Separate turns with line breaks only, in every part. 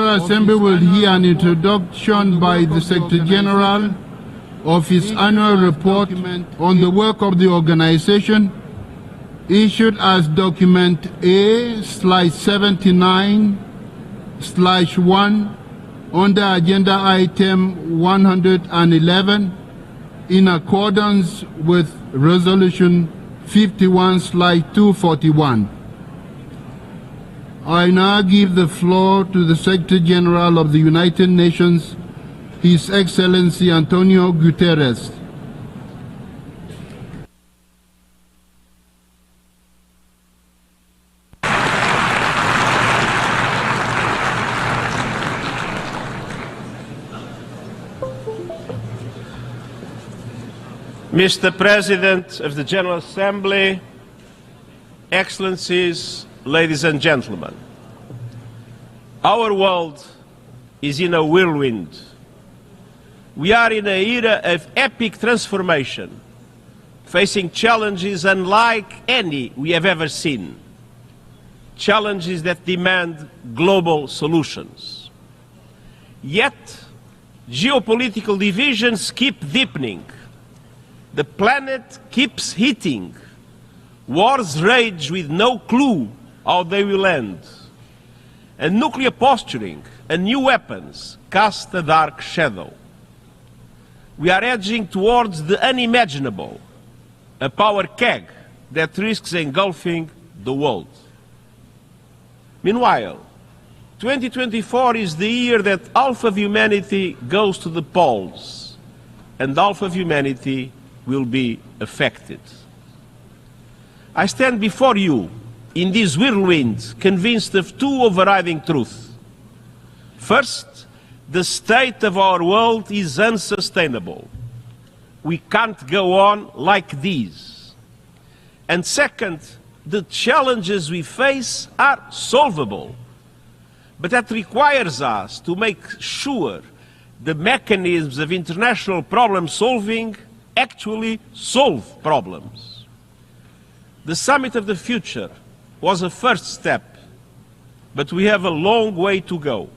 General Assembly will hear an introduction by the Secretary General of his annual report on the work of the organization, issued as document A/79/1 under agenda item 111 in accordance with resolution 51/241. I now give the floor to the Secretary General of the United Nations, His Excellency Antonio Guterres.
Mr. President of the General Assembly, Excellencies, ladies and gentlemen, our world is in a whirlwind. We are in an era of epic transformation, facing challenges unlike any we have ever seen, challenges that demand global solutions. Yet, geopolitical divisions keep deepening. The planet keeps heating. Wars rage with no clue how they will end. And nuclear posturing and new weapons cast a dark shadow. We are edging towards the unimaginable, a power keg that risks engulfing the world. Meanwhile, 2024 is the year that half of humanity goes to the polls, and half of humanity will be affected. I stand before you in this whirlwind convinced of two overriding truths. First, the state of our world is unsustainable. We can't go on like this. And second, the challenges we face are solvable. But that requires us to make sure the mechanisms of international problem solving actually solve problems. The Summit of the Future was a first step, but we have a long way to go.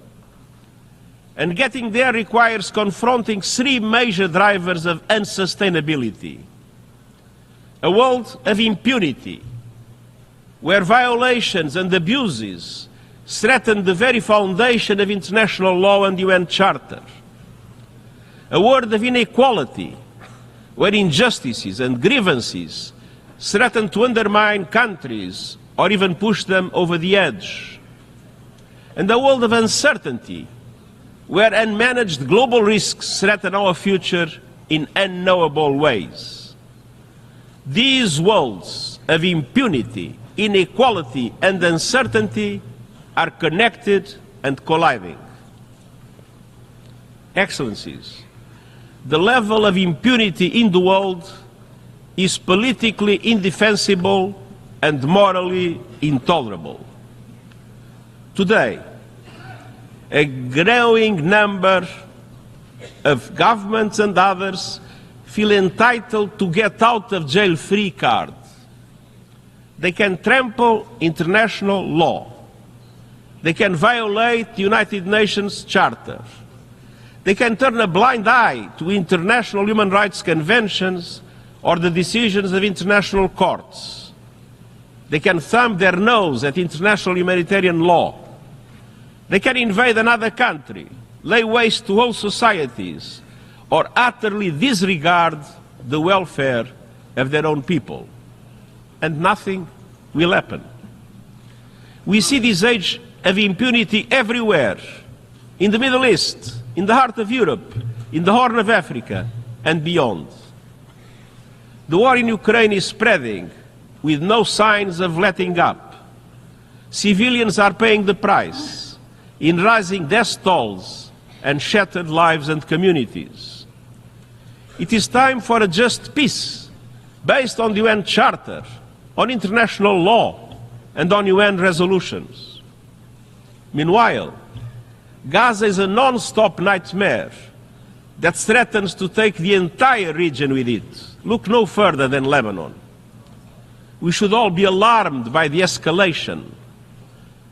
And getting there requires confronting three major drivers of unsustainability. A world of impunity, where violations and abuses threaten the very foundation of international law and UN Charter. A world of inequality, where injustices and grievances threaten to undermine countries or even push them over the edge. And a world of uncertainty, where unmanaged global risks threaten our future in unknowable ways. These worlds of impunity, inequality, and uncertainty are connected and colliding. Excellencies, the level of impunity in the world is politically indefensible and morally intolerable. Today, a growing number of governments and others feel entitled to get out of jail free card. They can trample international law. They can violate the United Nations Charter. They can turn a blind eye to international human rights conventions or the decisions of international courts. They can thumb their nose at international humanitarian law. They can invade another country, lay waste to whole societies, or utterly disregard the welfare of their own people. And nothing will happen. We see this age of impunity everywhere, in the Middle East, in the heart of Europe, in the Horn of Africa, and beyond. The war in Ukraine is spreading with no signs of letting up. Civilians are paying the price in rising death tolls and shattered lives and communities. It is time for a just peace based on the UN Charter, on international law, and on UN resolutions. Meanwhile, Gaza is a non-stop nightmare that threatens to take the entire region with it. Look no further than Lebanon. We should all be alarmed by the escalation.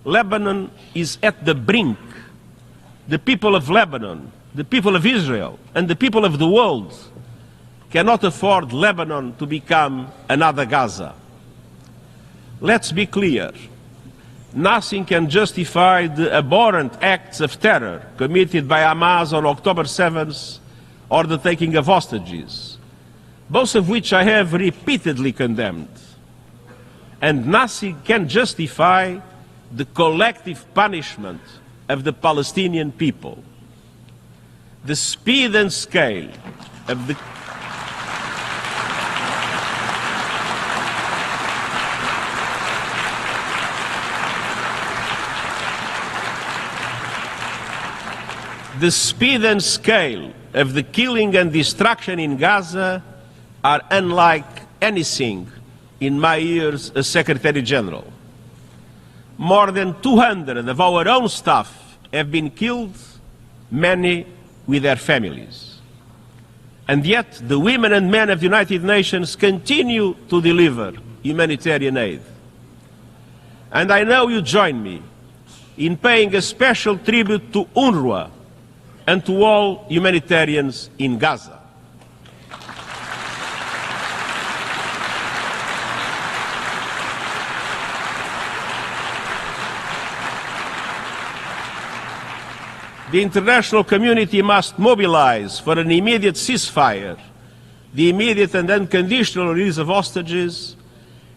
Lebanon is at the brink the people of Lebanon, the people of Israel, and the people of the world cannot afford Lebanon to become another Gaza. Let's be clear. Nothing can justify the abhorrent acts of terror committed by Hamas on October 7th or the taking of hostages, both of which I have repeatedly condemned. And nothing can justify the collective punishment of the Palestinian people. The speed and scale of the The speed and scale of the killing and destruction in Gaza are unlike anything in my years as Secretary General. More than 200 of our own staff have been killed, many with their families. And yet the women and men of the United Nations continue to deliver humanitarian aid. And I know you join me in paying a special tribute to UNRWA and to all humanitarians in Gaza. The international community must mobilize for an immediate ceasefire, the immediate and unconditional release of hostages,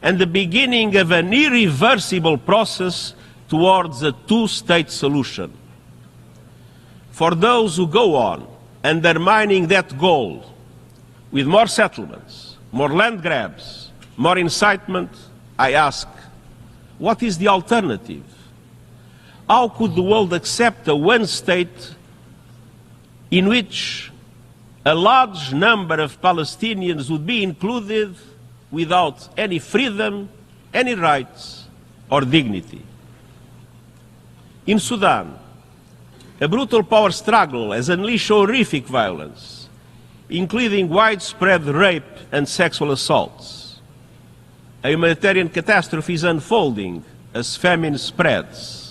and the beginning of an irreversible process towards a two-state solution. For those who go on undermining that goal with more settlements, more land grabs, more incitement, I ask, what is the alternative? How could the world accept a one state in which a large number of Palestinians would be included without any freedom, any rights, or dignity? In Sudan, a brutal power struggle has unleashed horrific violence, including widespread rape and sexual assaults. A humanitarian catastrophe is unfolding as famine spreads.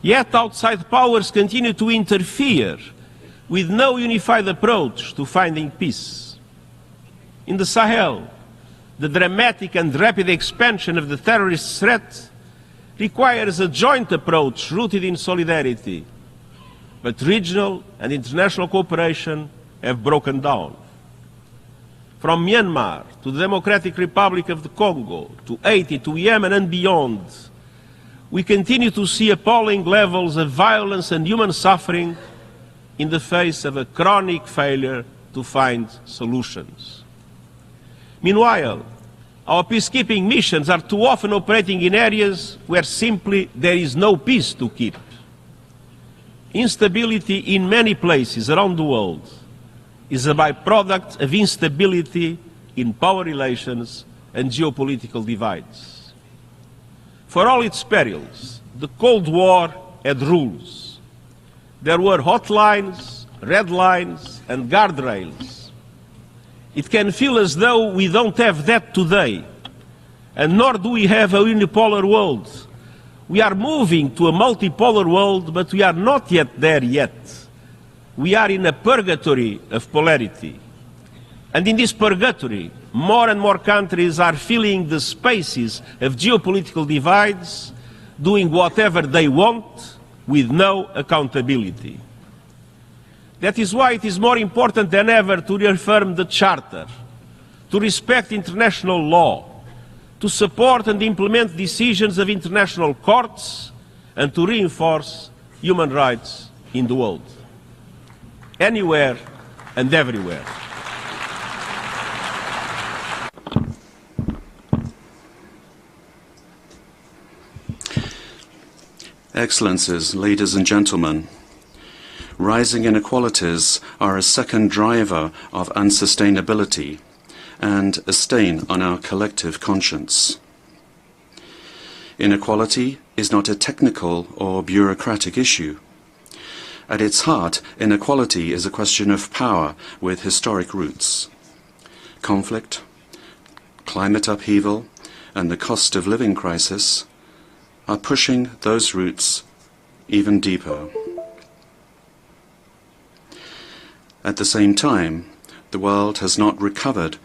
Yet outside powers continue to interfere with no unified approach to finding peace. In the Sahel, the dramatic and rapid expansion of the terrorist threat requires a joint approach rooted in solidarity. But regional and international cooperation have broken down. From Myanmar to the Democratic Republic of the Congo, to Haiti, to Yemen and beyond, we continue to see appalling levels of violence and human suffering in the face of a chronic failure to find solutions. Meanwhile, our peacekeeping missions are too often operating in areas where simply there is no peace to keep. Instability in many places around the world is a byproduct of instability in power relations and geopolitical divides. For all its perils, the Cold War had rules. There were hotlines, red lines, and guardrails. It can feel as though we don't have that today, and nor do we have a unipolar world. We are moving to a multipolar world, but we are not yet there yet. We are in a purgatory of polarity. And in this purgatory, more and more countries are filling the spaces of geopolitical divides, doing whatever they want with no accountability. That is why it is more important than ever to reaffirm the Charter, to respect international law, to support and implement decisions of international courts, and to reinforce human rights in the world, anywhere and everywhere.
Excellencies, ladies and gentlemen, rising inequalities are a second driver of unsustainability and a stain on our collective conscience. Inequality is not a technical or bureaucratic issue. At its heart, inequality is a question of power with historic roots. Conflict, climate upheaval, and the cost of living crisis are pushing those roots even deeper. At the same time, the world has not recovered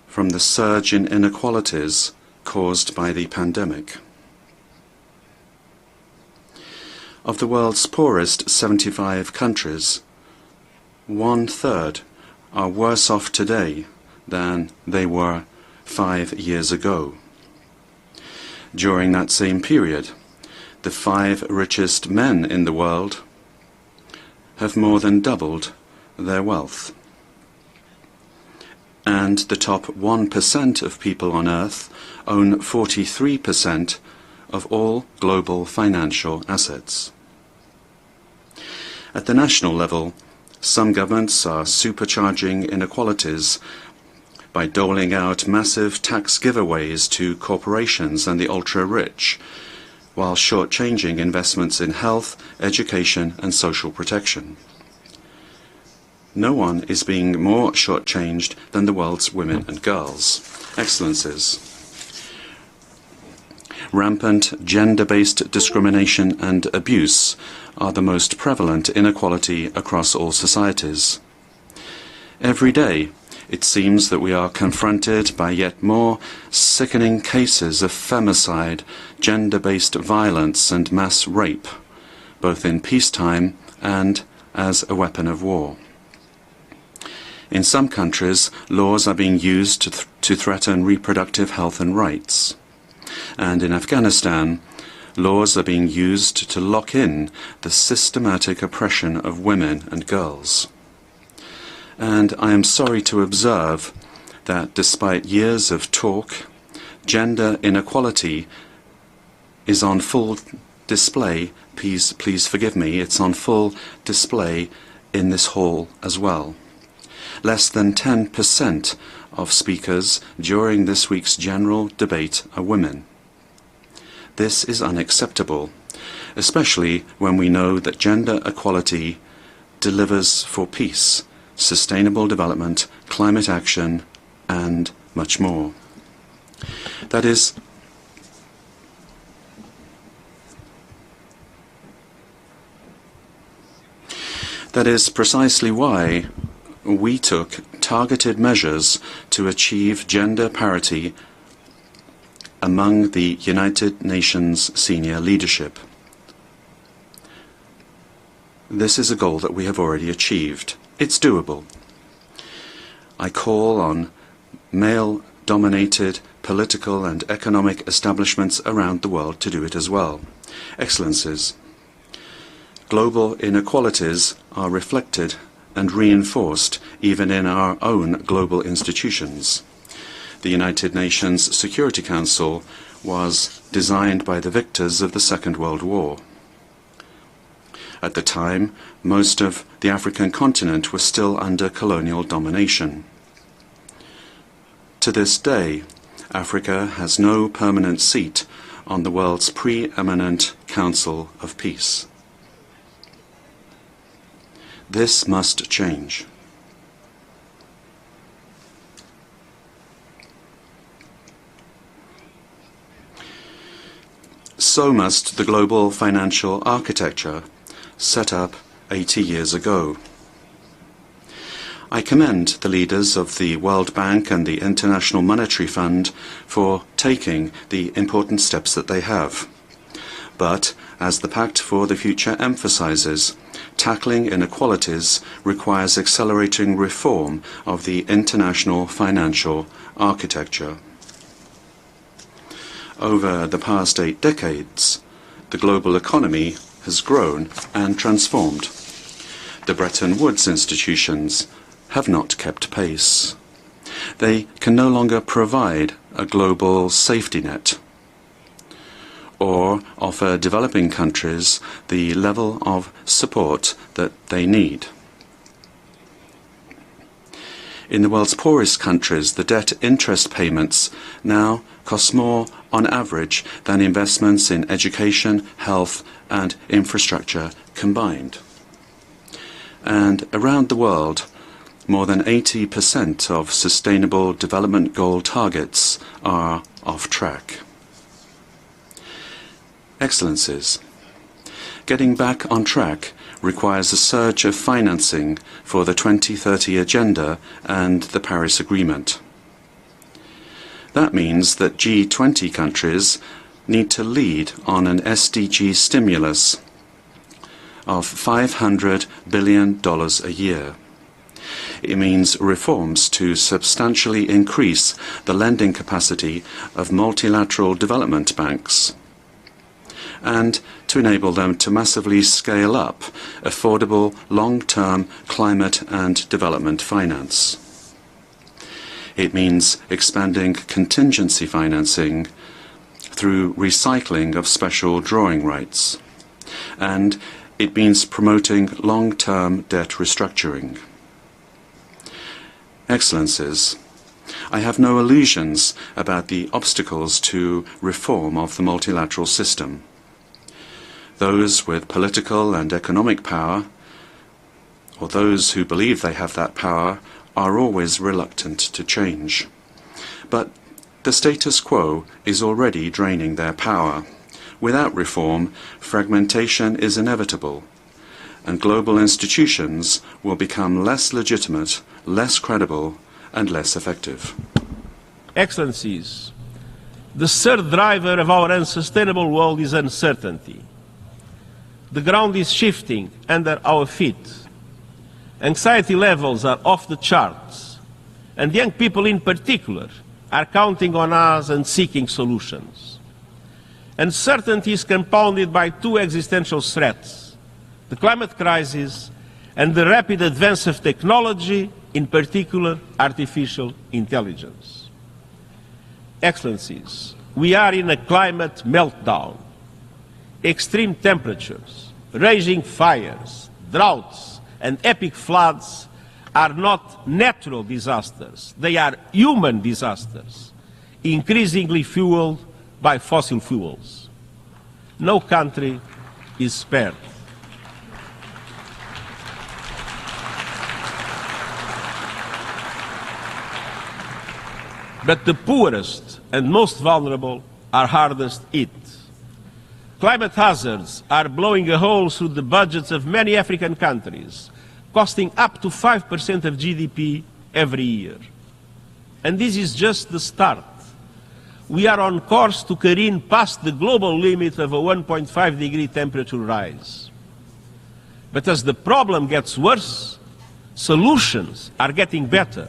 from the surge in inequalities caused by the pandemic. Of the world's poorest 75 countries, 1/3 are worse off today than they were 5 years ago. During that same period, the 5 richest men in the world have more than doubled their wealth. And the top 1% of people on Earth own 43% of all global financial assets. At the national level, some governments are supercharging inequalities by doling out massive tax giveaways to corporations and the ultra-rich, while shortchanging investments in health, education and social protection. No one is being more shortchanged than the world's women and girls. Excellencies, rampant gender-based discrimination and abuse are the most prevalent inequality across all societies. Every day, it seems that we are confronted by yet more sickening cases of femicide, gender-based violence and mass rape, both in peacetime and as a weapon of war. In some countries, laws are being used to threaten reproductive health and rights. And in Afghanistan, laws are being used to lock in the systematic oppression of women and girls. And I am sorry to observe that despite years of talk, gender inequality is on full display. Please forgive me, it's on full display in this hall as well. Less than 10% of speakers during this week's general debate are women. This is unacceptable, especially when we know that gender equality delivers for peace, sustainable development, climate action, and much more. That is precisely why we took targeted measures to achieve gender parity among the United Nations senior leadership. This is a goal that we have already achieved. It's doable. I call on male-dominated political and economic establishments around the world to do it as well. Excellencies, global inequalities are reflected and reinforced even in our own global institutions. The United Nations Security Council was designed by the victors of the Second World War. At the time, most of the African continent was still under colonial domination. To this day, Africa has no permanent seat on the world's preeminent Council of Peace. This must change. So must the global financial architecture set up 80 years ago. I commend the leaders of the World Bank and the International Monetary Fund for taking the important steps that they have. But, as the Pact for the Future emphasizes, tackling inequalities requires accelerating reform of the international financial architecture. Over the past 8 decades, the global economy has grown and transformed. The Bretton Woods institutions have not kept pace. They can no longer provide a global safety net or offer developing countries the level of support that they need. In the world's poorest countries, the debt interest payments now cost more on average than investments in education, health and infrastructure combined. And around the world, more than 80% of Sustainable Development Goal targets are off track. Excellencies, getting back on track requires a surge of financing for the 2030 Agenda and the Paris Agreement. That means that G20 countries need to lead on an SDG stimulus of $500 billion a year. It means reforms to substantially increase the lending capacity of multilateral development banks and to enable them to massively scale up affordable long-term climate and development finance. It means expanding contingency financing through recycling of special drawing rights, and it means promoting long-term debt restructuring. Excellencies, I have no illusions about the obstacles to reform of the multilateral system. Those with political and economic power, or those who believe they have that power, are always reluctant to change. But the status quo is already draining their power. Without reform, fragmentation is inevitable, and global institutions will become less legitimate, less credible, and less effective.
Excellencies, the third driver of our unsustainable world is uncertainty. The ground is shifting under our feet. Anxiety levels are off the charts, and young people in particular are counting on us and seeking solutions. Uncertainty is compounded by two existential threats: the climate crisis and the rapid advance of technology, in particular artificial intelligence. Excellencies, we are in a climate meltdown. Extreme temperatures, raging fires, droughts, and epic floods are not natural disasters. They are human disasters, increasingly fueled by fossil fuels. No country is spared. But the poorest and most vulnerable are hardest hit. Climate hazards are blowing a hole through the budgets of many African countries, costing up to 5% of GDP every year. And this is just the start. We are on course to careen past the global limit of a 1.5-degree temperature rise. But as the problem gets worse, solutions are getting better.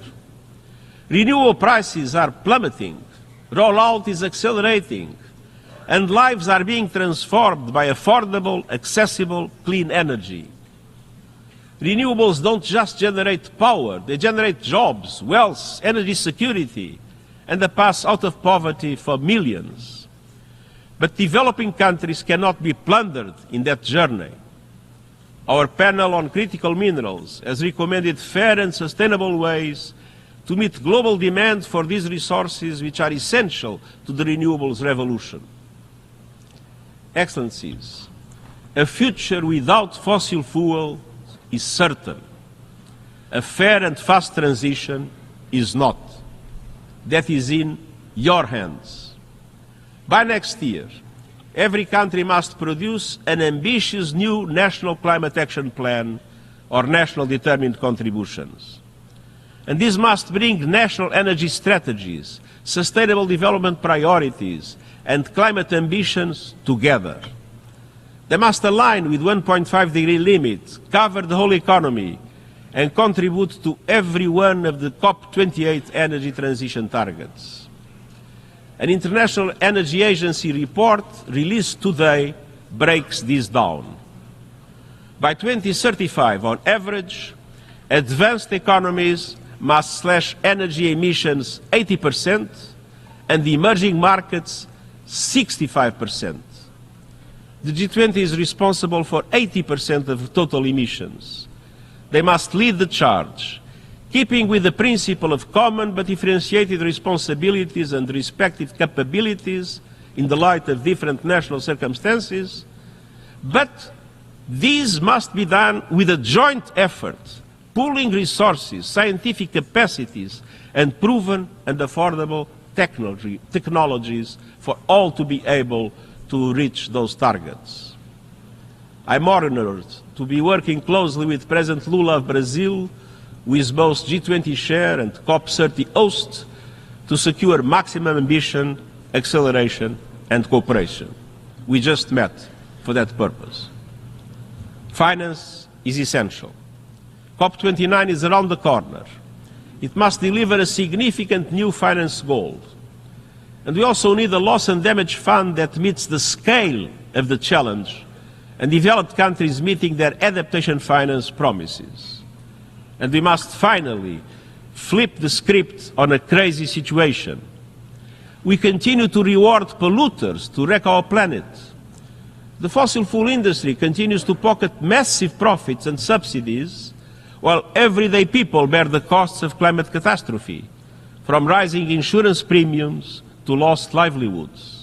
Renewable prices are plummeting, rollout is accelerating, and lives are being transformed by affordable, accessible, clean energy. Renewables don't just generate power, they generate jobs, wealth, energy security, and a path out of poverty for millions. But developing countries cannot be plundered in that journey. Our panel on critical minerals has recommended fair and sustainable ways to meet global demand for these resources, which are essential to the renewables revolution. Excellencies, a future without fossil fuel is certain. A fair and fast transition is not. That is in your hands. By next year, every country must produce an ambitious new national climate action plan or national determined contributions. And this must bring national energy strategies, sustainable development priorities, and climate ambitions together. They must align with 1.5-degree limit, cover the whole economy, and contribute to every one of the COP28 energy transition targets. An International Energy Agency report released today breaks this down. By 2035, on average, advanced economies must slash energy emissions 80% and the emerging markets 65%. The G20 is responsible for 80% of total emissions. They must lead the charge, keeping with the principle of common but differentiated responsibilities and respective capabilities in the light of different national circumstances. But these must be done with a joint effort, pooling resources, scientific capacities, and proven and affordable technologies for all to be able to reach those targets. I'm honored to to be working closely with President Lula of Brazil, with both G20 chair and COP30 host, to secure maximum ambition, acceleration and cooperation. We just met for that purpose. Finance is essential. COP29 is around the corner. It must deliver a significant new finance goal. And we also need a loss and damage fund that meets the scale of the challenge and developed countries meeting their adaptation finance promises. And we must finally flip the script on a crazy situation. We continue to reward polluters to wreck our planet. The fossil fuel industry continues to pocket massive profits and subsidies, while everyday people bear the costs of climate catastrophe, from rising insurance premiums to lost livelihoods.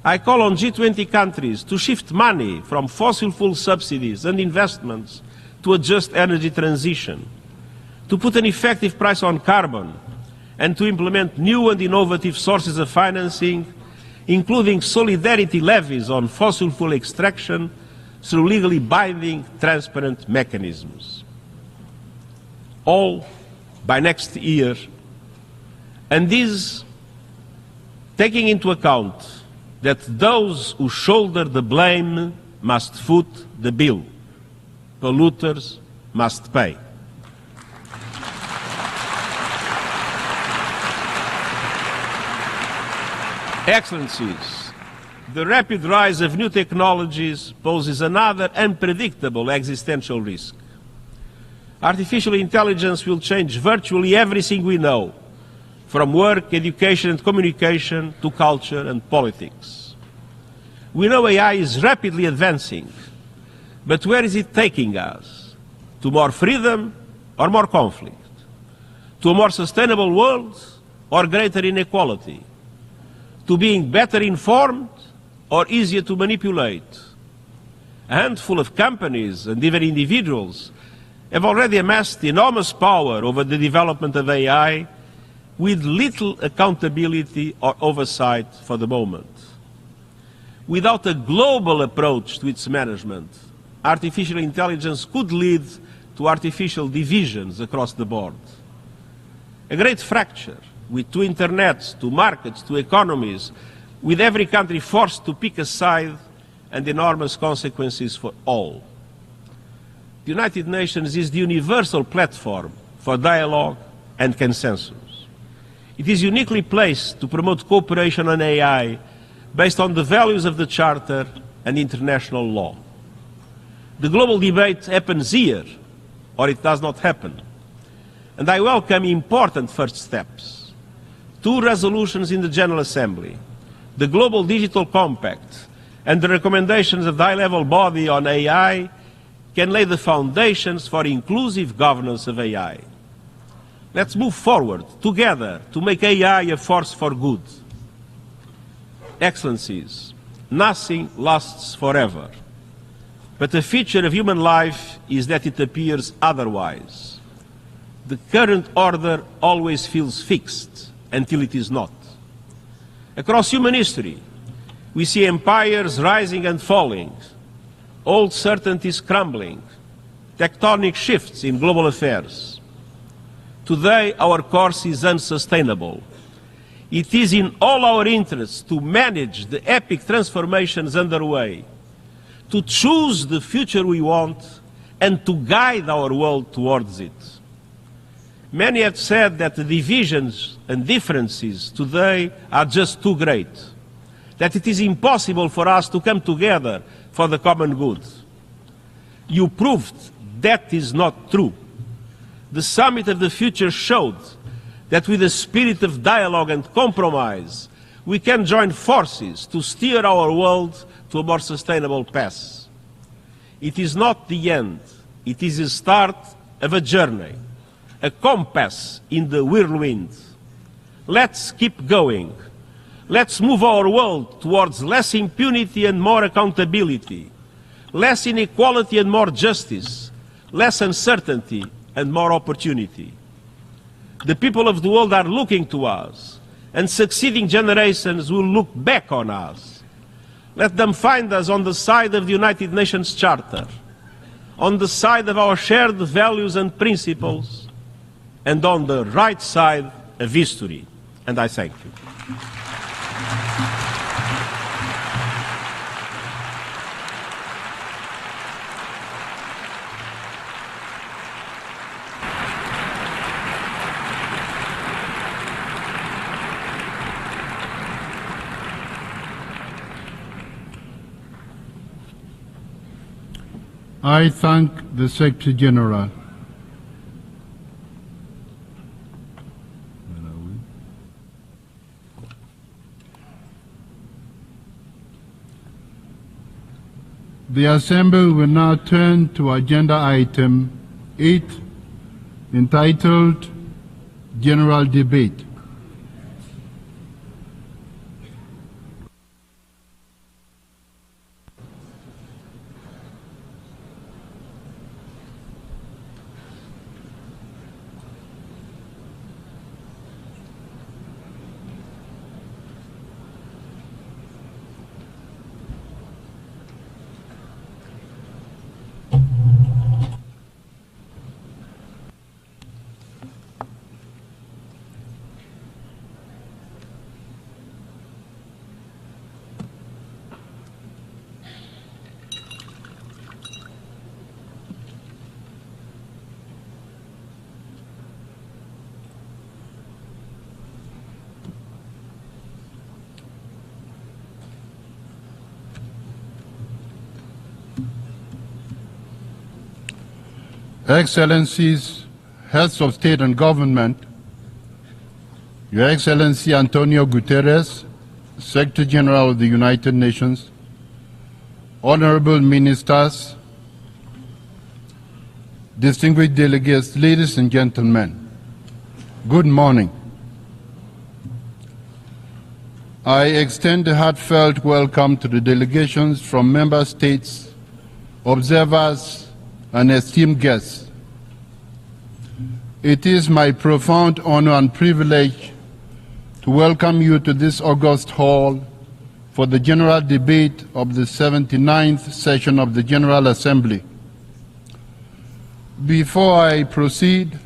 I call on G20 countries to shift money from fossil fuel subsidies and investments to a just energy transition, to put an effective price on carbon, and to implement new and innovative sources of financing, including solidarity levies on fossil fuel extraction through legally binding, transparent mechanisms. All by next year, and this taking into account that those who shoulder the blame must foot the bill. Polluters must pay. Excellencies, the rapid rise of new technologies poses another unpredictable existential risk. Artificial intelligence will change virtually everything we know, from work, education and communication to culture and politics. We know AI is rapidly advancing, but where is it taking us? To more freedom or more conflict? To a more sustainable world or greater inequality? To being better informed or easier to manipulate? A handful of companies and even individuals have already amassed enormous power over the development of AI with little accountability or oversight for the moment. Without a global approach to its management, artificial intelligence could lead to artificial divisions across the board. A great fracture with two internets, two markets, two economies, with every country forced to pick a side and enormous consequences for all. The United Nations is the universal platform for dialogue and consensus. It is uniquely placed to promote cooperation on AI based on the values of the Charter and international law. The global debate happens here, or it does not happen. And I welcome important first steps. 2 resolutions in the General Assembly, the Global Digital Compact, and the recommendations of the high-level body on AI can lay the foundations for inclusive governance of AI. Let's move forward together to make AI a force for good. Excellencies, nothing lasts forever, but a feature of human life is that it appears otherwise. The current order always feels fixed until it is not. Across human history, we see empires rising and falling, old certainties crumbling, tectonic shifts in global affairs. Today, our course is unsustainable. It is in all our interests to manage the epic transformations underway, to choose the future we want, and to guide our world towards it. Many have said that the divisions and differences today are just too great, that it is impossible for us to come together for the common good. You proved that is not true. The Summit of the Future showed that with a spirit of dialogue and compromise, we can join forces to steer our world to a more sustainable path. It is not the end. It is the start of a journey, a compass in the whirlwind. Let's keep going. Let's move our world towards less impunity and more accountability, less inequality and more justice, less uncertainty and more opportunity. The people of the world are looking to us, and succeeding generations will look back on us. Let them find us on the side of the United Nations Charter, on the side of our shared values and principles, and on the right side of history. And I thank you.
I thank the Secretary General. The Assembly will now turn to agenda item 8, entitled General Debate. Excellencies, Heads of State and Government, Your Excellency Antonio Guterres, Secretary General of the United Nations, Honorable Ministers, distinguished delegates, ladies and gentlemen, good morning. I extend a heartfelt welcome to the delegations from member states, observers, and esteemed guests. It is my profound honor and privilege to welcome you to this august hall for the general debate of the 79th session of the General Assembly. Before I proceed,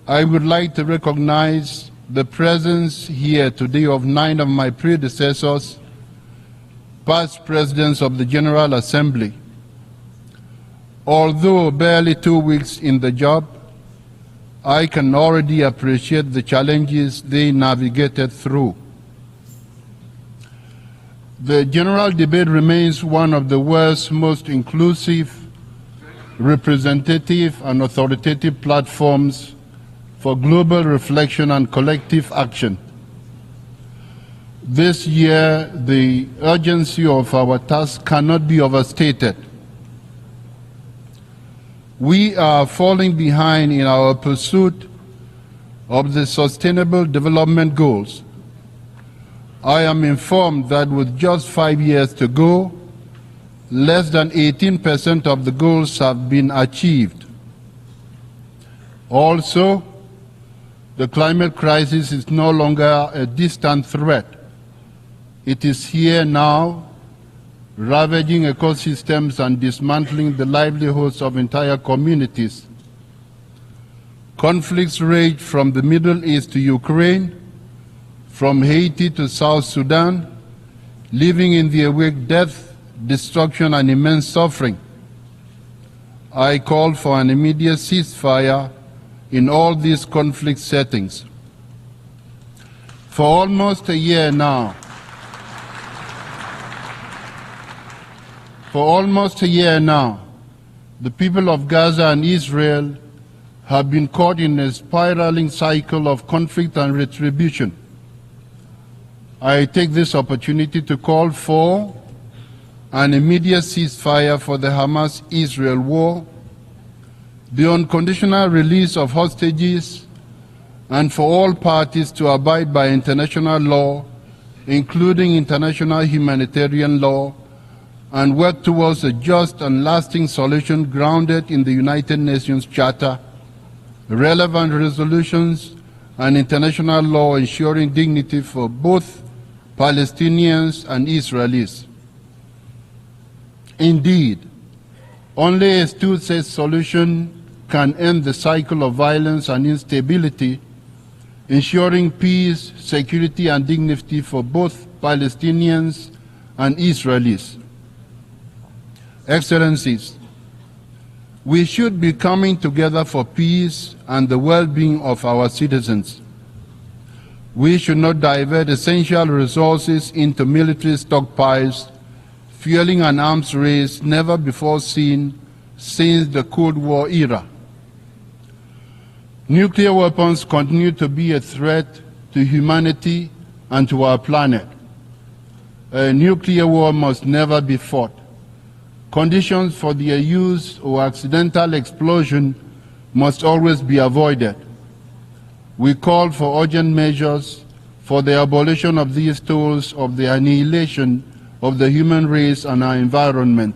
I would like to recognize the presence here today of 9 of my predecessors, past presidents of the General Assembly. Although barely 2 weeks in the job, I can already appreciate the challenges they navigated through. The general debate remains one of the world's most inclusive, representative, and authoritative platforms for global reflection and collective action. This year, the urgency of our task cannot be overstated. We are falling behind in our pursuit of the Sustainable Development Goals. I am informed that with just 5 years to go, less than 18% of the goals have been achieved. Also, the climate crisis is no longer a distant threat. It is here now, ravaging ecosystems and dismantling the livelihoods of entire communities. Conflicts rage from the Middle East to Ukraine, from Haiti to South Sudan, leaving in their wake death, destruction, and immense suffering. I call for an immediate ceasefire in all these conflict settings. For almost a year now, the people of Gaza and Israel have been caught in a spiraling cycle of conflict and retribution. I take this opportunity to call for an immediate ceasefire for the Hamas-Israel war, the unconditional release of hostages, and for all parties to abide by international law, including international humanitarian law, and work towards a just and lasting solution grounded in the United Nations Charter, relevant resolutions, and international law ensuring dignity for both Palestinians and Israelis. Indeed, Only a two-state solution can end the cycle of violence and instability, ensuring peace, security, and dignity for both Palestinians and Israelis. Excellencies, we should be coming together for peace and the well-being of our citizens. We should not divert essential resources into military stockpiles, fueling an arms race never before seen since the Cold War era. Nuclear weapons continue to be a threat to humanity and to our planet. A nuclear war must never be fought. Conditions for their use or accidental explosion must always be avoided. We call for urgent measures for the abolition of these tools of the annihilation of the human race and our environment.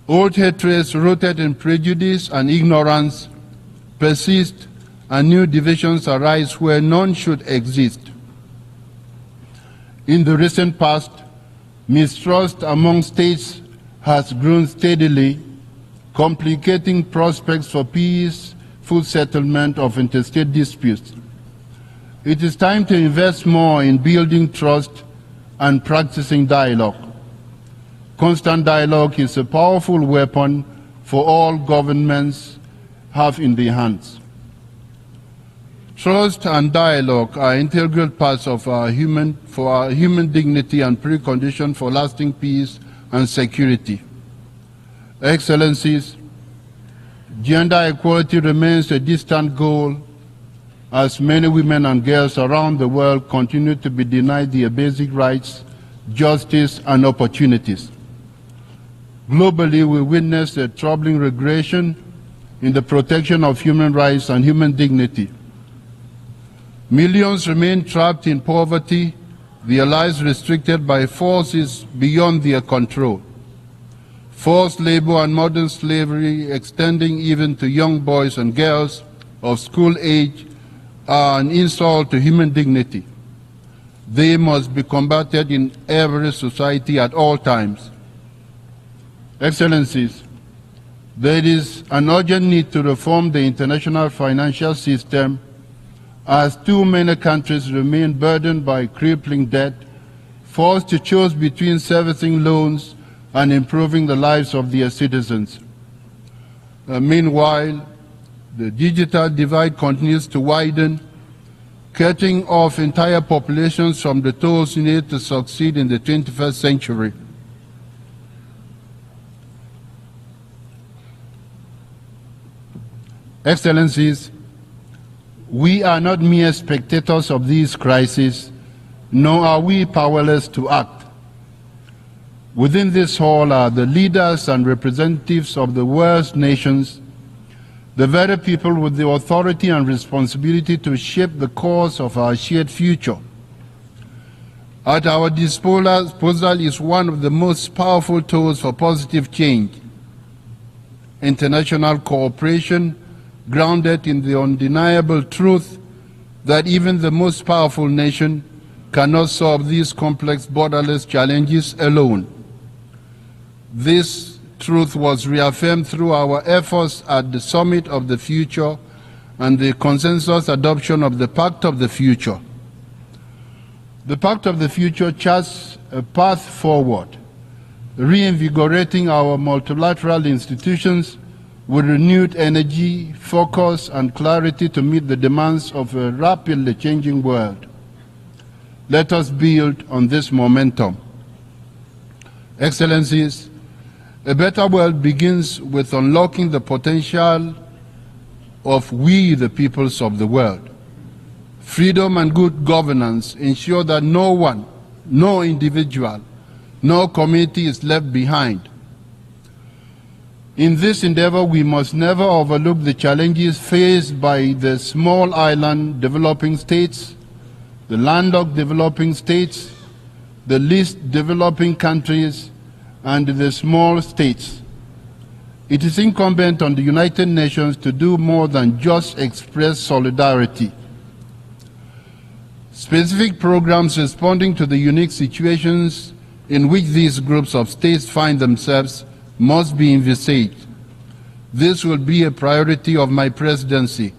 Old hatreds rooted in prejudice and ignorance persist, and new divisions arise where none should exist. In the recent past, mistrust among states has grown steadily, complicating prospects for peaceful settlement of interstate disputes. It is time to invest more in building trust and practicing dialogue. Constant dialogue is a powerful weapon for all governments have in their hands. Trust and dialogue are integral parts of our human dignity and precondition for lasting peace and security. Excellencies, gender equality remains a distant goal as many women and girls around the world continue to be denied their basic rights, justice, and opportunities. Globally, we witness a troubling regression in the protection of human rights and human dignity. Millions remain trapped in poverty, their lives restricted by forces beyond their control. Forced labor and modern slavery, extending even to young boys and girls of school age, are an insult to human dignity. They must be combated in every society at all times. Excellencies, there is an urgent need to reform the international financial system as too many countries remain burdened by crippling debt, forced to choose between servicing loans and improving the lives of their citizens. Meanwhile, the digital divide continues to widen, cutting off entire populations from the tools needed to succeed in the 21st century. Excellencies, we are not mere spectators of these crises, nor are we powerless to act. Within this hall are the leaders and representatives of the world's nations, the very people with the authority and responsibility to shape the course of our shared future. At our disposal is one of the most powerful tools for positive change: international cooperation grounded in the undeniable truth that even the most powerful nation cannot solve these complex borderless challenges alone. This truth was reaffirmed through our efforts at the Summit of the Future and the consensus adoption of the Pact of the Future. The Pact of the Future charts a path forward, reinvigorating our multilateral institutions with renewed energy, focus, and clarity to meet the demands of a rapidly changing world. Let us build on this momentum. Excellencies, a better world begins with unlocking the potential of we, the peoples of the world. Freedom and good governance ensure that no one, no individual, no community is left behind. In this endeavor, we must never overlook the challenges faced by the small island developing states, the landlocked developing states, the least developing countries, and the small states. It is incumbent on the United Nations to do more than just express solidarity. Specific programs responding to the unique situations in which these groups of states find themselves must be envisaged. This will be a priority of my presidency.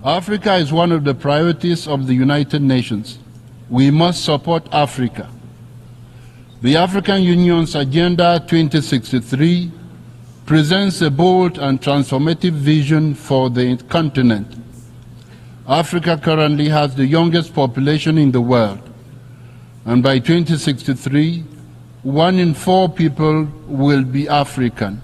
Africa is one of the priorities of the United Nations. We must support Africa. The African Union's Agenda 2063 presents a bold and transformative vision for the continent. Africa currently has the youngest population in the world, and by 2063, 1 in 4 people will be African.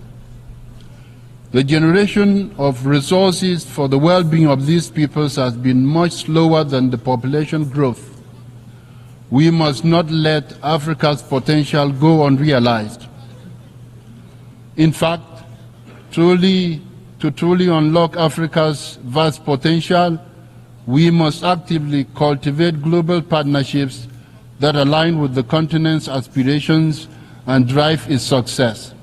The generation of resources for the well-being of these peoples has been much slower than the population growth. We must not let Africa's potential go unrealized. In fact, to truly unlock Africa's vast potential, we must actively cultivate global partnerships that align with the continent's aspirations and drive its success.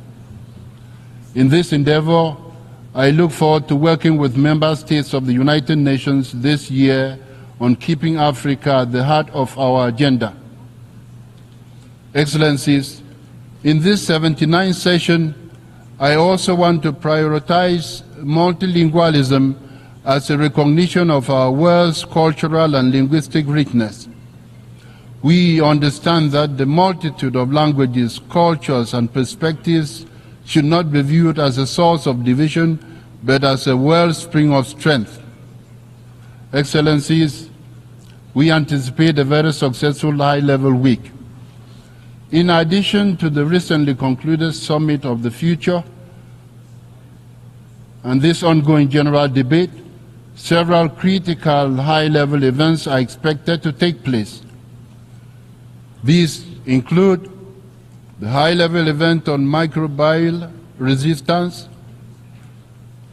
In this endeavor, I look forward to working with member states of the United Nations this year on keeping Africa at the heart of our agenda. Excellencies, in this 79th session, I also want to prioritize multilingualism as a recognition of our world's cultural and linguistic richness. We understand that the multitude of languages, cultures, and perspectives should not be viewed as a source of division, but as a wellspring of strength. Excellencies, we anticipate a very successful high-level week. In addition to the recently concluded Summit of the Future and this ongoing general debate, several critical high-level events are expected to take place. These include the high-level event on microbial resistance,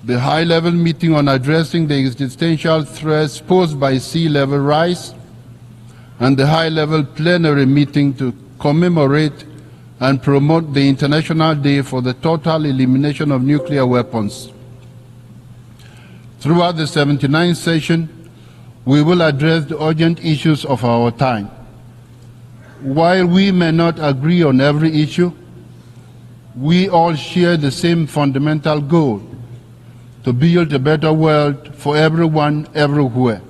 the high-level meeting on addressing the existential threats posed by sea level rise, and the high-level plenary meeting to commemorate and promote the International Day for the Total Elimination of Nuclear Weapons. Throughout the 79th session, we will address the urgent issues of our time. While we may not agree on every issue, we all share the same fundamental goal: to build a better world for everyone, everywhere.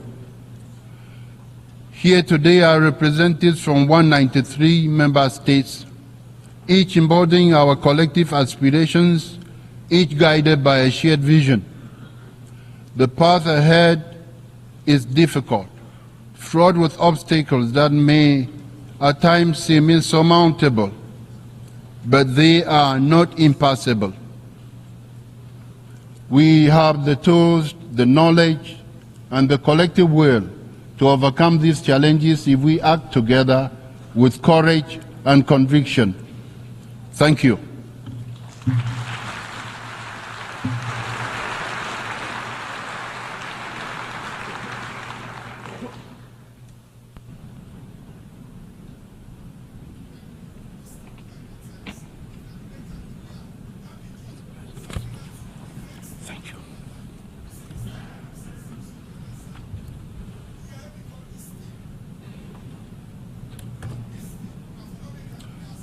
Here today are representatives from 193 member states, each embodying our collective aspirations, each guided by a shared vision. The path ahead is difficult, fraught with obstacles that may at times seem insurmountable, but they are not impassable. We have the tools, the knowledge, and the collective will to overcome these challenges if we act together with courage and conviction. Thank you.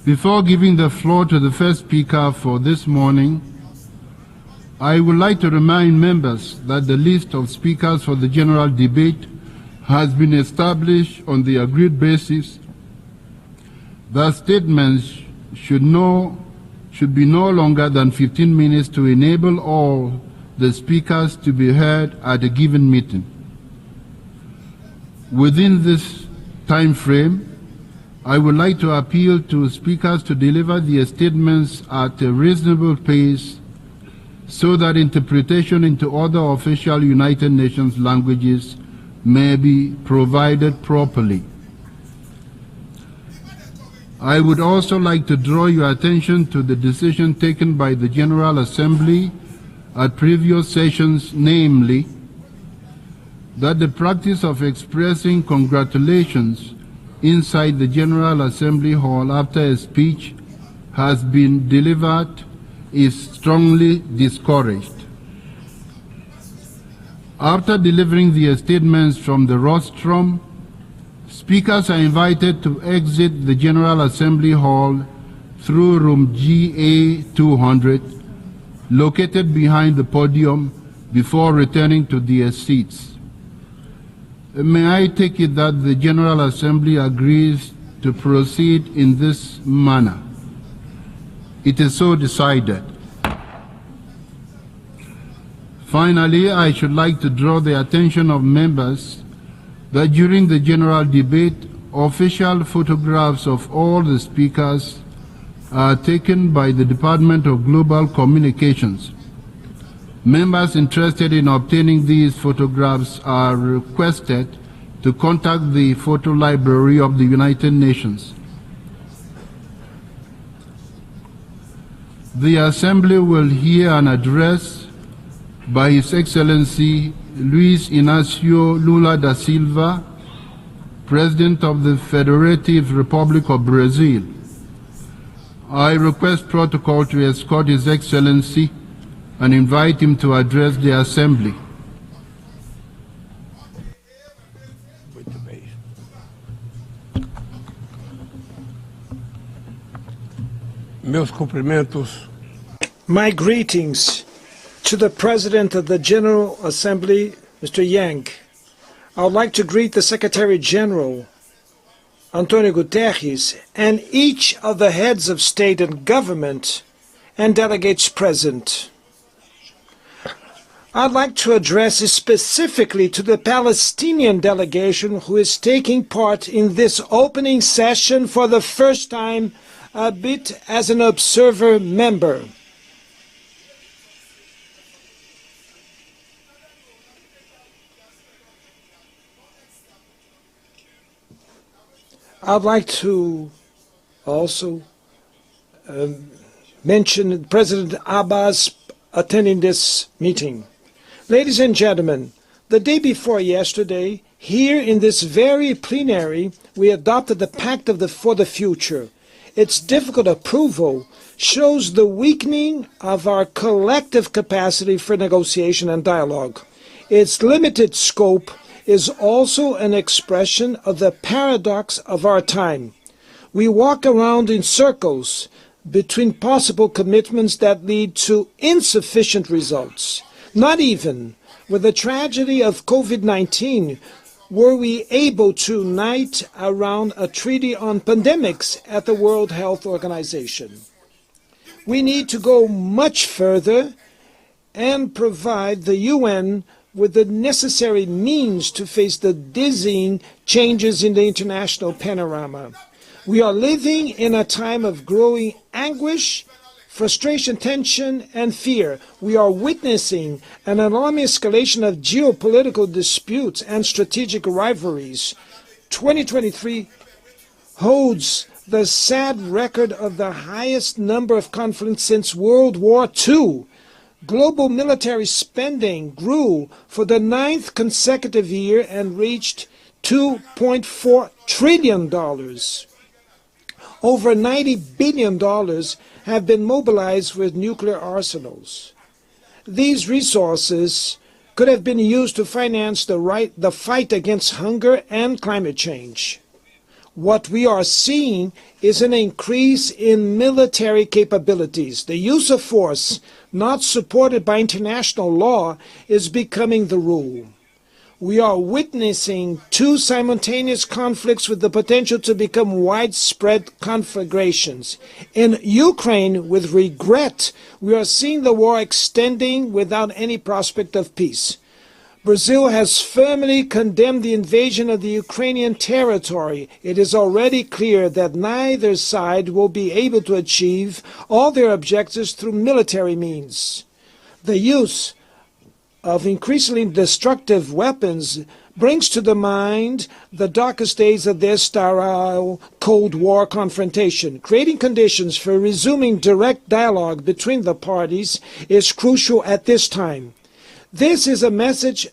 Before giving the floor to the first speaker for this morning, I would like to remind members that the list of speakers for the general debate has been established on the agreed basis that statements should be no longer than 15 minutes to enable all the speakers to be heard at a given meeting. Within this time frame, I would like to appeal to speakers to deliver their statements at a reasonable pace so that interpretation into other official United Nations languages may be provided properly. I would also like to draw your attention to the decision taken by the General Assembly at previous sessions, namely, that the practice of expressing congratulations inside the General Assembly Hall after a speech has been delivered is strongly discouraged. After delivering their statements from the rostrum, speakers are invited to exit the General Assembly Hall through room GA 200, located behind the podium, before returning to their seats. May I take it that the General Assembly agrees to proceed in this manner? It is so decided. Finally, I should like to draw the attention of members that during the general debate, official photographs of all the speakers are taken by the Department of Global Communications. Members interested in obtaining these photographs are requested to contact the Photo Library of the United Nations. The Assembly will hear an address by His Excellency Luis Inácio Lula da Silva, President of the Federative Republic of Brazil. I request protocol to escort His Excellency and invite him to address the Assembly.
Meus cumprimentos.
My greetings to the President of the General Assembly, Mr. Yang. I would like to greet the Secretary General, Antonio Guterres, and each of the heads of state and government and delegates present. I'd like to address specifically to the Palestinian delegation who is taking part in this opening session for the first time, a bit as an observer member. I'd like to also mention President Abbas attending this meeting. Ladies and gentlemen, the day before yesterday, here in this very plenary, we adopted the Pact for the Future. Its difficult approval shows the weakening of our collective capacity for negotiation and dialogue. Its limited scope is also an expression of the paradox of our time. We walk around in circles between possible commitments that lead to insufficient results. Not even with the tragedy of COVID-19 were we able to unite around a treaty on pandemics at the World Health Organization. We need to go much further and provide the UN with the necessary means to face the dizzying changes in the international panorama. We are living in a time of growing anguish, frustration, tension, and fear. We are witnessing an alarming escalation of geopolitical disputes and strategic rivalries. 2023 holds the sad record of the highest number of conflicts since World War II. Global military spending grew for the 9th consecutive year and reached $2.4 trillion. Over $90 billion have been mobilized with nuclear arsenals. These resources could have been used to finance the fight against hunger and climate change. What we are seeing is an increase in military capabilities. The use of force, not supported by international law, is becoming the rule. We are witnessing two simultaneous conflicts with the potential to become widespread conflagrations. In Ukraine, with regret, we are seeing the war extending without any prospect of peace. Brazil has firmly condemned the invasion of the Ukrainian territory. It is already clear that neither side will be able to achieve all their objectives through military means. The use of increasingly destructive weapons brings to the mind the darkest days of their sterile Cold War confrontation. Creating conditions for resuming direct dialogue between the parties is crucial at this time. This is a message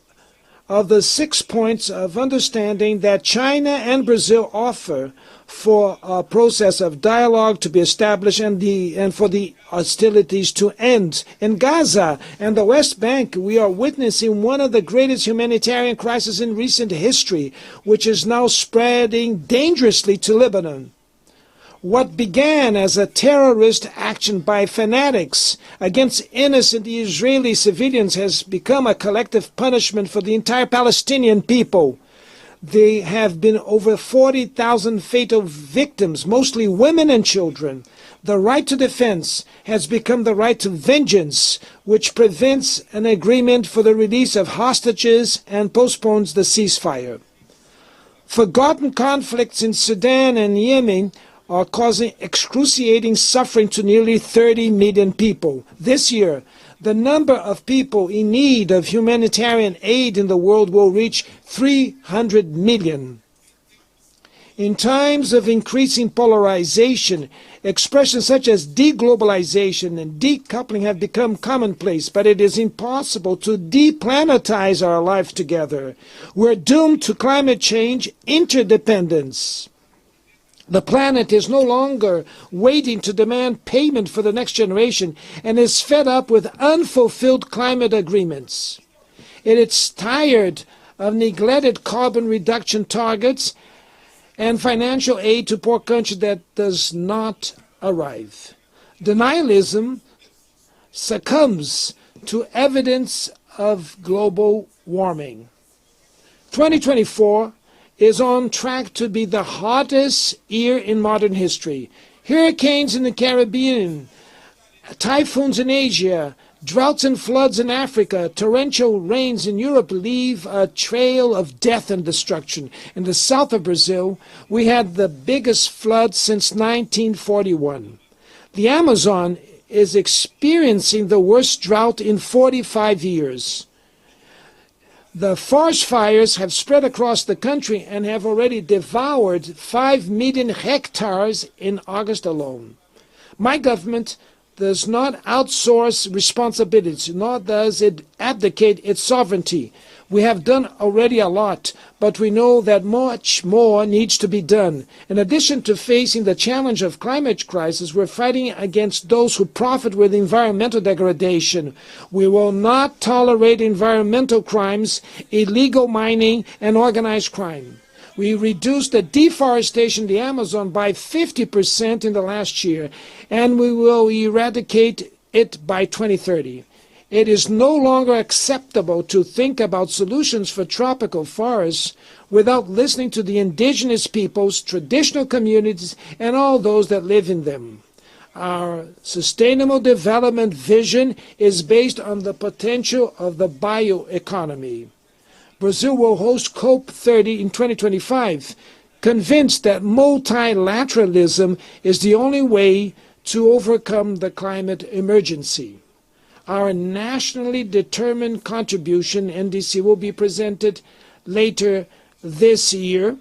of the 6 points of understanding that China and Brazil offer for a process of dialogue to be established and for the hostilities to end. In Gaza and the West Bank, we are witnessing one of the greatest humanitarian crises in recent history, which is now spreading dangerously to Lebanon. What began as a terrorist action by fanatics against innocent Israeli civilians has become a collective punishment for the entire Palestinian people. There have been over 40,000 fatal victims, mostly women and children. The right to defense has become the right to vengeance, which prevents an agreement for the release of hostages and postpones the ceasefire. Forgotten conflicts in Sudan and Yemen are causing excruciating suffering to nearly 30 million people. This year, the number of people in need of humanitarian aid in the world will reach 300 million. In times of increasing polarization, expressions such as deglobalization and decoupling have become commonplace, but it is impossible to deplanetize our life together. We're doomed to climate change interdependence. The planet is no longer waiting to demand payment for the next generation and is fed up with unfulfilled climate agreements. It is tired of neglected carbon reduction targets and financial aid to poor countries that does not arrive. Denialism succumbs to evidence of global warming. 2024 is on track to be the hottest year in modern history. Hurricanes in the Caribbean, typhoons in Asia, droughts and floods in Africa, torrential rains in Europe leave a trail of death and destruction. In the south of Brazil, we had the biggest flood since 1941. The Amazon is experiencing the worst drought in 45 years. The forest fires have spread across the country and have already devoured 5 million hectares in August alone. My government does not outsource responsibilities, nor does it abdicate its sovereignty. We have done already a lot, but we know that much more needs to be done. In addition to facing the challenge of climate crisis, we're fighting against those who profit with environmental degradation. We will not tolerate environmental crimes, illegal mining, and organized crime. We reduced the deforestation in the Amazon by 50% in the last year, and we will eradicate it by 2030. It is no longer acceptable to think about solutions for tropical forests without listening to the indigenous peoples, traditional communities, and all those that live in them. Our sustainable development vision is based on the potential of the bioeconomy. Brazil will host COP30 in 2025, convinced that multilateralism is the only way to overcome the climate emergency. Our nationally determined contribution, NDC, will be presented later this year,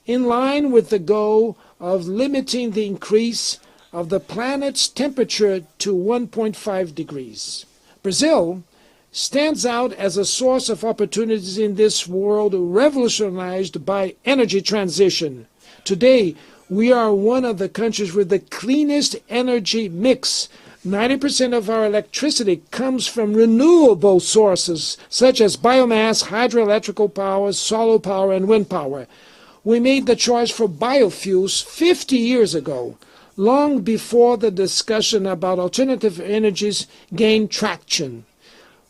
in line with the goal of limiting the increase of the planet's temperature to 1.5 degrees. Brazil stands out as a source of opportunities in this world revolutionized by energy transition. Today, we are one of the countries with the cleanest energy mix. 90% of our electricity comes from renewable sources, such as biomass, hydroelectrical power, solar power, and wind power. We made the choice for biofuels 50 years ago, long before the discussion about alternative energies gained traction.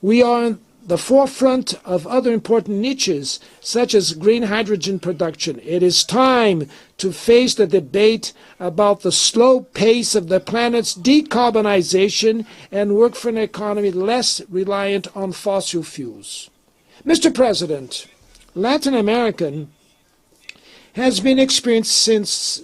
We are on the forefront of other important niches, such as green hydrogen production. It is time to face the debate about the slow pace of the planet's decarbonization and work for an economy less reliant on fossil fuels. Mr. President, Latin America has been experienced since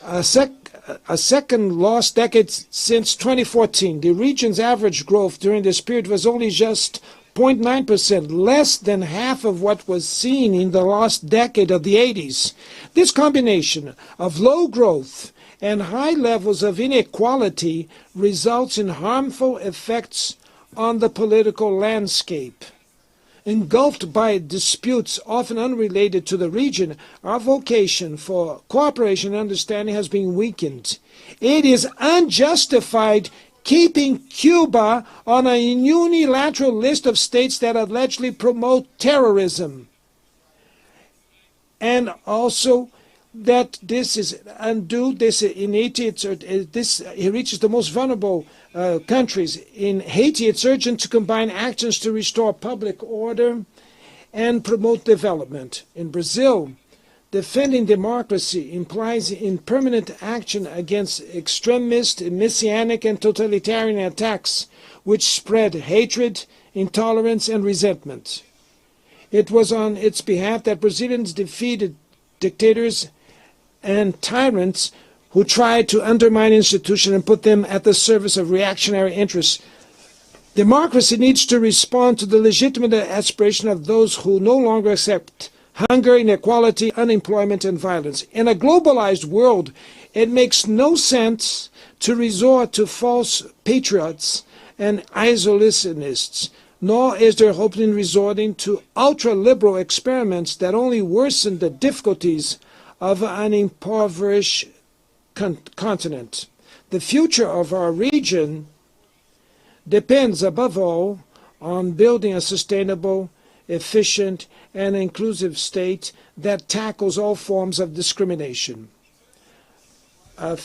a second lost decade since 2014. The region's average growth during this period was only just 0.9%, less than half of what was seen in the last decade of the 80s. This combination of low growth and high levels of inequality results in harmful effects on the political landscape. Engulfed by disputes often unrelated to the region, our vocation for cooperation and understanding has been weakened. It is unjustified keeping Cuba on a unilateral list of states that allegedly promote terrorism, and also that this is undue. He reaches the most vulnerable countries. In Haiti, it's urgent to combine actions to restore public order and promote development. In Brazil, defending democracy implies permanent action against extremist, messianic, and totalitarian attacks which spread hatred, intolerance, and resentment. It was on its behalf that Brazilians defeated dictators and tyrants who tried to undermine institutions and put them at the service of reactionary interests. Democracy needs to respond to the legitimate aspiration of those who no longer accept hunger, inequality, unemployment, and violence. In a globalized world, it makes no sense to resort to false patriots and isolationists, nor is there hope in resorting to ultra-liberal experiments that only worsen the difficulties of an impoverished continent. The future of our region depends above all on building a sustainable, efficient, and inclusive state that tackles all forms of discrimination. A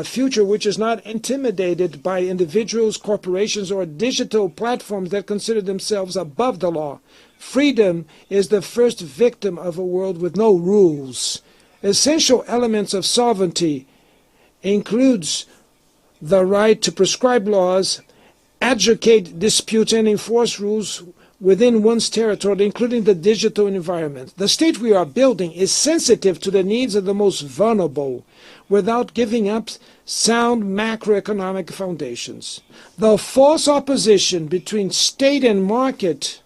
future which is not intimidated by individuals, corporations, or digital platforms that consider themselves above the law. Freedom is the first victim of a world with no rules. Essential elements of sovereignty includes the right to prescribe laws, adjudicate disputes, and enforce rules within one's territory, including the digital environment. The state we are building is sensitive to the needs of the most vulnerable, without giving up sound macroeconomic foundations. The false opposition between state and market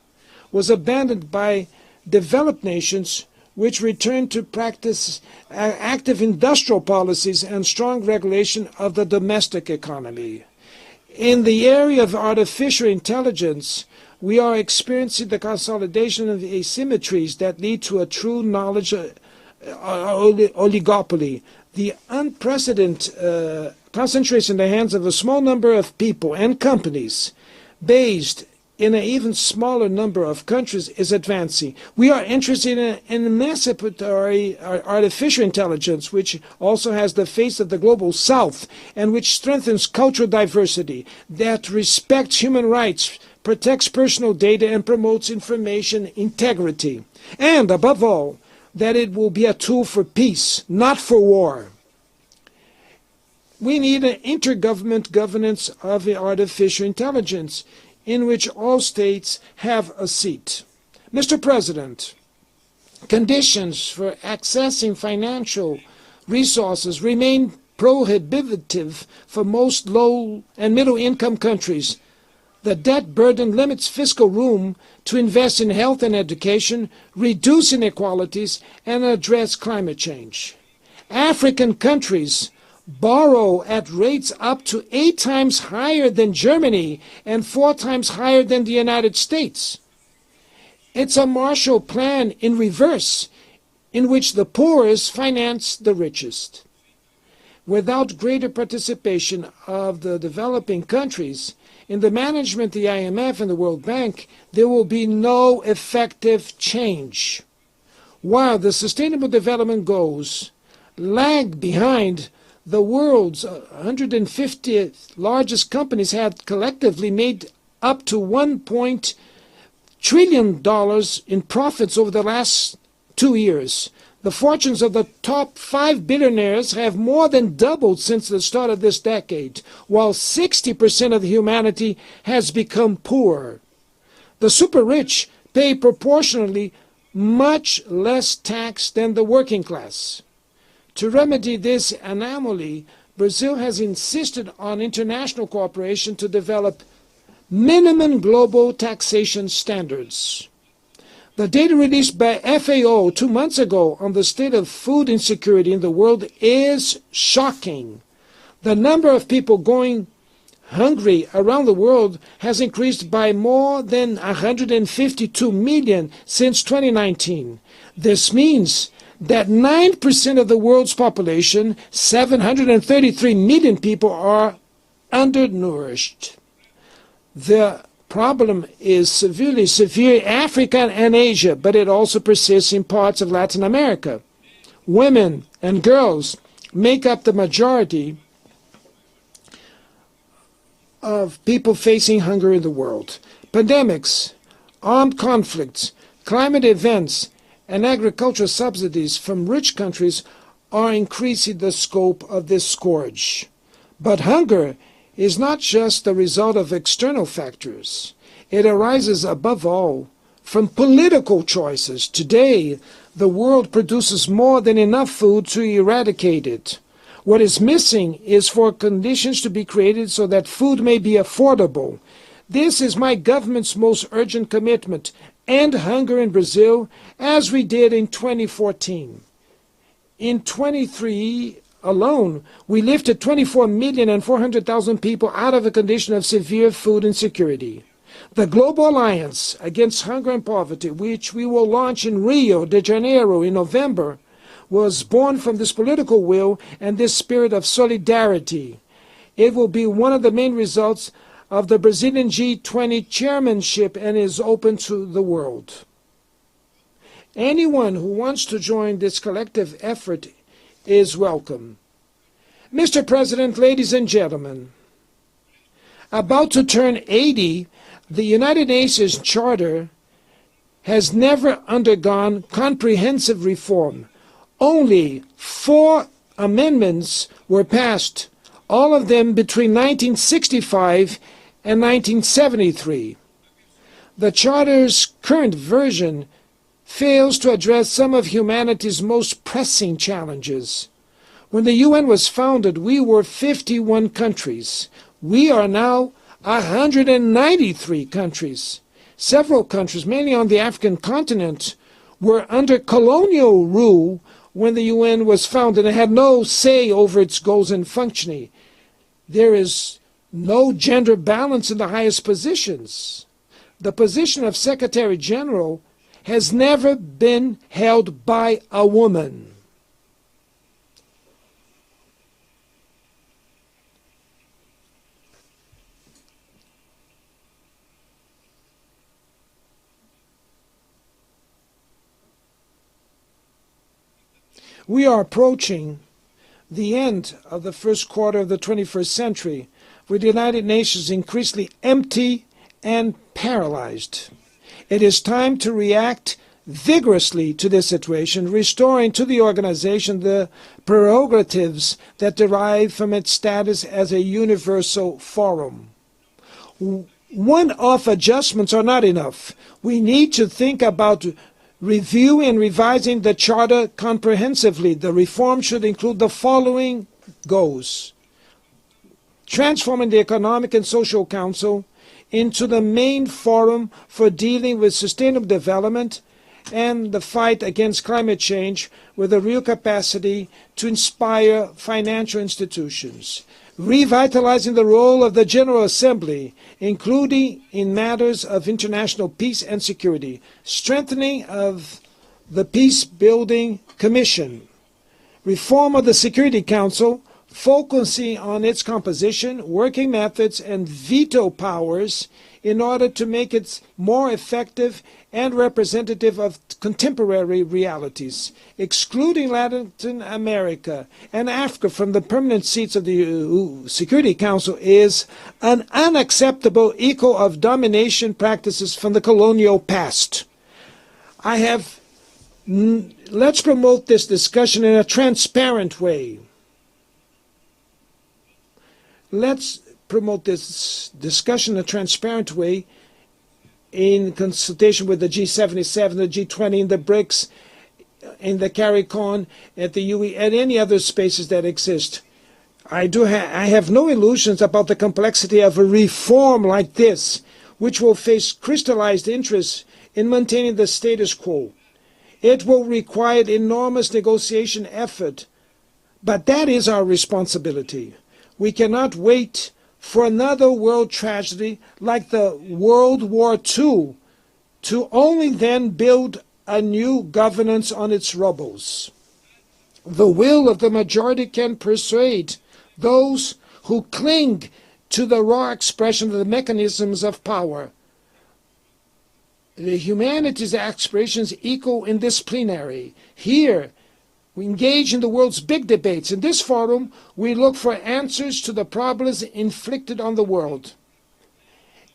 was abandoned by developed nations, which returned to practice active industrial policies and strong regulation of the domestic economy. In the area of artificial intelligence, we are experiencing the consolidation of asymmetries that lead to a true knowledge oligopoly. The unprecedented concentration in the hands of a small number of people and companies based in an even smaller number of countries is advancing. We are interested in emancipatory artificial intelligence, which also has the face of the global south and which strengthens cultural diversity, that respects human rights, protects personal data, and promotes information integrity. And above all, that it will be a tool for peace, not for war. We need an intergovernment governance of artificial intelligence in which all states have a seat. Mr. President, conditions for accessing financial resources remain prohibitive for most low and middle income countries. The debt burden limits fiscal room to invest in health and education, reduce inequalities, and address climate change. African countries borrow at rates up to 8 times higher than Germany and 4 times higher than the United States. It's a Marshall Plan in reverse, in which the poorest finance the richest. Without greater participation of the developing countries in the management of the IMF and the World Bank, there will be no effective change. While the Sustainable Development Goals lag behind, the world's 150 largest companies had collectively made up to $1 trillion in profits over the last 2 years. The fortunes of the top 5 billionaires have more than doubled since the start of this decade, while 60% of humanity has become poor. The super rich pay proportionally much less tax than the working class. To remedy this anomaly, Brazil has insisted on international cooperation to develop minimum global taxation standards. The data released by FAO 2 months ago on the state of food insecurity in the world is shocking. The number of people going hungry around the world has increased by more than 152 million since 2019. This means that 9% of the world's population, 733 million people, are undernourished. The problem is severe in Africa and Asia, but it also persists in parts of Latin America. women, and girls make up the majority of people facing hunger in the world. Pandemics, armed conflicts, climate events, and agricultural subsidies from rich countries are increasing the scope of this scourge. But hunger is not just the result of external factors. It arises above all from political choices. Today, the world produces more than enough food to eradicate it. What is missing is for conditions to be created so that food may be affordable. This is my government's most urgent commitment. End hunger in Brazil, as we did in 2014. In 23 alone, we lifted 24,400,000 people out of a condition of severe food insecurity. The Global Alliance Against Hunger and Poverty, which we will launch in Rio de Janeiro in November, was born from this political will and this spirit of solidarity. It will be one of the main results of the Brazilian G20 chairmanship and is open to the world. Anyone who wants to join this collective effort is welcome. Mr. President, ladies and gentlemen, about to turn 80, the United Nations Charter has never undergone comprehensive reform. Only 4 amendments were passed, all of them between 1965 and 1973. The Charter's current version fails to address some of humanity's most pressing challenges. When the UN was founded, we were 51 countries. We are now 193 countries. Several countries, mainly on the African continent, were under colonial rule when the UN was founded and had no say over its goals and functioning. There is no gender balance in the highest positions. The position of Secretary General has never been held by a woman. We are approaching the end of the first quarter of the 21st century, with the United Nations increasingly empty and paralyzed. It is time to react vigorously to this situation, restoring to the organization the prerogatives that derive from its status as a universal forum. One-off adjustments are not enough. We need to think about reviewing and revising the Charter comprehensively. The reform should include the following goals: transforming the Economic and Social Council into the main forum for dealing with sustainable development and the fight against climate change with a real capacity to inspire financial institutions. Revitalizing the role of the General Assembly, including in matters of international peace and security. Strengthening of the Peace-Building Commission. Reform of the Security Council, focusing on its composition, working methods, and veto powers in order to make it more effective and representative of contemporary realities. Excluding Latin America and Africa from the permanent seats of the Security Council is an unacceptable echo of domination practices from the colonial past. Let's promote this discussion in a transparent way. Let's promote this discussion in a transparent way in consultation with the G77, the G20, and the BRICS, in the CARICOM, at the UE, and any other spaces that exist. I have no illusions about the complexity of a reform like this, which will face crystallized interests in maintaining the status quo. It will require enormous negotiation effort, but that is our responsibility. We cannot wait for another world tragedy like the World War II to only then build a new governance on its rubbles. The will of the majority can persuade those who cling to the raw expression of the mechanisms of power. The humanities' aspirations echo in this plenary. Here, We engage in the world's big debates. In this forum, we look for answers to the problems inflicted on the world.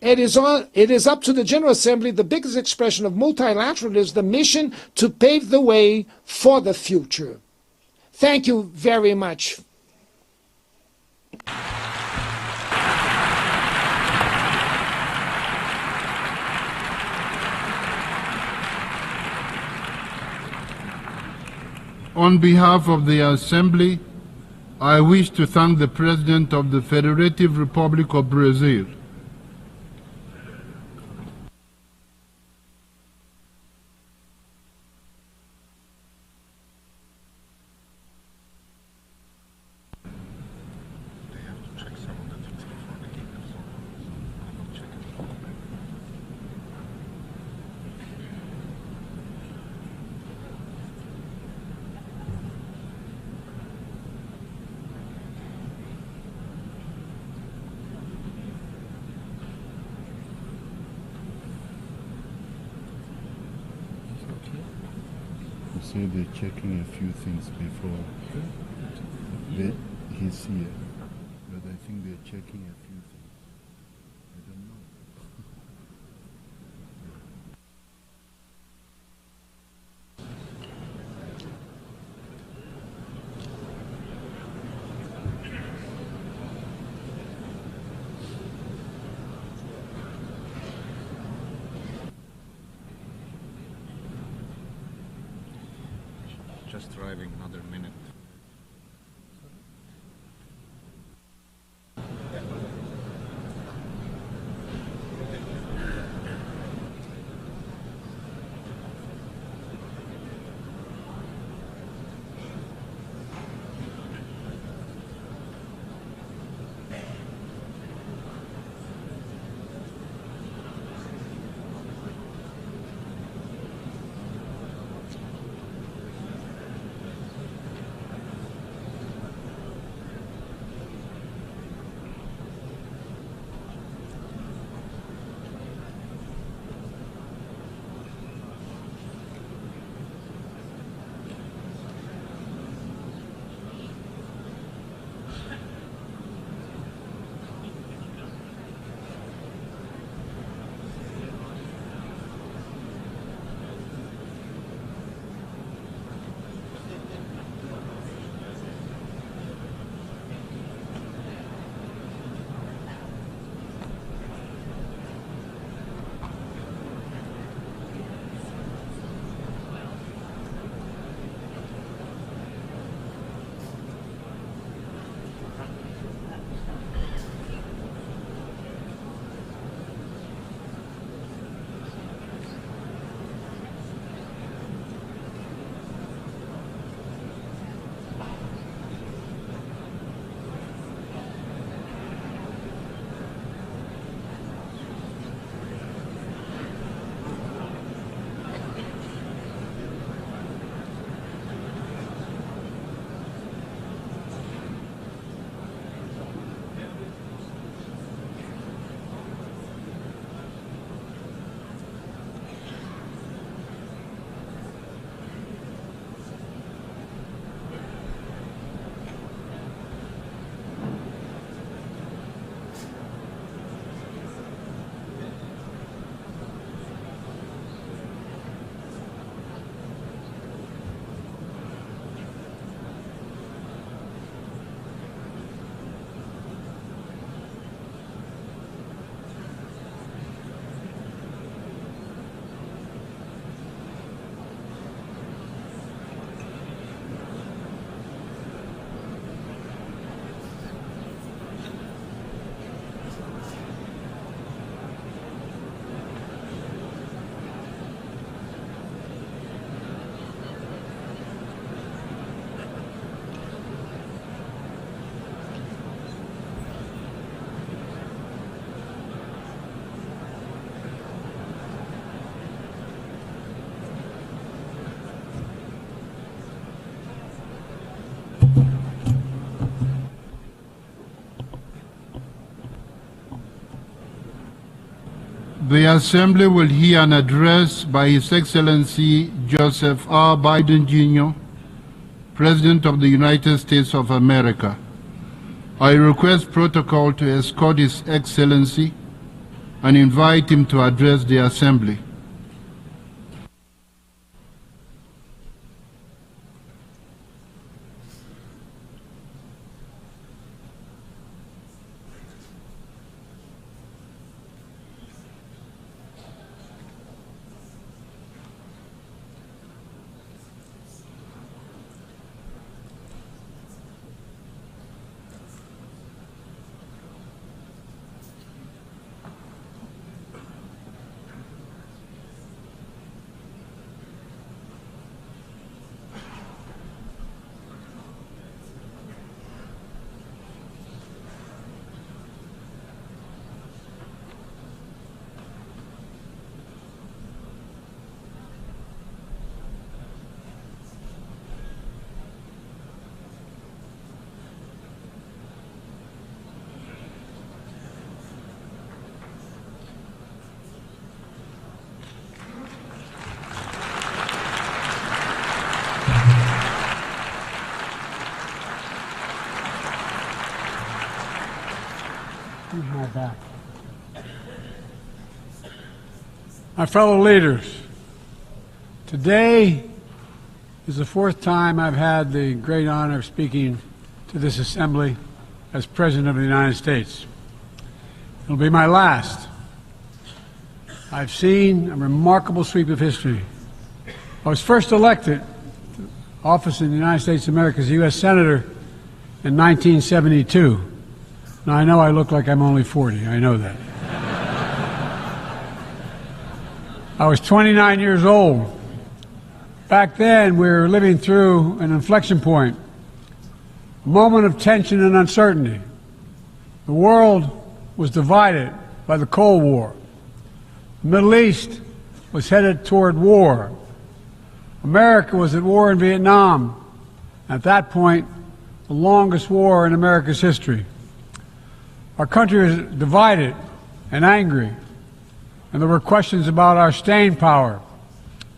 It is up to the General Assembly, the biggest expression of multilateralism, the mission to pave the way for the future. Thank you very much.
On behalf of the Assembly, I wish to thank the President of the Federative Republic of Brazil, say they're checking a few things before he's here, but I think they're checking a few things. I don't know.
Just driving another minute.
The Assembly will hear an address by His Excellency Joseph R. Biden Jr., President of the United States of America. I request protocol to escort His Excellency and invite him to address the Assembly.
My fellow leaders, today is the fourth time I've had the great honor of speaking to this Assembly as President of the United States. It'll be my last. I've seen a remarkable sweep of history. I was first elected to office in the United States of America as a U.S. Senator in 1972. Now, I know I look like I'm only 40. I know that. I was 29 years old. Back then, we were living through an inflection point, a moment of tension and uncertainty. The world was divided by the Cold War. The Middle East was headed toward war. America was at war in Vietnam. At that point, the longest war in America's history. Our country was divided and angry, and there were questions about our staying power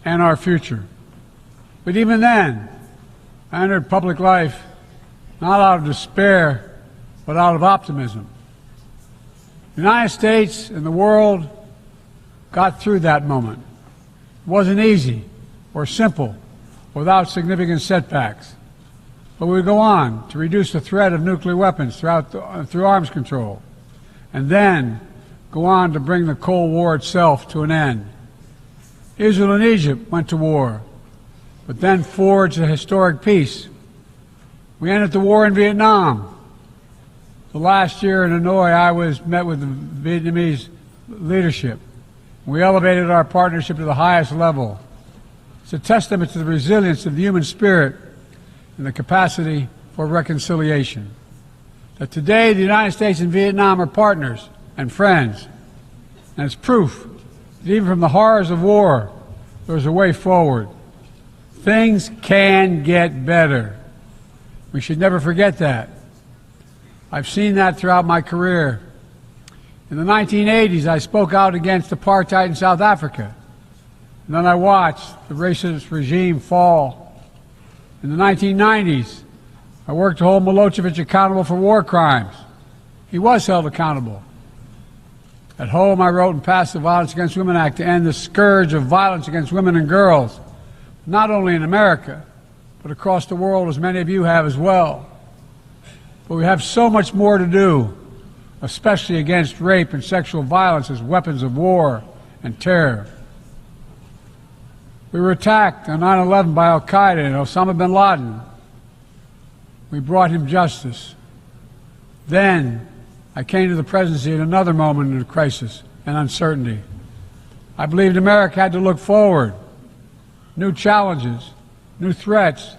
and our future. But even then, I entered public life not out of despair, but out of optimism. The United States and the world got through that moment. It wasn't easy or simple, without significant setbacks. But we would go on to reduce the threat of nuclear weapons through arms control, and then go on to bring the Cold War itself to an end. Israel and Egypt went to war, but then forged a historic peace. We ended the war in Vietnam. The last year in Hanoi, I met with the Vietnamese leadership. We elevated our partnership to the highest level. It's a testament to the resilience of the human spirit and the capacity for reconciliation. That today the United States and Vietnam are partners and friends. And it's proof that even from the horrors of war, there's a way forward. Things can get better. We should never forget that. I've seen that throughout my career. In the 1980s, I spoke out against apartheid in South Africa. And then I watched the racist regime fall. In the 1990s, I worked to hold Milosevic accountable for war crimes. He was held accountable. At home, I wrote and passed the Violence Against Women Act to end the scourge of violence against women and girls, not only in America, but across the world, as many of you have as well. But we have so much more to do, especially against rape and sexual violence as weapons of war and terror. We were attacked on 9/11 by al-Qaeda and Osama bin Laden. We brought him justice. Then I came to the presidency at another moment of crisis and uncertainty. I believed America had to look forward. New challenges, new threats,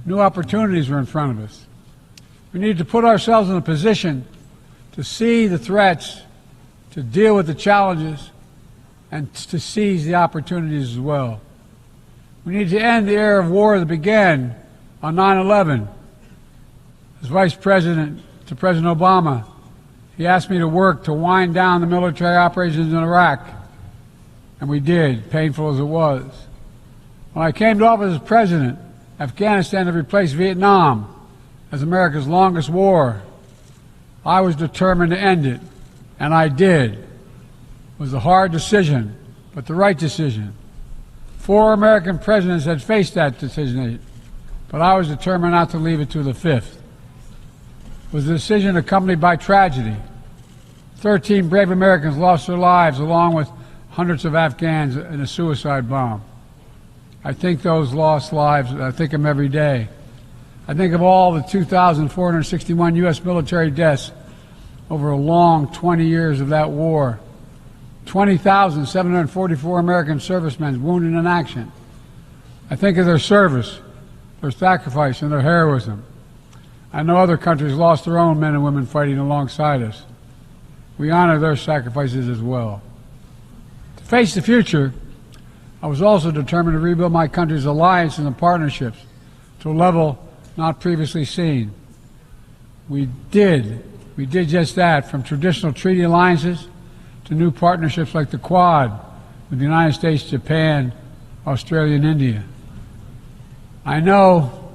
new opportunities were in front of us. We needed to put ourselves in a position to see the threats, to deal with the challenges, and to seize the opportunities as well. We need to end the era of war that began on 9/11. As Vice President to President Obama, he asked me to work to wind down the military operations in Iraq, and we did, painful as it was. When I came to office as President, Afghanistan had replaced Vietnam as America's longest war. I was determined to end it, and I did. It was a hard decision, but the right decision. 4 American presidents had faced that decision, but I was determined not to leave it to the 5th. It was a decision accompanied by tragedy. 13 brave Americans lost their lives, along with hundreds of Afghans in a suicide bomb. I think those lost lives, I think of them every day. I think of all the 2,461 U.S. military deaths over a long 20 years of that war. 20,744 American servicemen wounded in action. I think of their service, their sacrifice, and their heroism. I know other countries lost their own men and women fighting alongside us. We honor their sacrifices as well. To face the future, I was also determined to rebuild my country's alliances and partnerships to a level not previously seen. We did just that, from traditional treaty alliances to new partnerships like the Quad with the United States, Japan, Australia, and India. I know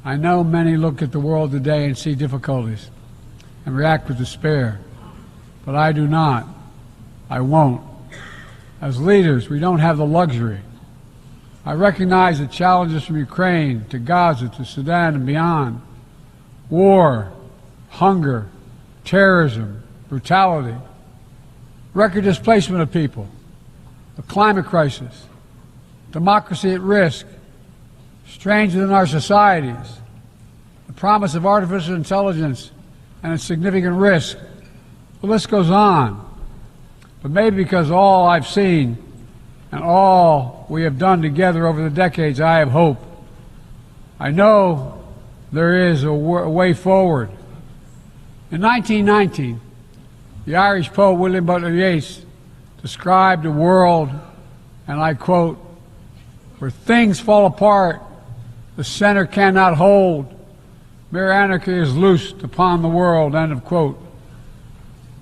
many look at the world today and see difficulties and react with despair, but I do not. I won't. As leaders, we don't have the luxury. I recognize the challenges from Ukraine to Gaza to Sudan and beyond. War, hunger, terrorism, brutality, record displacement of people, the climate crisis, democracy at risk, strains within our societies, the promise of artificial intelligence and its significant risk. The list goes on. But maybe because all I've seen and all we have done together over the decades, I have hope. I know there is a way forward. In 1919, the Irish poet William Butler Yeats described a world, and I quote, "where things fall apart, the center cannot hold, mere anarchy is loosed upon the world," end of quote.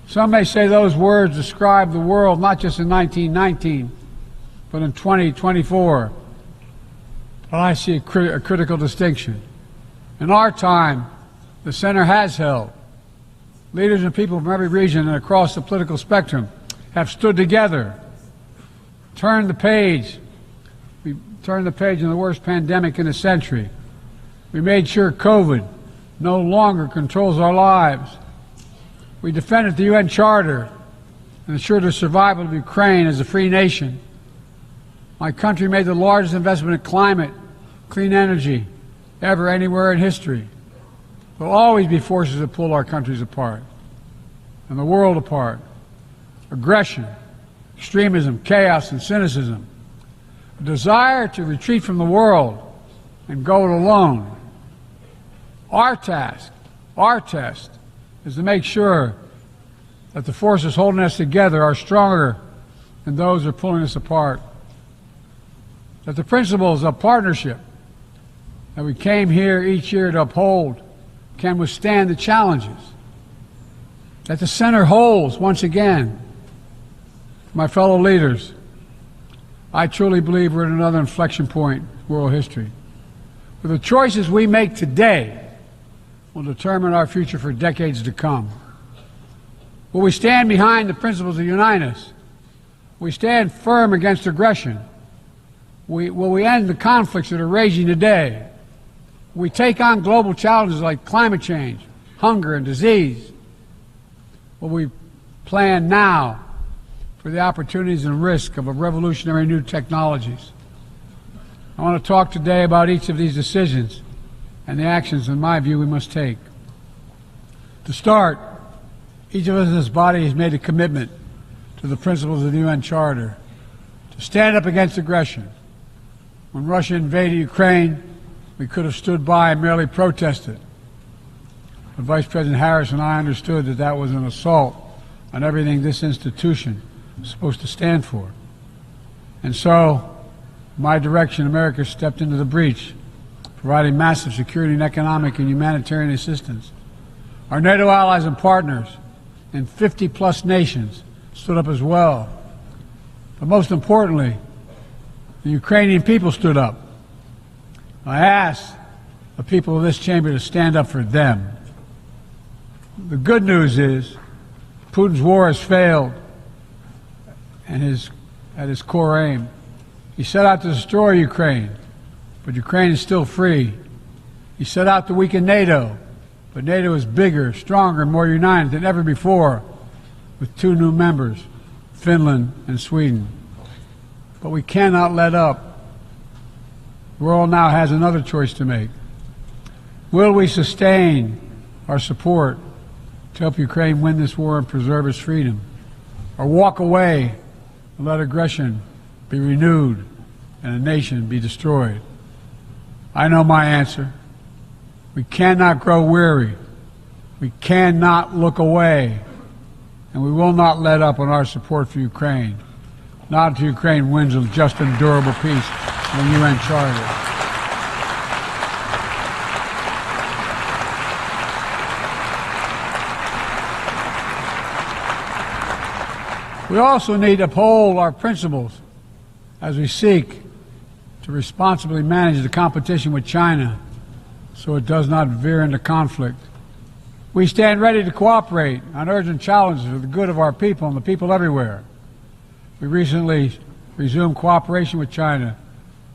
Some may say those words describe the world not just in 1919, but in 2024. But I see a critical distinction. In our time, the center has held. Leaders and people from every region and across the political spectrum have stood together, turned the page. We turned the page on the worst pandemic in a century. We made sure COVID no longer controls our lives. We defended the UN Charter and ensured the survival of Ukraine as a free nation. My country made the largest investment in climate, clean energy, ever anywhere in history. There will always be forces that pull our countries apart and the world apart. Aggression, extremism, chaos, and cynicism. A desire to retreat from the world and go it alone. Our task, our test, is to make sure that the forces holding us together are stronger than those who are pulling us apart. That the principles of partnership that we came here each year to uphold can withstand the challenges. That the center holds once again. My fellow leaders, I truly believe we're at another inflection point in world history. For the choices we make today will determine our future for decades to come. Will we stand behind the principles that unite us? Will we stand firm against aggression? Will we end the conflicts that are raging today? Will we take on global challenges like climate change, hunger, and disease? Will we plan now for the opportunities and risk of revolutionary new technologies? I want to talk today about each of these decisions and the actions, in my view, we must take. To start, each of us in this body has made a commitment to the principles of the UN Charter to stand up against aggression. When Russia invaded Ukraine, we could have stood by and merely protested. But Vice President Harris and I understood that that was an assault on everything this institution is supposed to stand for. And so, in my direction, America stepped into the breach, providing massive security and economic and humanitarian assistance. Our NATO allies and partners in 50-plus nations stood up as well. But most importantly, the Ukrainian people stood up. I ask the people of this chamber to stand up for them. The good news is Putin's war has failed and at his core aim. He set out to destroy Ukraine, but Ukraine is still free. He set out to weaken NATO, but NATO is bigger, stronger, and more united than ever before, with 2 new members, Finland and Sweden. But we cannot let up. The world now has another choice to make. Will we sustain our support to help Ukraine win this war and preserve its freedom, or walk away and let aggression be renewed and a nation be destroyed? I know my answer. We cannot grow weary. We cannot look away. And we will not let up on our support for Ukraine. Not until Ukraine wins a just and durable peace in the UN Charter. We also need to uphold our principles as we seek to responsibly manage the competition with China so it does not veer into conflict. We stand ready to cooperate on urgent challenges for the good of our people and the people everywhere. We recently resumed cooperation with China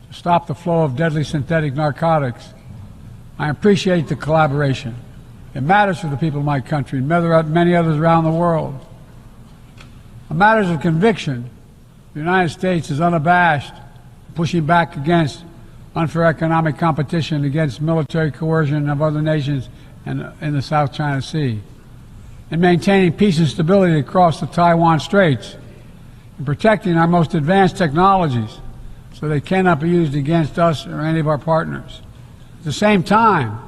to stop the flow of deadly synthetic narcotics. I appreciate the collaboration. It matters for the people of my country and many others around the world. On matters of conviction, the United States is unabashed, pushing back against unfair economic competition, against military coercion of other nations in the South China Sea, and maintaining peace and stability across the Taiwan Straits, and protecting our most advanced technologies so they cannot be used against us or any of our partners. At the same time,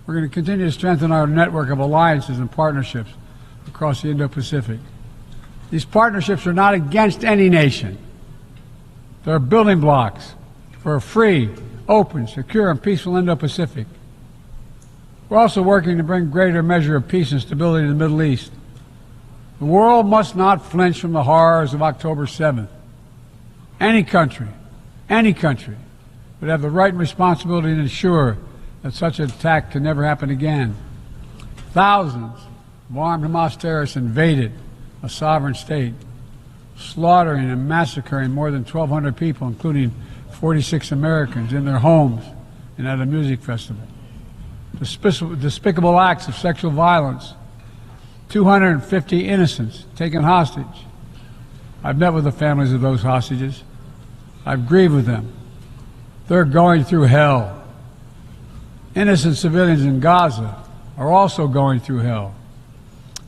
we're going to continue to strengthen our network of alliances and partnerships across the Indo-Pacific. These partnerships are not against any nation. They're building blocks for a free, open, secure, and peaceful Indo-Pacific. We're also working to bring greater measure of peace and stability to the Middle East. The world must not flinch from the horrors of October 7th. Any country would have the right and responsibility to ensure that such an attack can never happen again. Thousands of armed Hamas terrorists invaded a sovereign state, slaughtering and massacring more than 1,200 people, including 46 Americans, in their homes and at a music festival. Despicable acts of sexual violence, 250 innocents taken hostage. I've met with the families of those hostages. I've grieved with them. They're going through hell. Innocent civilians in Gaza are also going through hell.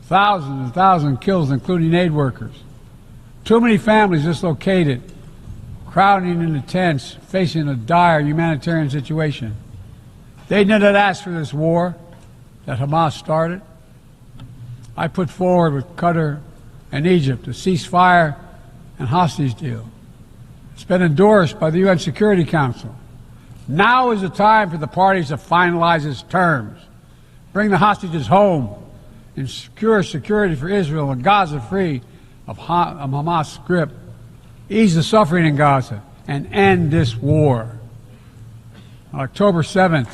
Thousands and thousands kills, including aid workers. Too many families dislocated, crowding into tents, facing a dire humanitarian situation. They did not ask for this war that Hamas started. I put forward with Qatar and Egypt a ceasefire and hostage deal. It's been endorsed by the UN Security Council. Now is the time for the parties to finalize its terms, bring the hostages home, and secure security for Israel and Gaza free of Hamas' grip, ease the suffering in Gaza, and end this war. On October 7th,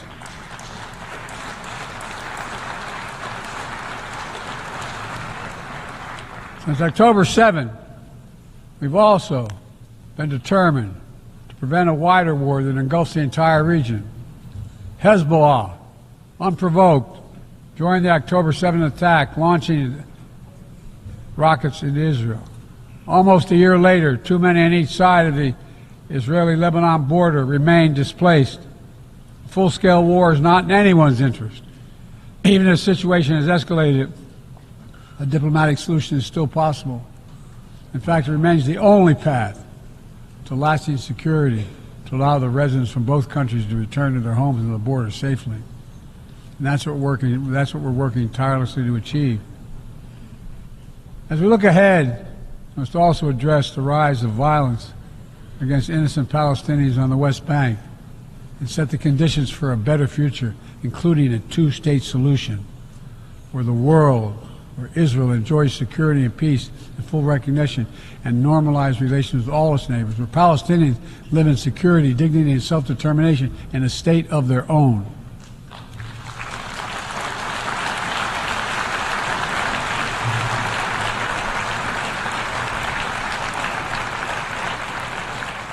since October 7th, we've also been determined to prevent a wider war that engulfs the entire region. Hezbollah, unprovoked, joined the October 7th attack, launching rockets into Israel. Almost a year later, too many on each side of the Israeli-Lebanon border remain displaced. A full-scale war is not in anyone's interest. Even if the situation has escalated, a diplomatic solution is still possible. In fact, it remains the only path to lasting security to allow the residents from both countries to return to their homes and the border safely. And that's what we're working tirelessly to achieve. As we look ahead, we must also address the rise of violence against innocent Palestinians on the West Bank and set the conditions for a better future, including a two-state solution where the world where Israel enjoys security and peace and full recognition and normalized relations with all its neighbors, where Palestinians live in security, dignity, and self-determination in a state of their own.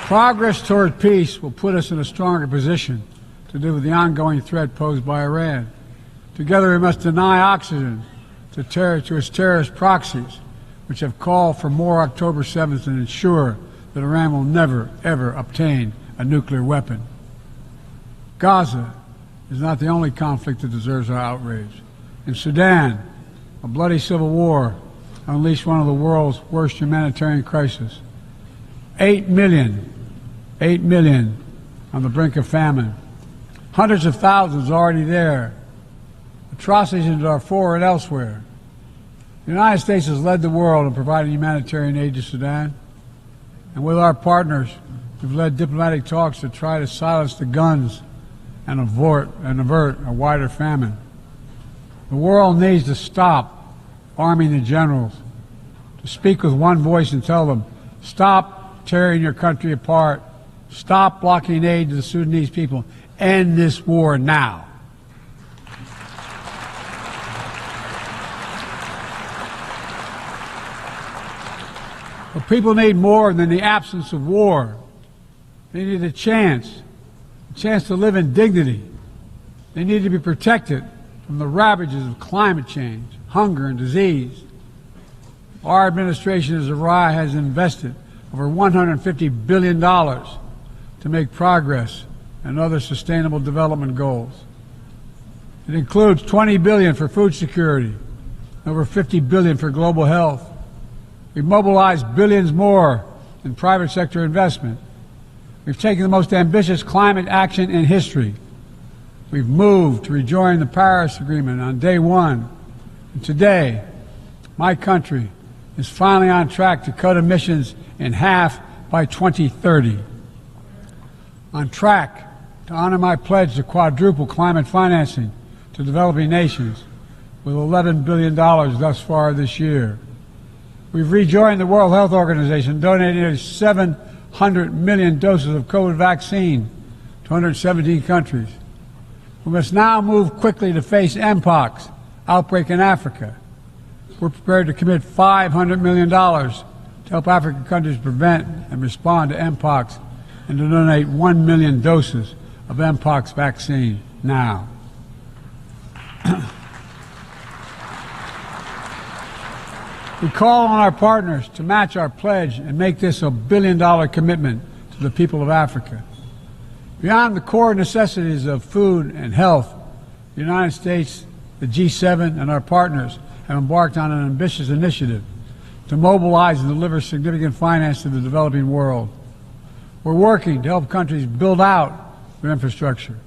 Progress toward peace will put us in a stronger position to deal with the ongoing threat posed by Iran. Together we must deny oxygen to its terrorist proxies, which have called for more October 7th and ensure that Iran will never, ever obtain a nuclear weapon. Gaza is not the only conflict that deserves our outrage. In Sudan, a bloody civil war unleashed one of the world's worst humanitarian crises. 8 million on the brink of famine. Hundreds of thousands already there. Atrocities in Darfur and elsewhere. The United States has led the world in providing humanitarian aid to Sudan. And with our partners, we've led diplomatic talks to try to silence the guns and avert a wider famine. The world needs to stop arming the generals, to speak with one voice and tell them, stop tearing your country apart, stop blocking aid to the Sudanese people, end this war now. But people need more than the absence of war. They need a chance to live in dignity. They need to be protected from the ravages of climate change, hunger, and disease. Our administration has invested over $150 billion to make progress and other sustainable development goals. It includes $20 billion for food security, over $50 billion for global health. We've mobilized billions more in private sector investment. We've taken the most ambitious climate action in history. We've moved to rejoin the Paris Agreement on day one. And today, my country is finally on track to cut emissions in half by 2030. On track to honor my pledge to quadruple climate financing to developing nations with $11 billion thus far this year. We've rejoined the World Health Organization, donating nearly 700 million doses of COVID vaccine to 117 countries. We must now move quickly to face Mpox outbreak in Africa. We're prepared to commit $500 million to help African countries prevent and respond to Mpox and to donate 1 million doses of Mpox vaccine now. We call on our partners to match our pledge and make this a billion-dollar commitment to the people of Africa. Beyond the core necessities of food and health, the United States, the G7, and our partners have embarked on an ambitious initiative to mobilize and deliver significant finance to the developing world. We're working to help countries build out their infrastructure,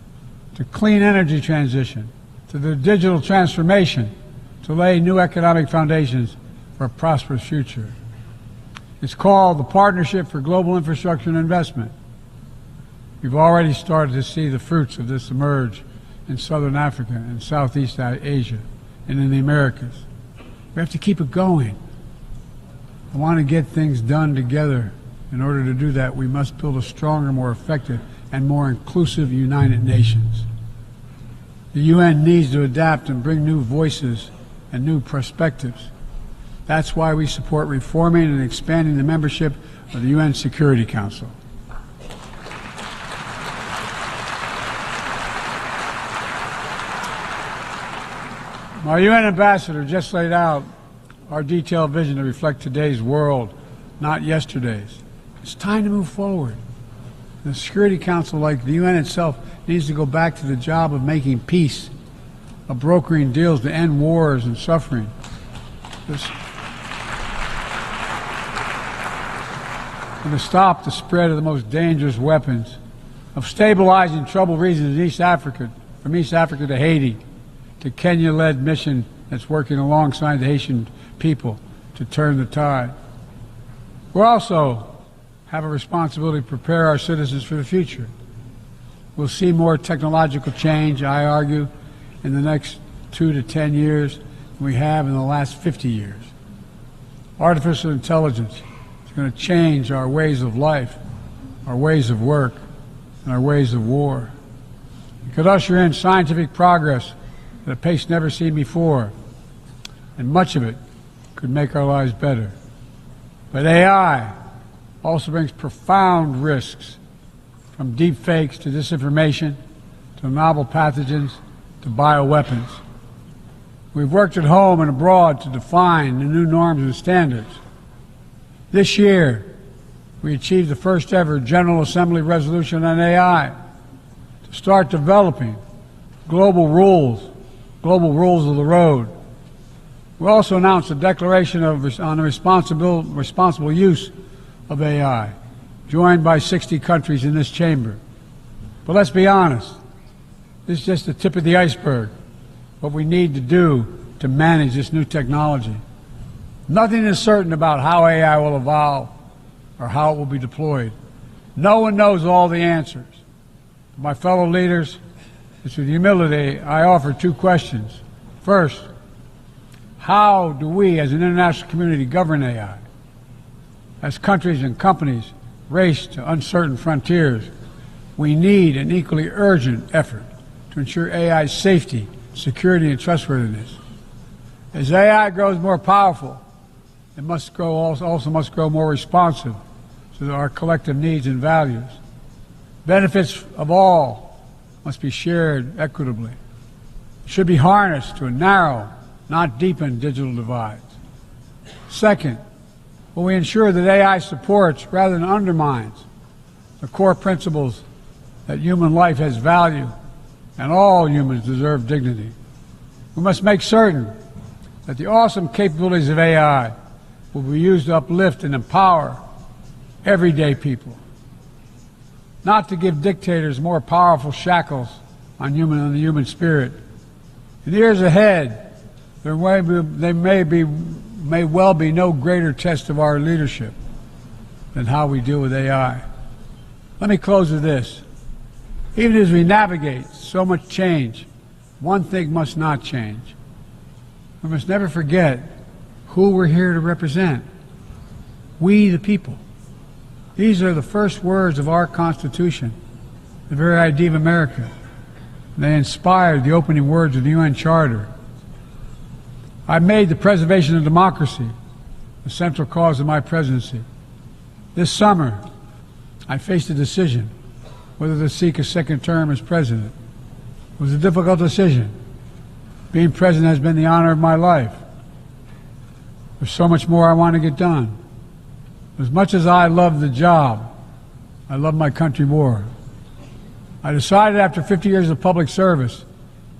to clean energy transition, to the digital transformation, to lay new economic foundations for a prosperous future. It's called the Partnership for Global Infrastructure and Investment. We've already started to see the fruits of this emerge in Southern Africa and Southeast Asia and in the Americas. We have to keep it going. I want to get things done together. In order to do that, we must build a stronger, more effective, and more inclusive United Nations. The UN needs to adapt and bring new voices and new perspectives. That's why we support reforming and expanding the membership of the UN Security Council. Our UN ambassador just laid out our detailed vision to reflect today's world, not yesterday's. It's time to move forward. The Security Council, like the UN itself, needs to go back to the job of making peace, of brokering deals to end wars and suffering. And to stop the spread of the most dangerous weapons, of stabilizing troubled regions in East Africa, from East Africa to Haiti, to Kenya-led mission that's working alongside the Haitian people to turn the tide. We also have a responsibility to prepare our citizens for the future. We'll see more technological change, I argue, in the next 2 to 10 years than we have in the last 50 years. Artificial intelligence is going to change our ways of life, our ways of work, and our ways of war. It could usher in scientific progress at a pace never seen before, and much of it could make our lives better. But AI also brings profound risks, from deep fakes to disinformation, to novel pathogens, to bioweapons. We've worked at home and abroad to define the new norms and standards. This year, we achieved the first ever General Assembly resolution on AI to start developing global rules of the road. We also announced a declaration on the responsible use of AI, joined by 60 countries in this chamber. But let's be honest, this is just the tip of the iceberg, what we need to do to manage this new technology. Nothing is certain about how AI will evolve or how it will be deployed. No one knows all the answers. My fellow leaders, it's with humility I offer two questions. First, how do we as an international community govern AI? As countries and companies race to uncertain frontiers, we need an equally urgent effort to ensure AI's safety, security, and trustworthiness. As AI grows more powerful, it also must grow more responsive to our collective needs and values. Benefits of all must be shared equitably. It should be harnessed to narrow, not deepen, digital divides. Second, will we ensure that AI supports rather than undermines the core principles that human life has value and all humans deserve dignity? We must make certain that the awesome capabilities of AI will be used to uplift and empower everyday people, not to give dictators more powerful shackles on the human spirit. In the years ahead, there may well be no greater test of our leadership than how we deal with AI. Let me close with this. Even as we navigate so much change, one thing must not change. We must never forget who we're here to represent. We the people. These are the first words of our Constitution, the very idea of America. They inspired the opening words of the UN Charter. I made the preservation of democracy the central cause of my presidency. This summer, I faced a decision whether to seek a second term as president. It was a difficult decision. Being president has been the honor of my life. There's so much more I want to get done. As much as I love the job, I love my country more. I decided after 50 years of public service,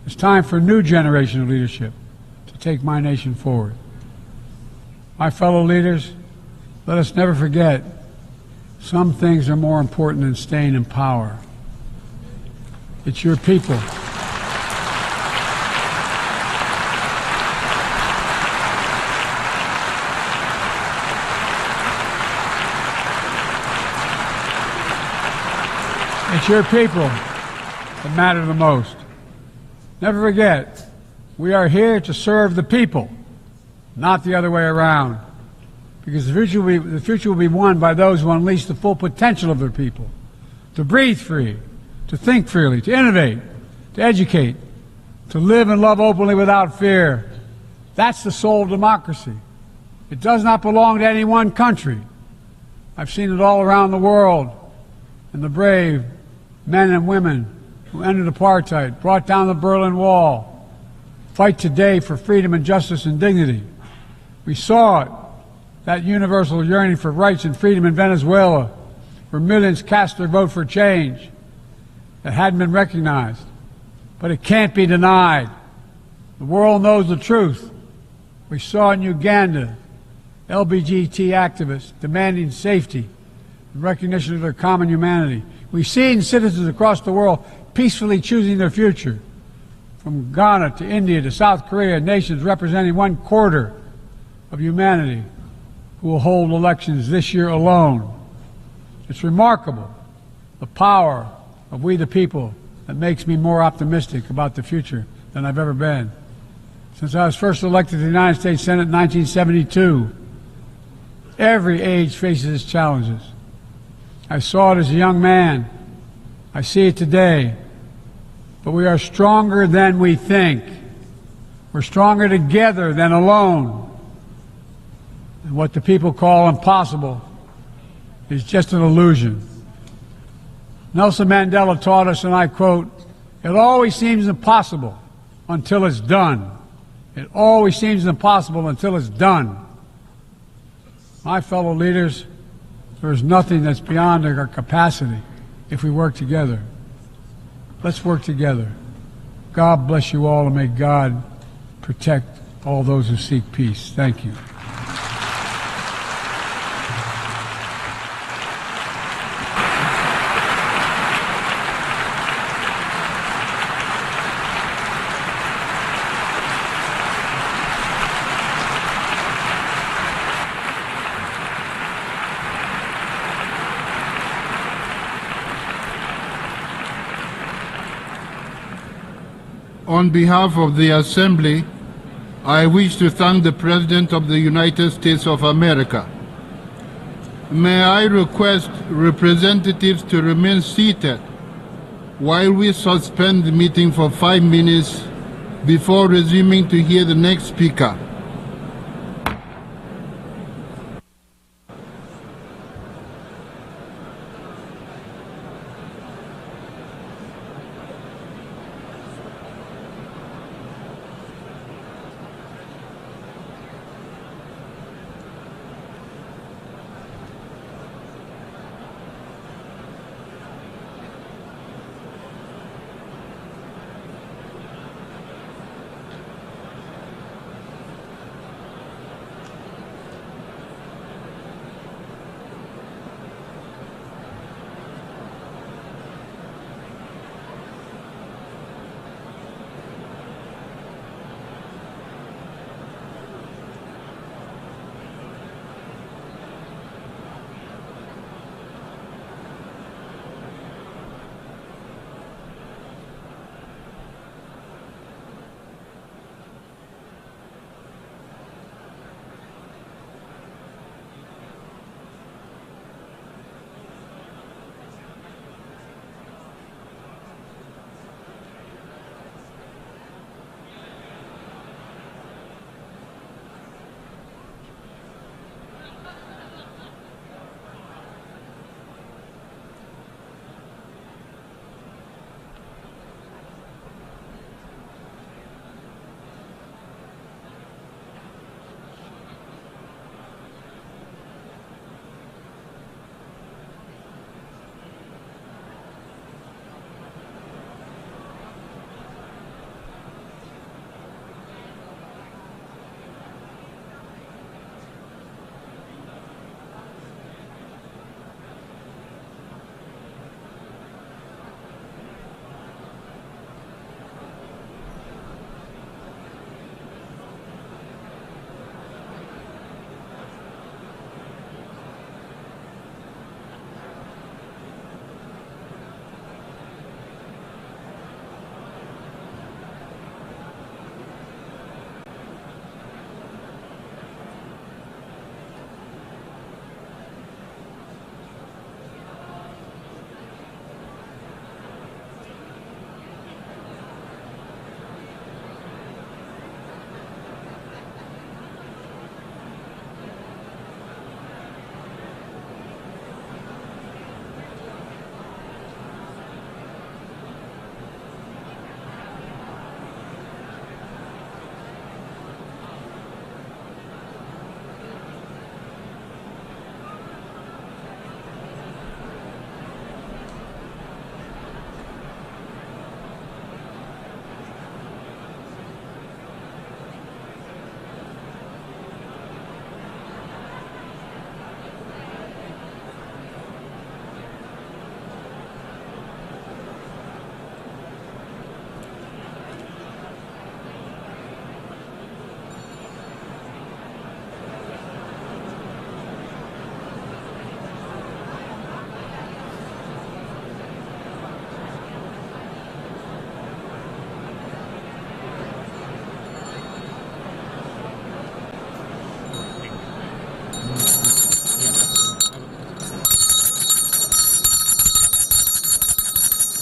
it's time for a new generation of leadership to take my nation forward. My fellow leaders, let us never forget, some things are more important than staying in power. It's your people. It's your people that matter the most. Never forget, we are here to serve the people, not the other way around. Because the future will be won by those who unleash the full potential of their people, to breathe free, to think freely, to innovate, to educate, to live and love openly without fear. That's the soul of democracy. It does not belong to any one country. I've seen it all around the world, and the brave men and women who ended apartheid, brought down the Berlin Wall, fight today for freedom and justice and dignity. We saw it, that universal yearning for rights and freedom in Venezuela, where millions cast their vote for change that hadn't been recognized. But it can't be denied. The world knows the truth. We saw in Uganda LBGT activists demanding safety and recognition of their common humanity. We've seen citizens across the world peacefully choosing their future. From Ghana to India to South Korea, nations representing 1/4 of humanity who will hold elections this year alone. It's remarkable, the power of we the people, that makes me more optimistic about the future than I've ever been. since I was first elected to the United States Senate in 1972. Every age faces its challenges. I saw it as a young man. I see it today. But we are stronger than we think. We're stronger together than alone. And what the people call impossible is just an illusion. Nelson Mandela taught us, and I quote, "It always seems impossible until it's done. It always seems impossible until it's done." My fellow leaders, there is nothing that's beyond our capacity if we work together. Let's work together. God bless you all, and may God protect all those who seek peace. Thank you.
On behalf of the Assembly, I wish to thank the President of the United States of America. May I request representatives to remain seated while we suspend the meeting for 5 minutes before resuming to hear the next speaker.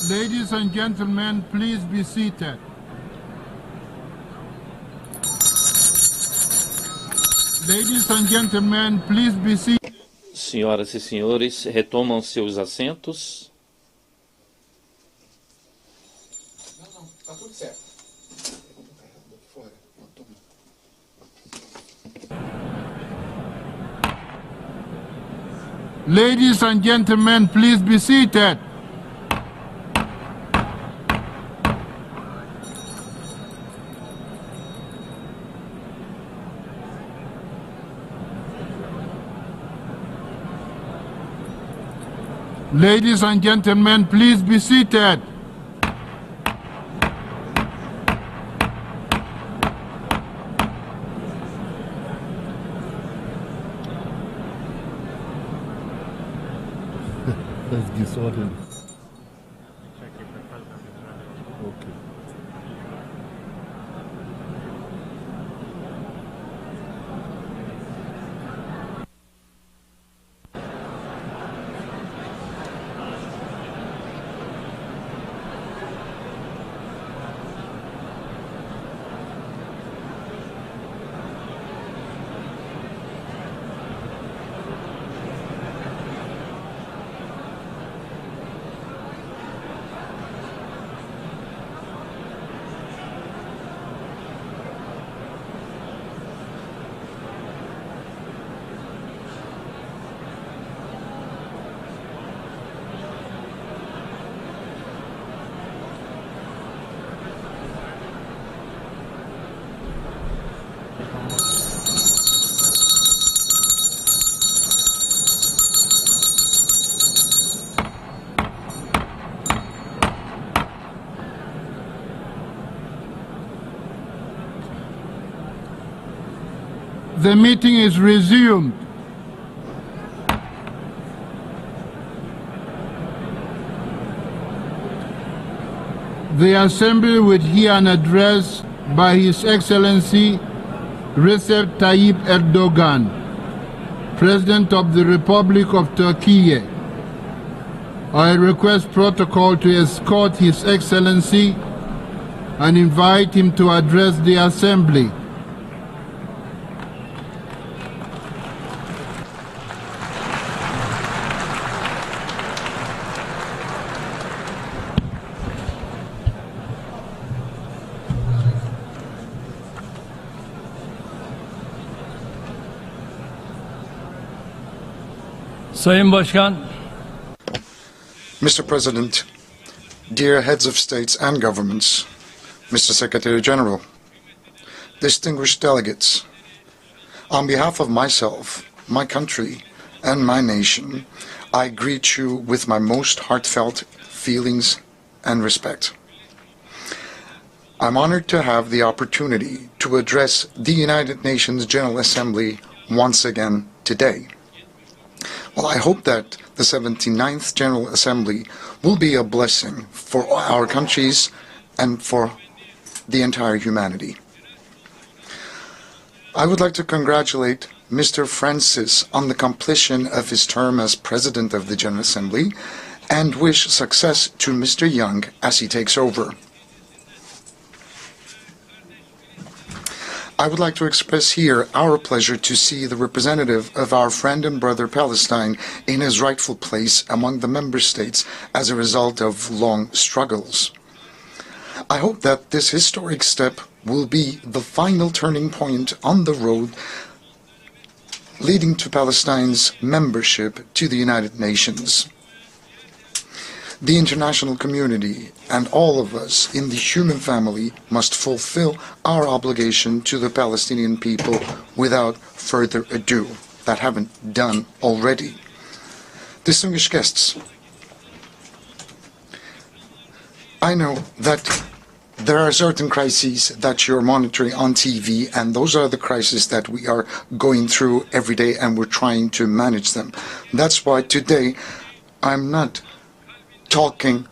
Ladies and gentlemen, please be seated. Ladies and gentlemen, please be seated.
Senhoras e senhores, retomam seus assentos.
Ladies and gentlemen, please be seated. Ladies and gentlemen, please be seated.
That's disorderly. Okay.
The meeting is resumed. The Assembly will hear an address by His Excellency Recep Tayyip Erdogan, President of the Republic of Turkey. I request protocol to escort His Excellency and invite him to address the Assembly.
Sayın Başkan,
Mr. President, dear heads of states and governments, Mr. Secretary General, distinguished delegates, on behalf of myself, my country, and my nation, I greet you with my most heartfelt feelings and respect. I'm honored to have the opportunity to address the United Nations General Assembly once again today. Well, I hope that the 79th General Assembly will be a blessing for our countries and for the entire humanity. I would like to congratulate Mr. Francis on the completion of his term as President of the General Assembly and wish success to Mr. Young as he takes over. I would like to express here our pleasure to see the representative of our friend and brother Palestine in his rightful place among the member states as a result of long struggles. I hope that this historic step will be the final turning point on the road leading to Palestine's membership to the United Nations. The international community and all of us in the human family must fulfill our obligation to the Palestinian people without further ado, that haven't done already. Distinguished guests, I know that there are certain crises that you're monitoring on TV, and those are the crises that we are going through every day, and we're trying to manage them. That's why today I'm not talking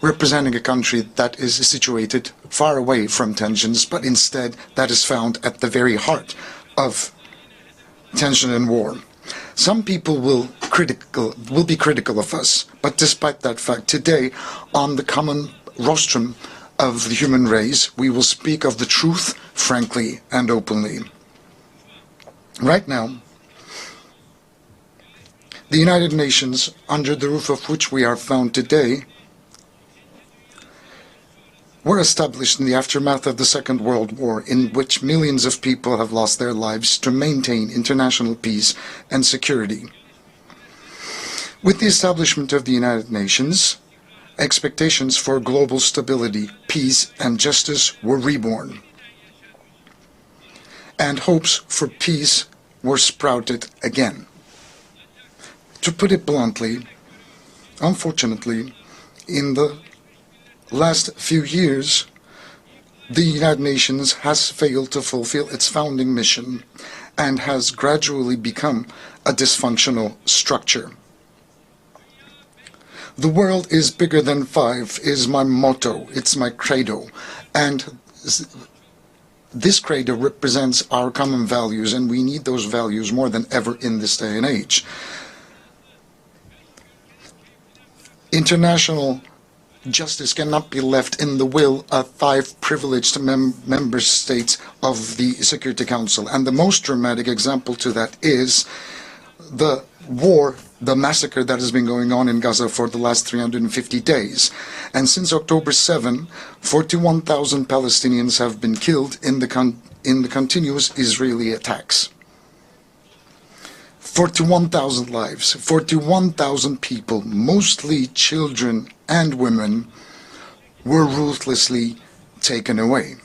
representing a country that is situated far away from tensions, but instead that is found at the very heart of tension and war. Some people will critical of us. But despite that fact, today, on the common rostrum of the human race, we will speak of the truth frankly and openly. Right now, the United Nations, under the roof of which we are found today, were established in the aftermath of the Second World War, in which millions of people have lost their lives to maintain international peace and security. With the establishment of the United Nations, expectations for global stability, peace, and justice were reborn. And hopes for peace were sprouted again. To put it bluntly, unfortunately, in the last few years, the United Nations has failed to fulfill its founding mission and has gradually become a dysfunctional structure. The world is bigger than five is my motto, it's my credo, and this credo represents our common values, and we need those values more than ever in this day and age. International justice cannot be left in the will of five privileged member states of the Security Council. And the most dramatic example to that is the war, the massacre that has been going on in Gaza for the last 350 days. And since October 7, 41,000 Palestinians have been killed in the continuous Israeli attacks. 41,000 lives, 41,000 people, mostly children and women, were ruthlessly taken away.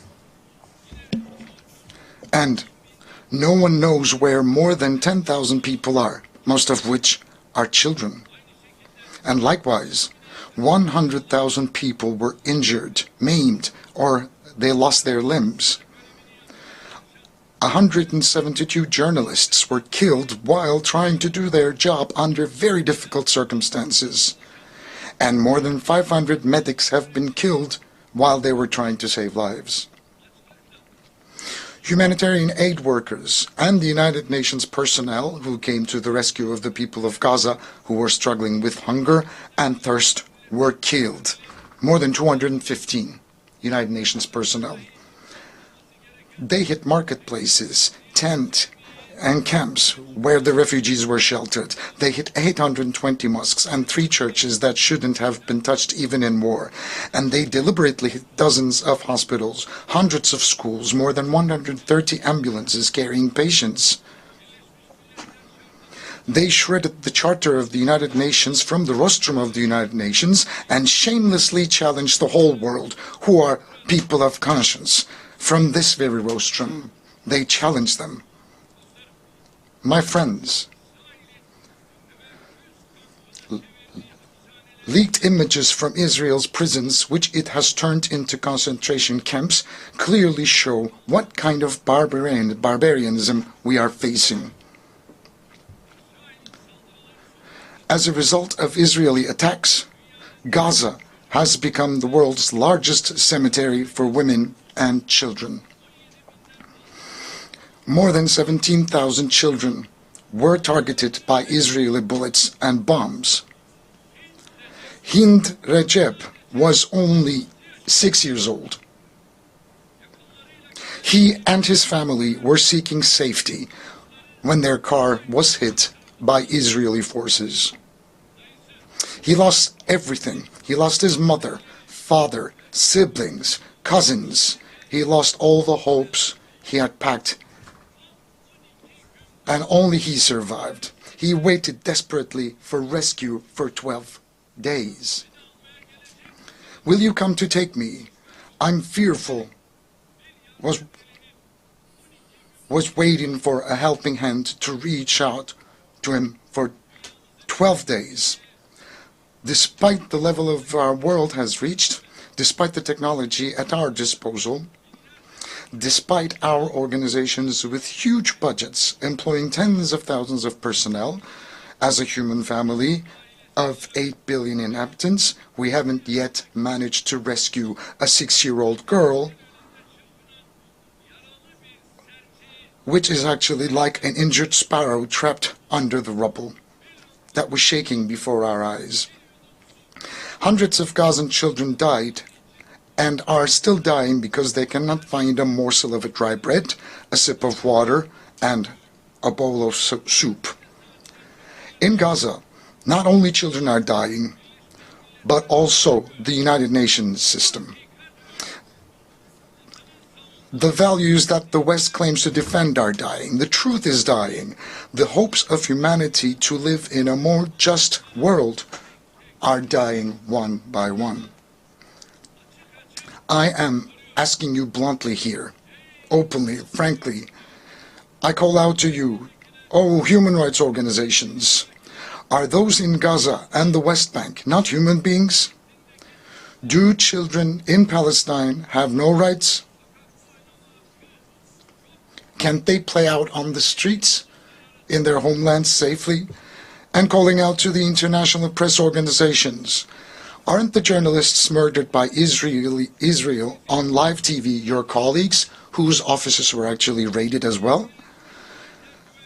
And no one knows where more than 10,000 people are, most of which are children. And likewise, 100,000 people were injured, maimed, or they lost their limbs. 172 journalists were killed while trying to do their job under very difficult circumstances. And more than 500 medics have been killed while they were trying to save lives. Humanitarian aid workers and the United Nations personnel who came to the rescue of the people of Gaza who were struggling with hunger and thirst were killed. More than 215 United Nations personnel. They hit marketplaces, tents, and camps where the refugees were sheltered. They hit 820 mosques and 3 churches that shouldn't have been touched even in war. And they deliberately hit dozens of hospitals, hundreds of schools, more than 130 ambulances carrying patients. They shredded the Charter of the United Nations from the rostrum of the United Nations and shamelessly challenged the whole world, who are people of conscience. From this very rostrum, they challenged them. My friends, leaked images from Israel's prisons, which it has turned into concentration camps, clearly show what kind of barbarianism we are facing. As a result of Israeli attacks, Gaza has become the world's largest cemetery for women and children. More than 17,000 children were targeted by Israeli bullets and bombs. Hind Recep was only 6 years old. He and his family were seeking safety when their car was hit by Israeli forces. He lost everything. He lost his mother, father, siblings, cousins. He lost all the hopes he had packed, and only he survived. He waited desperately for rescue for 12 days. Will you come to take me? I'm fearful. Was waiting for a helping hand to reach out to him for 12 days. Despite the level of our world has reached, despite the technology at our disposal, despite our organizations with huge budgets employing tens of thousands of personnel, as a human family of 8 billion inhabitants, we haven't yet managed to rescue a 6-year-old girl, which is actually like an injured sparrow trapped under the rubble. that was shaking before our eyes. Hundreds of Gazan children died and are still dying because they cannot find a morsel of a dry bread, a sip of water, and a bowl of soup. In Gaza, not only children are dying, but also the United Nations system. The values that the West claims to defend are dying. The truth is dying. The hopes of humanity to live in a more just world are dying one by one. I am asking you bluntly here, openly, frankly. I call out to you, oh human rights organizations. Are those in Gaza and the West Bank not human beings? Do children in Palestine have no rights? Can't they play out on the streets in their homelands safely? And calling out to the international press organizations, aren't the journalists murdered by Israel on live TV your colleagues, whose offices were actually raided as well?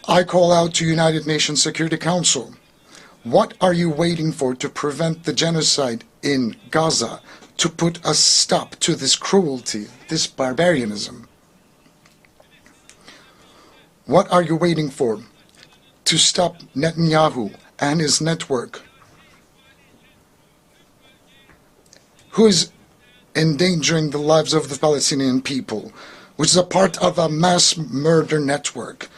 I call out to United Nations Security Council. What are you waiting for to prevent the genocide in Gaza, to put a stop to this cruelty, this barbarianism? What are you waiting for to stop Netanyahu and his network, who is endangering the lives of the Palestinian people, which is a part of a mass murder network?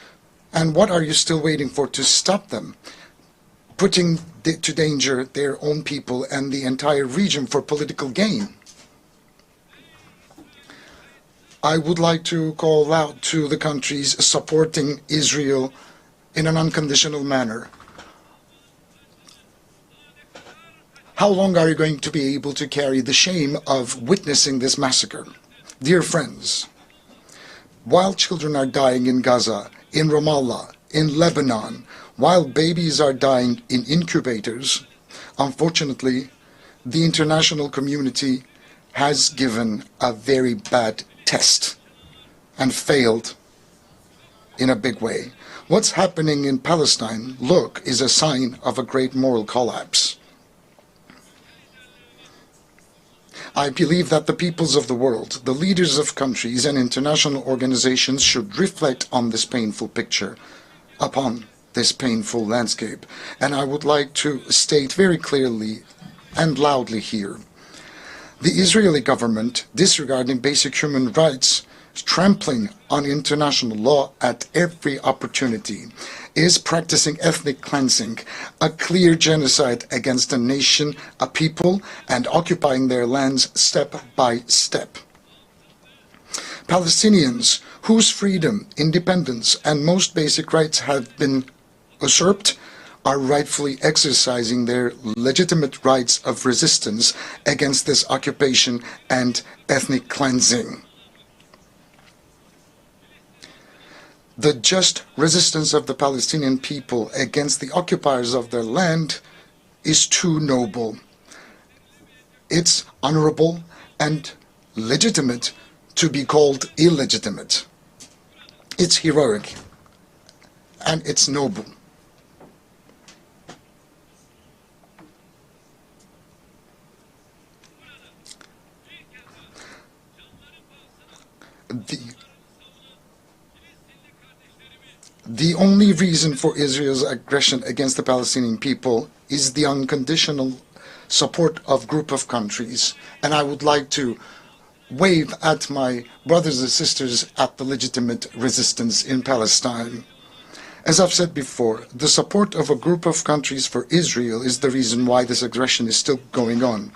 And what are you still waiting for to stop them, putting to danger their own people and the entire region for political gain? I would like to call out to the countries supporting Israel in an unconditional manner. How long are you going to be able to carry the shame of witnessing this massacre? Dear friends, while children are dying in Gaza, in Ramallah, in Lebanon, while babies are dying in incubators, unfortunately, the international community has given a very bad test and failed in a big way. What's happening in Palestine, look, is a sign of a great moral collapse. I believe that the peoples of the world, the leaders of countries and international organizations should reflect on this painful picture, upon this painful landscape. And I would like to state very clearly and loudly here, the Israeli government, disregarding basic human rights, trampling on international law at every opportunity, is practicing ethnic cleansing, a clear genocide against a nation, a people, and occupying their lands step by step. Palestinians, whose freedom, independence, and most basic rights have been usurped, are rightfully exercising their legitimate rights of resistance against this occupation and ethnic cleansing. The just resistance of the Palestinian people against the occupiers of their land is too noble. It's honorable and legitimate to be called illegitimate. It's heroic and it's noble. The only reason for Israel's aggression against the Palestinian people is the unconditional support of a group of countries. And I would like to wave at my brothers and sisters at the legitimate resistance in Palestine. As I've said before, the support of a group of countries for Israel is the reason why this aggression is still going on.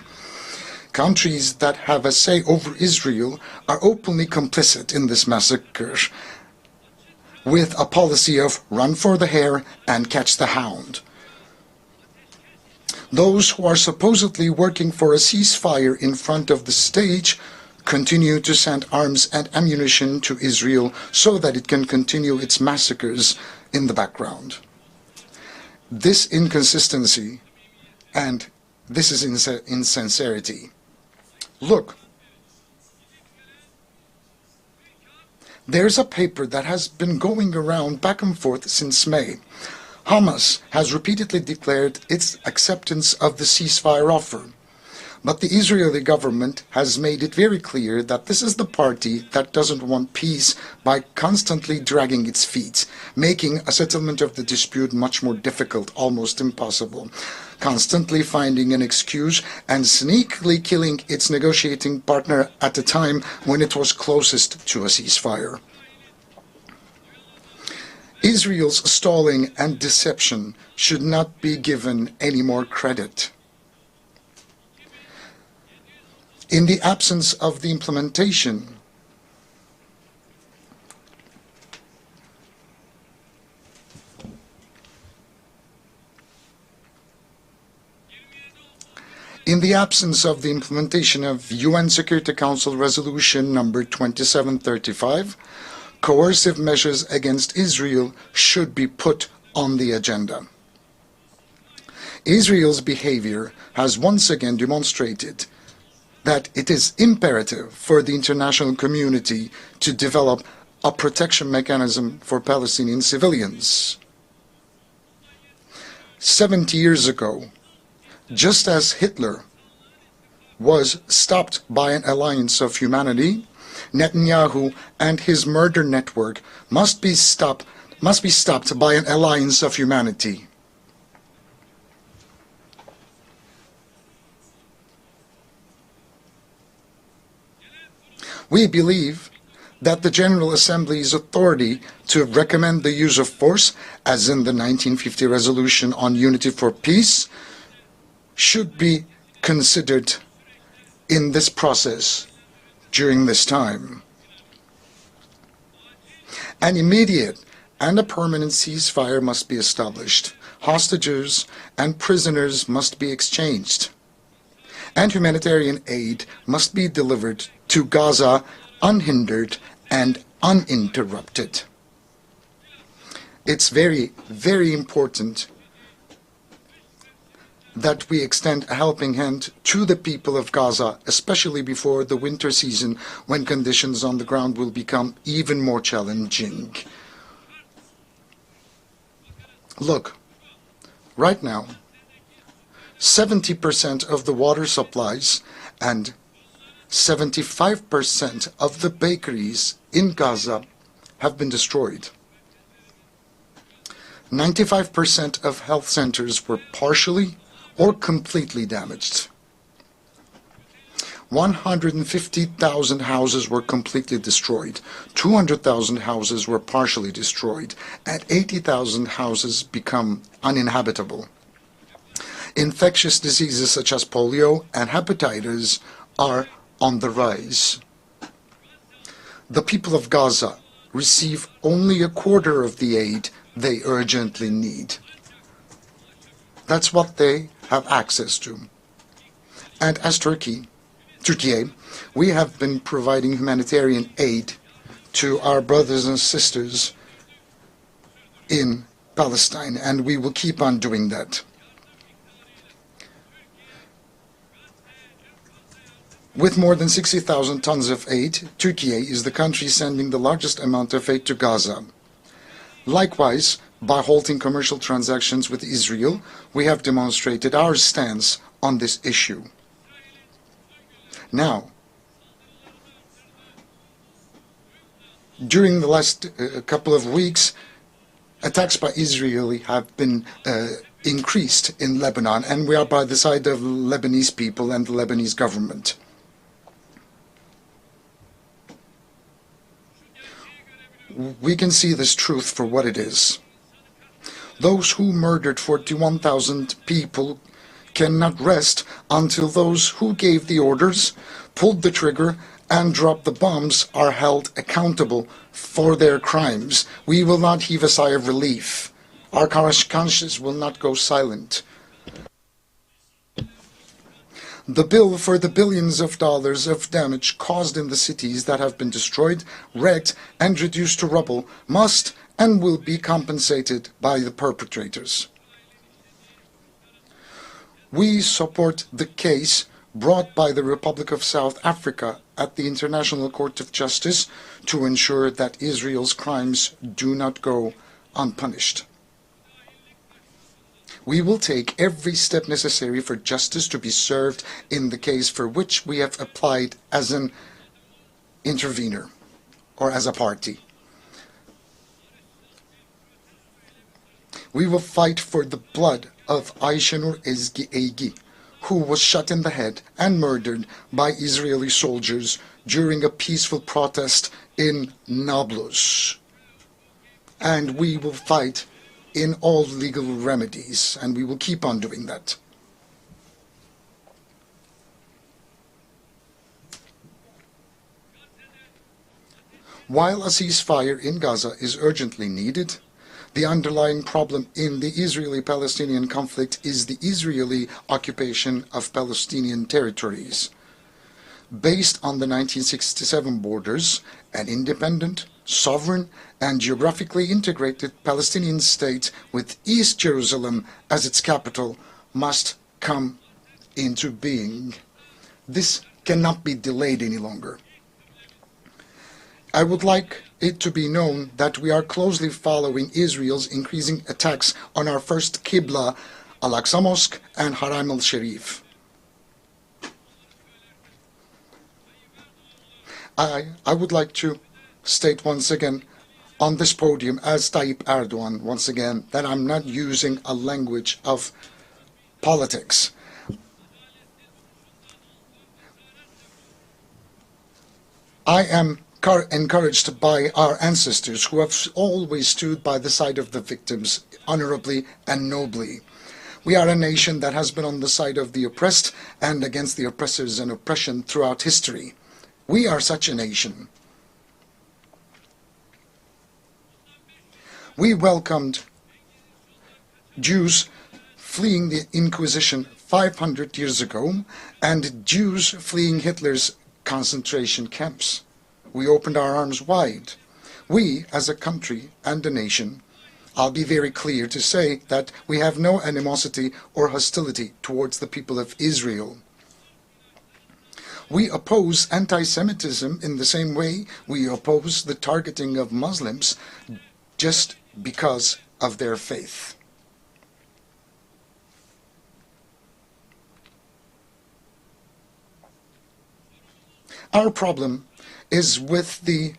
Countries that have a say over Israel are openly complicit in this massacre, with a policy of run for the hare and catch the hound. Those who are supposedly working for a ceasefire in front of the stage continue to send arms and ammunition to Israel so that it can continue its massacres in the background. This inconsistency and this is insincerity. Look, there's a paper that has been going around back and forth since May. Hamas has repeatedly declared its acceptance of the ceasefire offer, but the Israeli government has made it very clear that this is the party that doesn't want peace by constantly dragging its feet, making a settlement of the dispute much more difficult, almost impossible, constantly finding an excuse and sneakily killing its negotiating partner at a time when it was closest to a ceasefire. Israel's stalling and deception should not be given any more credit. In the absence of the implementation of UN Security Council Resolution number 2735, coercive measures against Israel should be put on the agenda. Israel's behavior has once again demonstrated that it is imperative for the international community to develop a protection mechanism for Palestinian civilians. 70 years ago, just as Hitler was stopped by an alliance of humanity, Netanyahu and his murder network must be stopped by an alliance of humanity. We believe that the General Assembly's authority to recommend the use of force, as in the 1950 Resolution on Unity for Peace, should be considered in this process during this time. An immediate and a permanent ceasefire must be established. Hostages and prisoners must be exchanged. And humanitarian aid must be delivered to Gaza unhindered and uninterrupted. It's very, very important that we extend a helping hand to the people of Gaza, especially before the winter season, when conditions on the ground will become even more challenging. Look, right now, 70% of the water supplies and 75% of the bakeries in Gaza have been destroyed. 95% of health centers were partially or completely damaged. 150,000 houses were completely destroyed, 200,000 houses were partially destroyed, and 80,000 houses become uninhabitable. Infectious diseases such as polio and hepatitis are on the rise. The people of Gaza receive only a quarter of the aid they urgently need. That's what they have access to. And as Turkey, we have been providing humanitarian aid to our brothers and sisters in Palestine, and we will keep on doing that. With more than 60,000 tons of aid, Turkey is the country sending the largest amount of aid to Gaza. Likewise, by halting commercial transactions with Israel, we have demonstrated our stance on this issue. Now, during the last couple of weeks, attacks by Israel have been increased in Lebanon, and we are by the side of Lebanese people and the Lebanese government. We can see this truth for what it is. Those who murdered 41,000 people cannot rest until those who gave the orders, pulled the trigger, and dropped the bombs are held accountable for their crimes. We will not heave a sigh of relief. Our conscience will not go silent. The bill for the billions of dollars of damage caused in the cities that have been destroyed, wrecked, and reduced to rubble must and will be compensated by the perpetrators. We support the case brought by the Republic of South Africa at the International Court of Justice to ensure that Israel's crimes do not go unpunished. We will take every step necessary for justice to be served in the case for which we have applied as an intervener or as a party. We will fight for the blood of Ayşenur Ezgi Eygi, who was shot in the head and murdered by Israeli soldiers during a peaceful protest in Nablus. And we will fight in all legal remedies, and we will keep on doing that. While a ceasefire in Gaza is urgently needed, the underlying problem in the Israeli-Palestinian conflict is the Israeli occupation of Palestinian territories. Based on the 1967 borders, an independent, sovereign, and geographically integrated Palestinian state with East Jerusalem as its capital must come into being. This cannot be delayed any longer. I would like it to be known that we are closely following Israel's increasing attacks on our first Qibla, Al-Aqsa Mosque and Haram al-Sharif. I would like to state once again on this podium as Tayyip Erdogan once again that I'm not using a language of politics. I am encouraged by our ancestors who have always stood by the side of the victims honorably and nobly. We are a nation that has been on the side of the oppressed and against the oppressors and oppression throughout history. We are such a nation. We welcomed Jews fleeing the Inquisition 500 years ago and Jews fleeing Hitler's concentration camps. We opened our arms wide. We, as a country and a nation, I'll be very clear to say that we have no animosity or hostility towards the people of Israel. We oppose anti-Semitism in the same way we oppose the targeting of Muslims just because of their faith. Our problem is with the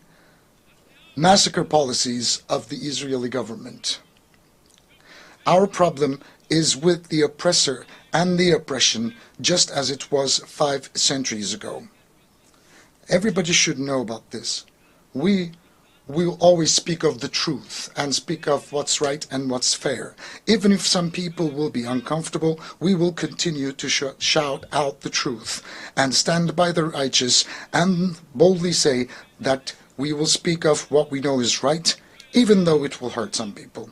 massacre policies of the Israeli government. Our problem is with the oppressor and the oppression, just as it was 5 centuries ago. Everybody should know about this. We will always speak of the truth and speak of what's right and what's fair. Even if some people will be uncomfortable, we will continue to shout out the truth and stand by the righteous and boldly say that we will speak of what we know is right, even though it will hurt some people.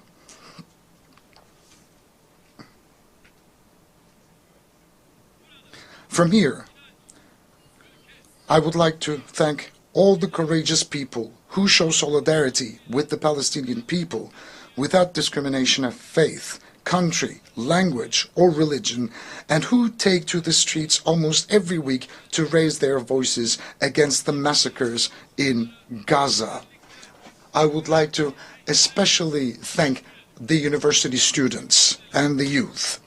From here, I would like to thank all the courageous people who show solidarity with the Palestinian people without discrimination of faith, country, language, or religion, and who take to the streets almost every week to raise their voices against the massacres in Gaza. I would like to especially thank the university students and the youth.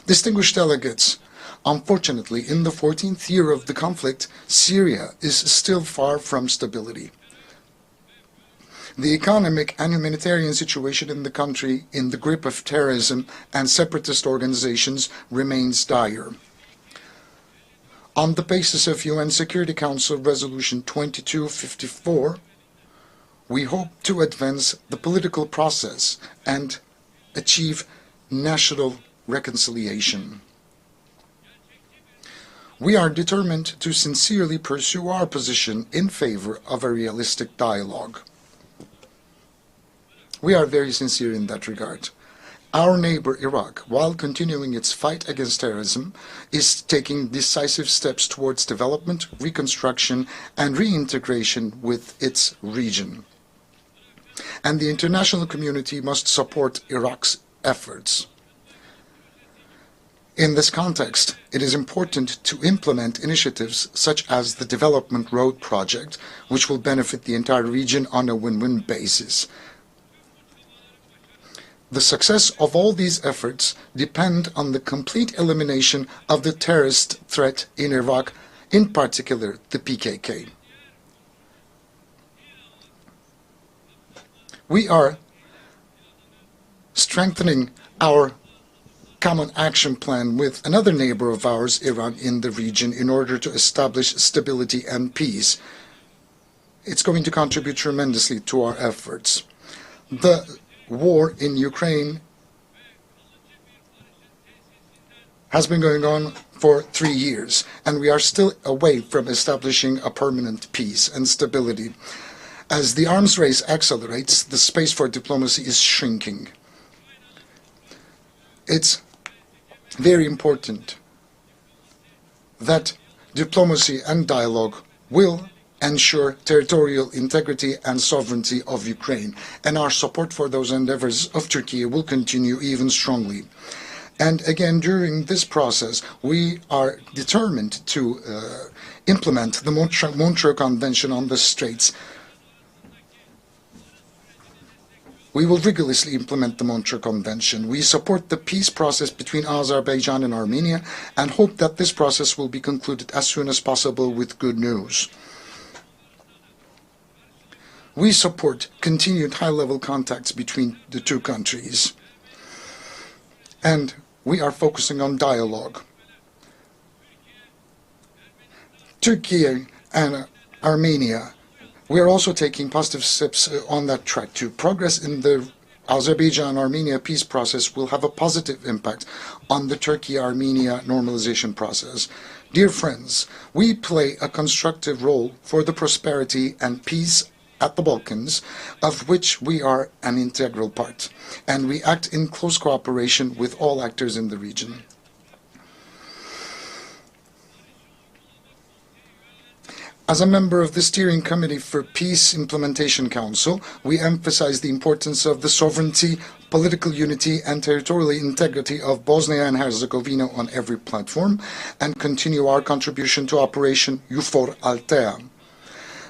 Distinguished delegates, unfortunately, in the 14th year of the conflict, Syria is still far from stability. The economic and humanitarian situation in the country, in the grip of terrorism and separatist organizations, remains dire. On the basis of UN Security Council Resolution 2254, we hope to advance the political process and achieve national reconciliation. We are determined to sincerely pursue our position in favor of a realistic dialogue. We are very sincere in that regard. Our neighbor Iraq, while continuing its fight against terrorism, is taking decisive steps towards development, reconstruction, and reintegration with its region. And the international community must support Iraq's efforts. In this context, it is important to implement initiatives such as the Development Road Project, which will benefit the entire region on a win-win basis. The success of all these efforts depend on the complete elimination of the terrorist threat in Iraq, in particular the PKK. We are strengthening our common action plan with another neighbor of ours, Iran, in the region in order to establish stability and peace. It's going to contribute tremendously to our efforts. The war in Ukraine has been going on for 3 years, and we are still away from establishing a permanent peace and stability. As the arms race accelerates, the space for diplomacy is shrinking. It's very important that diplomacy and dialogue will ensure territorial integrity and sovereignty of Ukraine, and our support for those endeavors of Turkey will continue even strongly. And again, during this process, we are determined to implement the Montreux Convention on the Straits. We will rigorously implement the Montreux Convention. We support the peace process between Azerbaijan and Armenia and hope that this process will be concluded as soon as possible with good news. We support continued high-level contacts between the two countries. And we are focusing on dialogue. Turkey and Armenia, we are also taking positive steps on that track too. Progress in the Azerbaijan-Armenia peace process will have a positive impact on the Turkey-Armenia normalization process. Dear friends, we play a constructive role for the prosperity and peace at the Balkans, of which we are an integral part, and we act in close cooperation with all actors in the region. As a member of the Steering Committee for Peace Implementation Council, we emphasize the importance of the sovereignty, political unity, and territorial integrity of Bosnia and Herzegovina on every platform, and continue our contribution to Operation EUFOR Althea.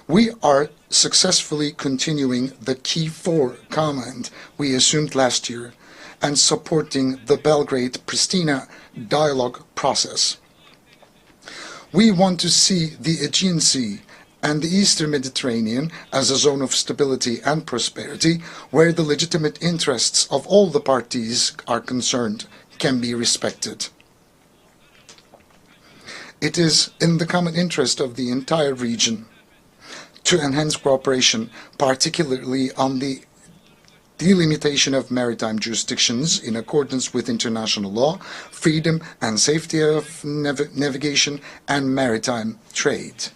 We are successfully continuing the Key 4 command we assumed last year and supporting the Belgrade-Pristina dialogue process. We want to see the Aegean Sea and the Eastern Mediterranean as a zone of stability and prosperity where the legitimate interests of all the parties are concerned can be respected. It is in the common interest of the entire region to enhance cooperation, particularly on the delimitation of maritime jurisdictions in accordance with international law, freedom and safety of navigation, and maritime trade.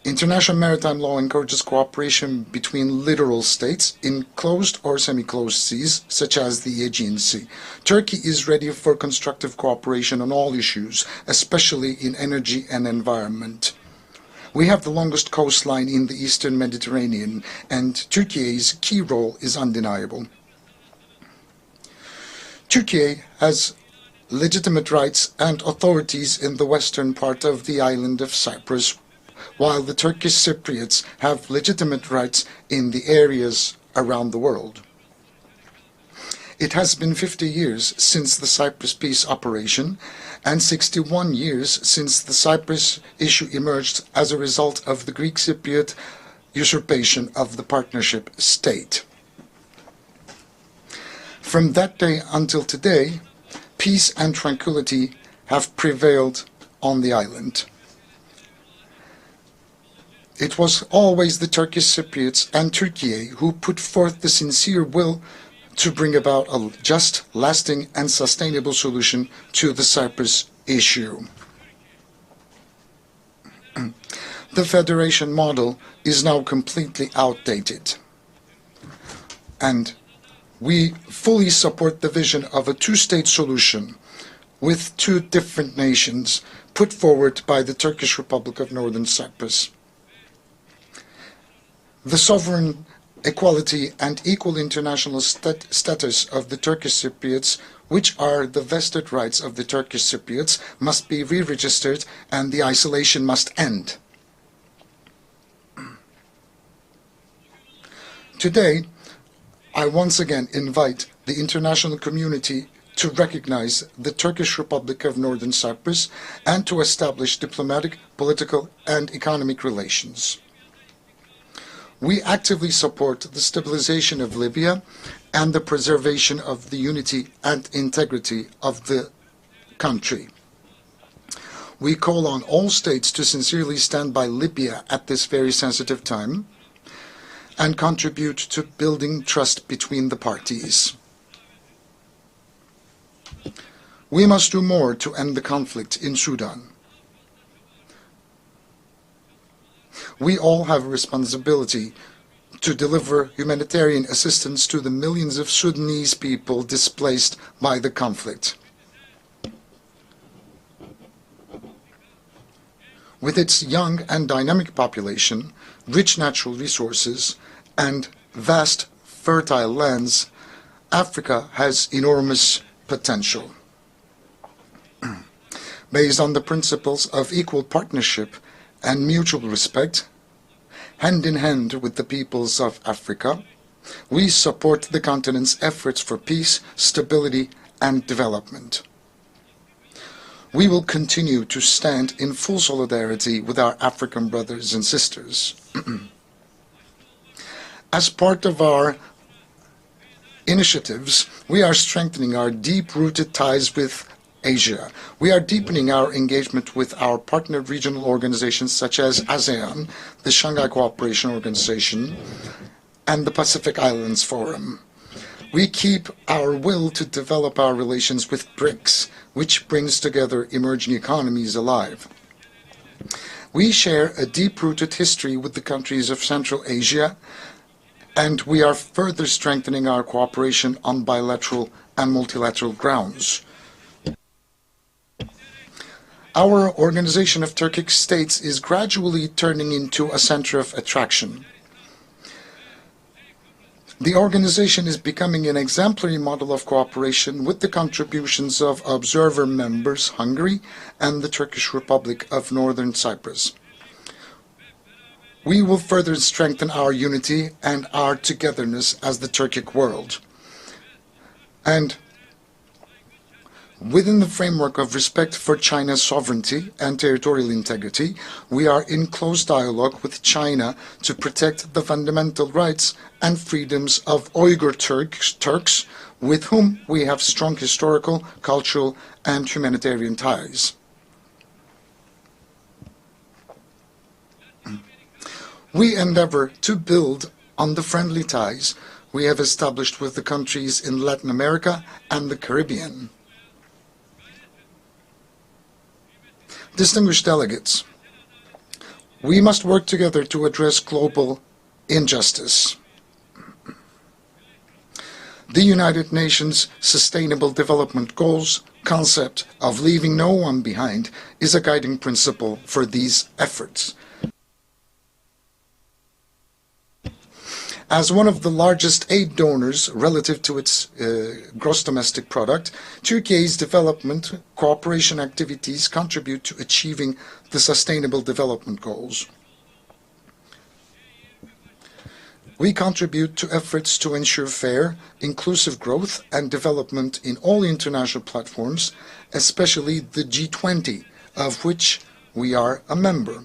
International maritime law encourages cooperation between littoral states in closed or semi-closed seas, such as the Aegean Sea. Turkey is ready for constructive cooperation on all issues, especially in energy and environment. We have the longest coastline in the Eastern Mediterranean, and Turkey's key role is undeniable. Turkey has legitimate rights and authorities in the western part of the island of Cyprus, while the Turkish Cypriots have legitimate rights in the areas around the world. It has been 50 years since the Cyprus peace operation and 61 years since the Cyprus issue emerged as a result of the Greek Cypriot usurpation of the partnership state. From that day until today, peace and tranquility have prevailed on the island. It was always the Turkish Cypriots and Turkey who put forth the sincere will to bring about a just, lasting, and sustainable solution to the Cyprus issue. The federation model is now completely outdated, and we fully support the vision of a two-state solution with two different nations put forward by the Turkish Republic of Northern Cyprus. The sovereign equality and equal international status of the Turkish Cypriots, which are the vested rights of the Turkish Cypriots, must be re-registered and the isolation must end. Today, I once again invite the international community to recognize the Turkish Republic of Northern Cyprus and to establish diplomatic, political, and economic relations. We actively support the stabilization of Libya and the preservation of the unity and integrity of the country. We call on all states to sincerely stand by Libya at this very sensitive time and contribute to building trust between the parties. We must do more to end the conflict in Sudan. We all have a responsibility to deliver humanitarian assistance to the millions of Sudanese people displaced by the conflict. With its young and dynamic population, rich natural resources, and vast fertile lands, Africa has enormous potential. Based on the principles of equal partnership and mutual respect, hand in hand with the peoples of Africa, we support the continent's efforts for peace, stability, and development. We will continue to stand in full solidarity with our African brothers and sisters. As part of our initiatives, we are strengthening our deep-rooted ties with Asia. We are deepening our engagement with our partner regional organizations such as ASEAN, the Shanghai Cooperation Organization, and the Pacific Islands Forum. We keep our will to develop our relations with BRICS, which brings together emerging economies alive. We share a deep-rooted history with the countries of Central Asia, and we are further strengthening our cooperation on bilateral and multilateral grounds. Our Organization of Turkic States is gradually turning into a center of attraction. The organization is becoming an exemplary model of cooperation with the contributions of observer members Hungary and the Turkish Republic of Northern Cyprus. We will further strengthen our unity and our togetherness as the Turkic world. And within the framework of respect for China's sovereignty and territorial integrity, we are in close dialogue with China to protect the fundamental rights and freedoms of Uyghur Turks, with whom we have strong historical, cultural, and humanitarian ties. We endeavor to build on the friendly ties we have established with the countries in Latin America and the Caribbean. Distinguished delegates, we must work together to address global injustice. The United Nations Sustainable Development Goals concept of leaving no one behind is a guiding principle for these efforts. As one of the largest aid donors relative to its gross domestic product, Turkey's development cooperation activities contribute to achieving the Sustainable Development Goals. We contribute to efforts to ensure fair, inclusive growth and development in all international platforms, especially the G20, of which we are a member.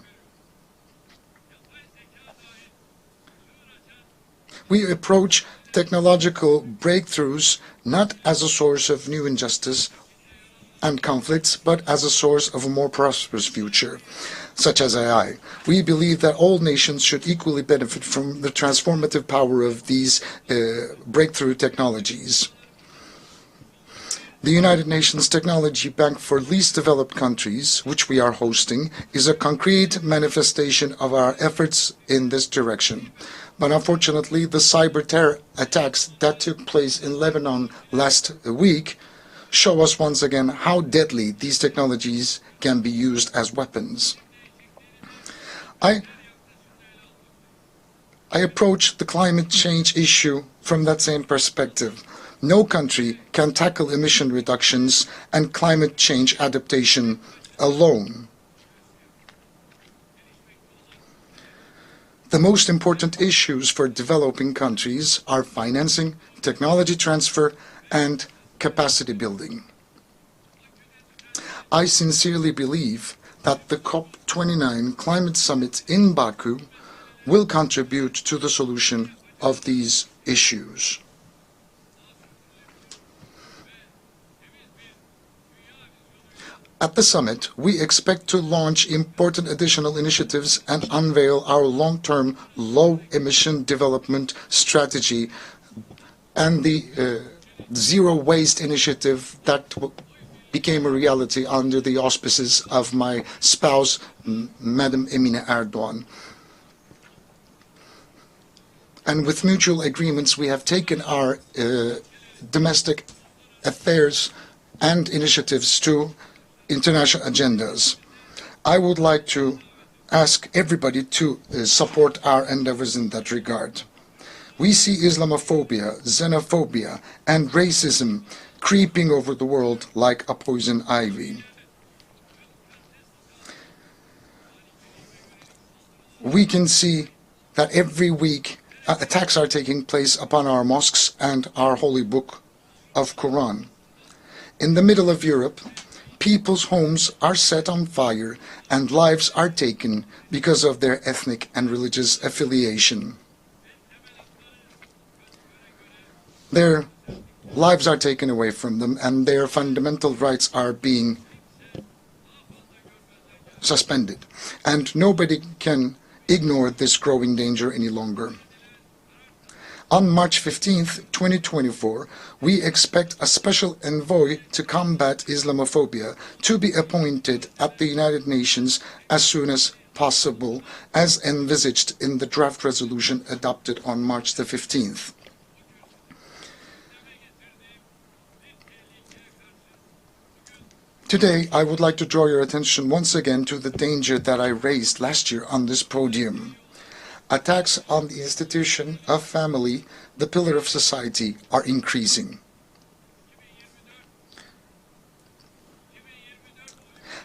We approach technological breakthroughs not as a source of new injustice and conflicts, but as a source of a more prosperous future, such as AI. We believe that all nations should equally benefit from the transformative power of these breakthrough technologies. The United Nations Technology Bank for Least Developed Countries, which we are hosting, is a concrete manifestation of our efforts in this direction. But unfortunately, the cyber terror attacks that took place in Lebanon last week show us once again how deadly these technologies can be used as weapons. I approach the climate change issue from that same perspective. No country can tackle emission reductions and climate change adaptation alone. The most important issues for developing countries are financing, technology transfer, and capacity building. I sincerely believe that the COP29 climate summit in Baku will contribute to the solution of these issues. At the summit, we expect to launch important additional initiatives and unveil our long-term low-emission development strategy and the zero waste initiative that became a reality under the auspices of my spouse, Madam Emine Erdogan. And with mutual agreements, we have taken our domestic affairs and initiatives to international agendas. I would like to ask everybody to support our endeavors in that regard. We see Islamophobia, xenophobia, and racism creeping over the world like a poison ivy. We can see that every week attacks are taking place upon our mosques and our holy book of Quran. In the middle of Europe, people's homes are set on fire and lives are taken because of their ethnic and religious affiliation. Their lives are taken away from them and their fundamental rights are being suspended. And nobody can ignore this growing danger any longer. On March 15th, 2024, we expect a special envoy to combat Islamophobia to be appointed at the United Nations as soon as possible, as envisaged in the draft resolution adopted on March the 15th. Today, I would like to draw your attention once again to the danger that I raised last year on this podium. Attacks on the institution of family, the pillar of society, are increasing.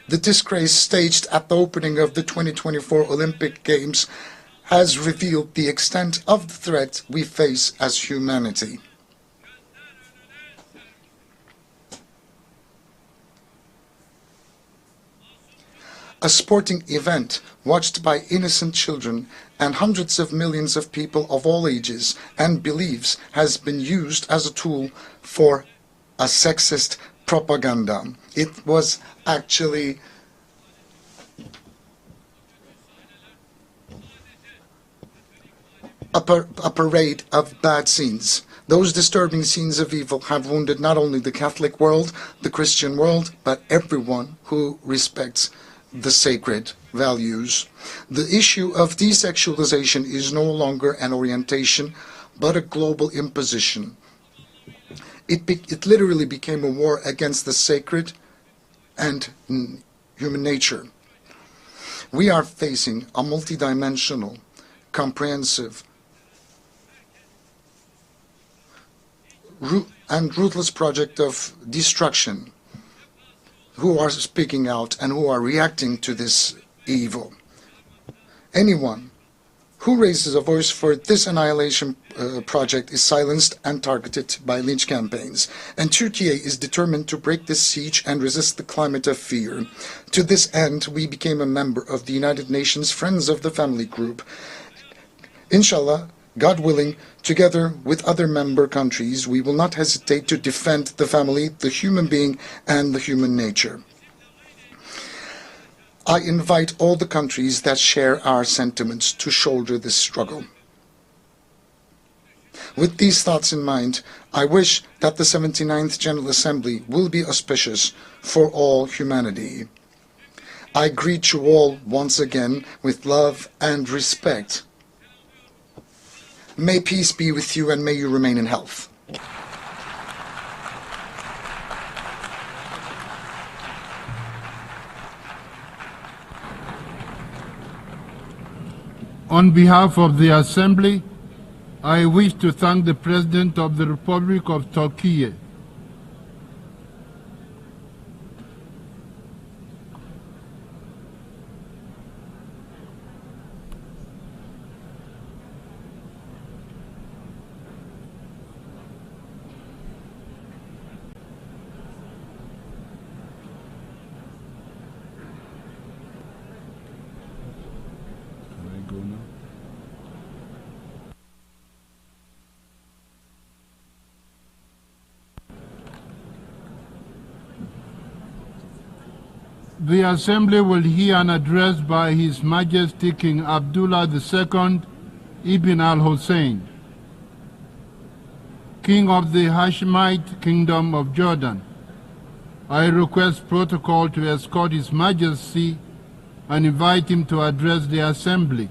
The disgrace staged at the opening of the 2024 Olympic Games has revealed the extent of the threat we face as humanity. A sporting event watched by innocent children and hundreds of millions of people of all ages and beliefs has been used as a tool for a sexist propaganda. It was actually a parade of bad scenes. Those disturbing scenes of evil have wounded not only the Catholic world, the Christian world, but everyone who respects the sacred values. The issue of desexualization is no longer an orientation, but a global imposition. It literally became a war against the sacred and human nature. We are facing a multidimensional, comprehensive, and ruthless project of destruction, who are speaking out and who are reacting to this evil. Anyone who raises a voice for this annihilation project is silenced and targeted by lynch campaigns. And Turkey is determined to break this siege and resist the climate of fear. To this end, we became a member of the United Nations Friends of the Family Group. Inshallah, God willing, together with other member countries, we will not hesitate to defend the family, the human being, and the human nature. I invite all the countries that share our sentiments to shoulder this struggle. With these thoughts in mind, I wish that the 79th General Assembly will be auspicious for all humanity. I greet you all once again with love and respect. May peace be with you and may you remain in health.
On behalf of the Assembly, I wish to thank the President of the Republic of Turkey, The Assembly will hear an address by His Majesty King Abdullah II Ibn al-Hussein, King of the Hashemite Kingdom of Jordan. I request protocol to escort His Majesty and invite him to address the Assembly.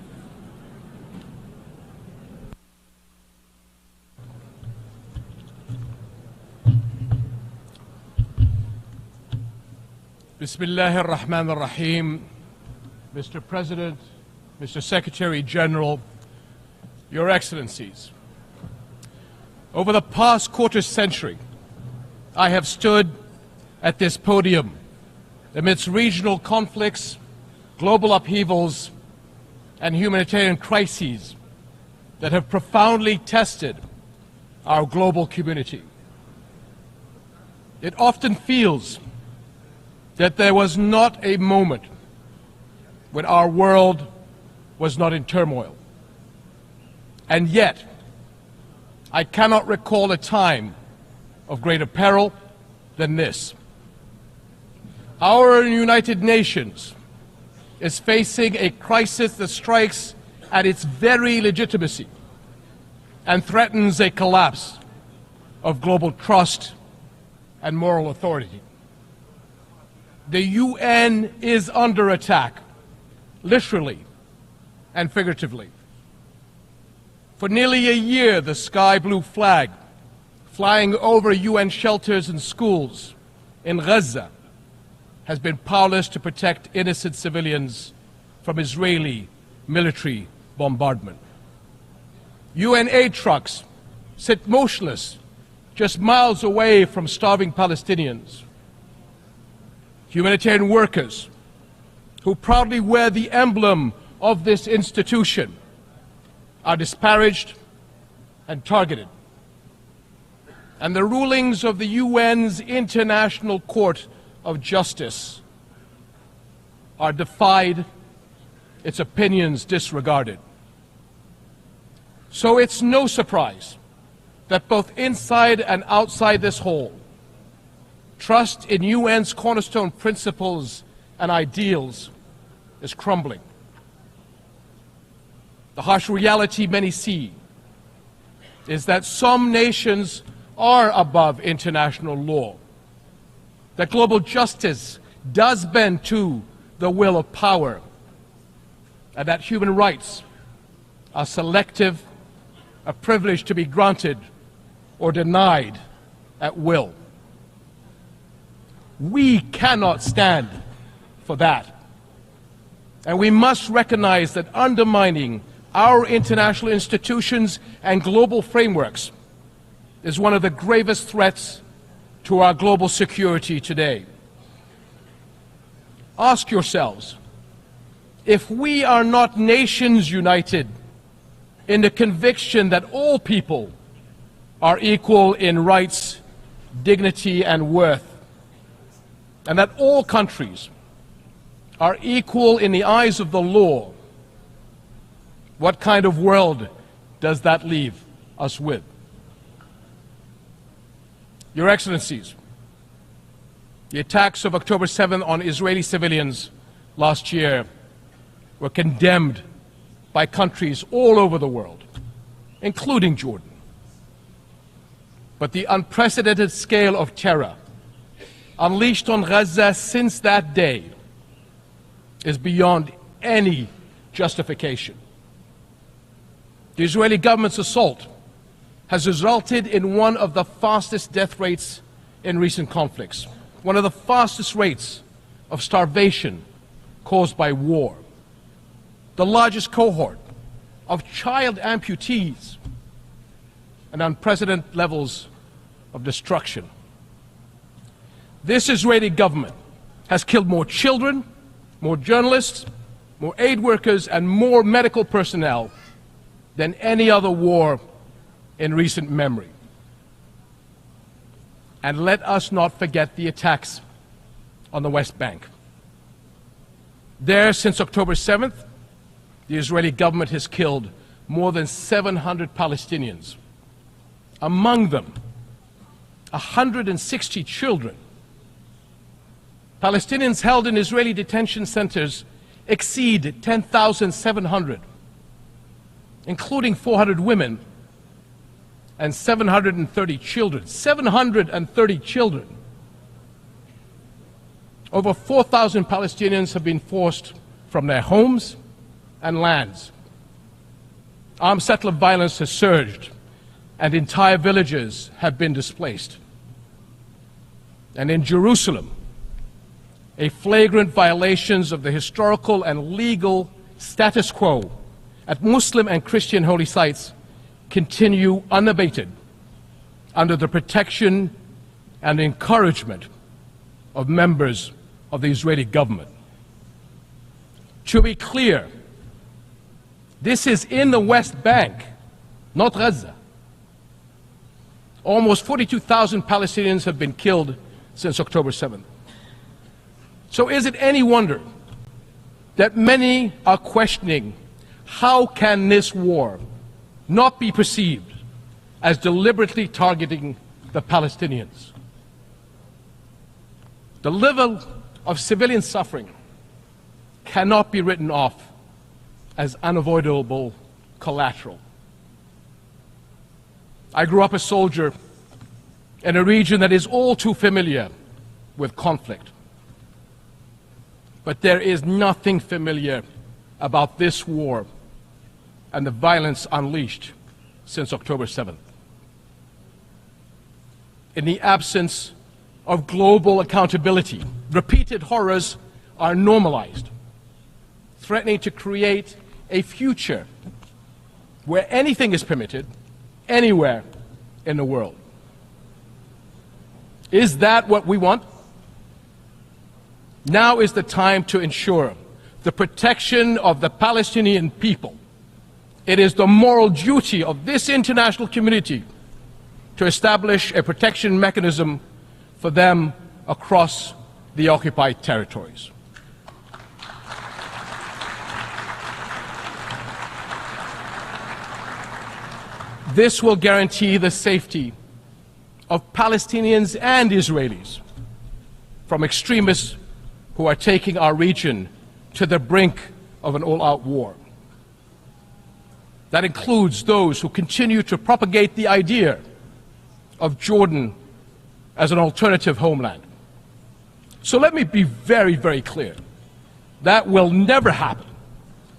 Bismillah ar-Rahman ar-Rahim. Mr. President, Mr. Secretary General, Your Excellencies. Over the past quarter century, I have stood at this podium amidst regional conflicts, global upheavals, and humanitarian crises that have profoundly tested our global community. It often feels that there was not a moment when our world was not in turmoil. And yet, I cannot recall a time of greater peril than this. Our United Nations is facing a crisis that strikes at its very legitimacy and threatens a collapse of global trust and moral authority. The UN is under attack, literally and figuratively. For nearly a year, the sky blue flag flying over UN shelters and schools in Gaza has been powerless to protect innocent civilians from Israeli military bombardment. UN aid trucks sit motionless just miles away from starving Palestinians. Humanitarian workers who proudly wear the emblem of this institution are disparaged and targeted. And the rulings of the UN's International Court of Justice are defied, its opinions disregarded. So it's no surprise that both inside and outside this hall, trust in UN's cornerstone principles and ideals is crumbling. The harsh reality many see is that some nations are above international law, that global justice does bend to the will of power, and that human rights are selective, a privilege to be granted or denied at will. We cannot stand for that. And we must recognize that undermining our international institutions and global frameworks is one of the gravest threats to our global security today. Ask yourselves, if we are not nations united in the conviction that all people are equal in rights, dignity, and worth, and that all countries are equal in the eyes of the law, what kind of world does that leave us with? Your Excellencies, the attacks of October 7th on Israeli civilians last year were condemned by countries all over the world, including Jordan. But the unprecedented scale of terror unleashed on Gaza since that day is beyond any justification. The Israeli government's assault has resulted in one of the fastest death rates in recent conflicts, one of the fastest rates of starvation caused by war, the largest cohort of child amputees, and unprecedented levels of destruction. This Israeli government has killed more children, more journalists, more aid workers, and more medical personnel than any other war in recent memory. And let us not forget the attacks on the West Bank. There, since October 7th, the Israeli government has killed more than 700 Palestinians, among them 160 children. Palestinians held in Israeli detention centers exceed 10,700, including 400 women and 730 children. 730 children. Over 4,000 Palestinians have been forced from their homes and lands. Armed settler violence has surged, and entire villages have been displaced. And in Jerusalem, a flagrant violations of the historical and legal status quo at Muslim and Christian holy sites continue unabated under the protection and encouragement of members of the Israeli government. To be clear, this is in the West Bank, not Gaza. Almost 42,000 Palestinians have been killed since October 7th. So is it any wonder that many are questioning how can this war not be perceived as deliberately targeting the Palestinians? The level of civilian suffering cannot be written off as unavoidable collateral. I grew up a soldier in a region that is all too familiar with conflict. But there is nothing familiar about this war and the violence unleashed since October 7th. In the absence of global accountability, repeated horrors are normalized, threatening to create a future where anything is permitted anywhere in the world. Is that what we want? Now is the time to ensure the protection of the Palestinian people. It is the moral duty of this international community to establish a protection mechanism for them across the occupied territories. This will guarantee the safety of Palestinians and Israelis from extremists who are taking our region to the brink of an all-out war. That includes those who continue to propagate the idea of Jordan as an alternative homeland. So let me be very, very clear. That will never happen.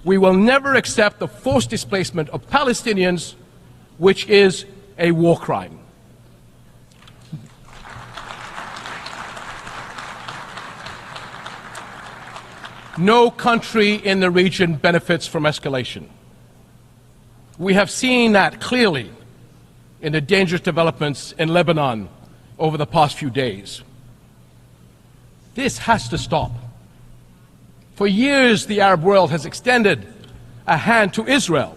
We will never accept the forced displacement of Palestinians, which is a war crime. No country in the region benefits from escalation. We have seen that clearly in the dangerous developments in Lebanon over the past few days. This has to stop. For years, the Arab world has extended a hand to Israel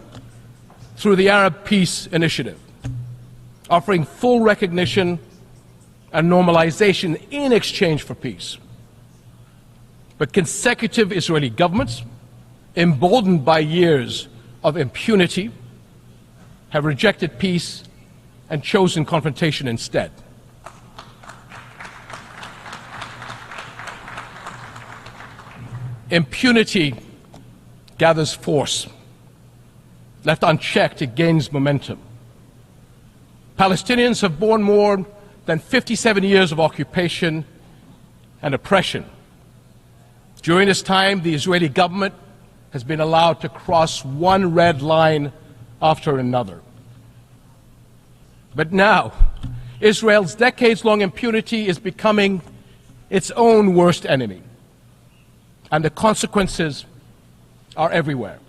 through the Arab Peace Initiative, offering full recognition and normalization in exchange for peace. But consecutive Israeli governments, emboldened by years of impunity, have rejected peace and chosen confrontation instead. Impunity gathers force. Left unchecked, it gains momentum. Palestinians have borne more than 57 years of occupation and oppression. During this time, the Israeli government has been allowed to cross one red line after another. But now, Israel's decades-long impunity is becoming its own worst enemy, and the consequences are everywhere.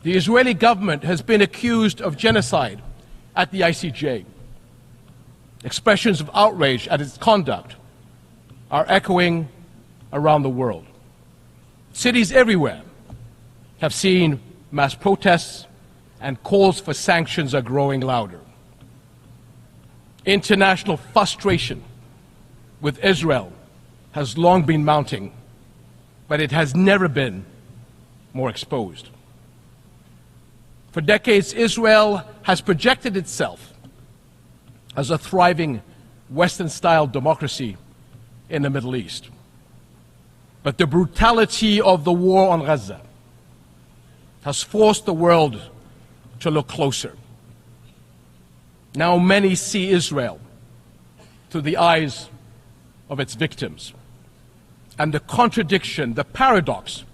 The Israeli government has been accused of genocide at the ICJ. Expressions of outrage at its conduct are echoing around the world. Cities everywhere have seen mass protests, and calls for sanctions are growing louder. International frustration with Israel has long been mounting, but it has never been more exposed. For decades, Israel has projected itself as a thriving Western-style democracy in the Middle East. But the brutality of the war on Gaza has forced the world to look closer. Now many see Israel through the eyes of its victims. And the contradiction, the paradox,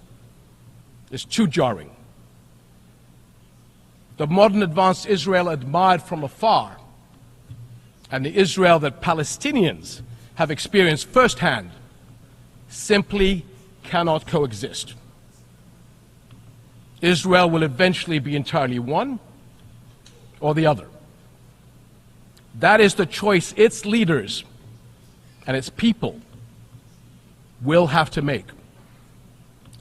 is too jarring. The modern advanced Israel admired from afar, and the Israel that Palestinians have experienced firsthand, simply cannot coexist. Israel will eventually be entirely one or the other. That is the choice its leaders and its people will have to make.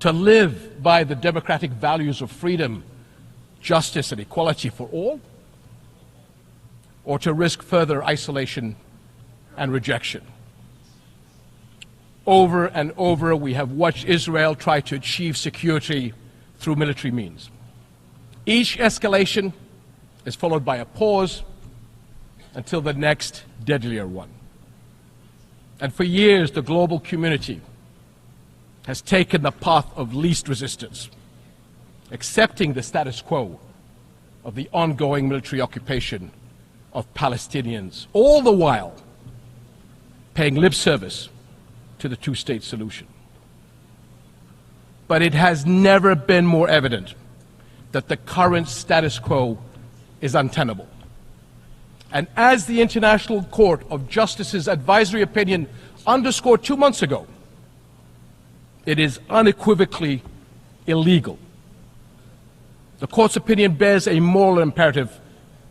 To live by the democratic values of freedom, justice, and equality for all, or to risk further isolation and rejection. Over and over, we have watched Israel try to achieve security through military means. Each escalation is followed by a pause until the next deadlier one. And for years, the global community has taken the path of least resistance, accepting the status quo of the ongoing military occupation of Palestinians, all the while paying lip service to the two-state solution. But it has never been more evident that the current status quo is untenable. And as the International Court of Justice's advisory opinion underscored 2 months ago, it is unequivocally illegal. The Court's opinion bears a moral imperative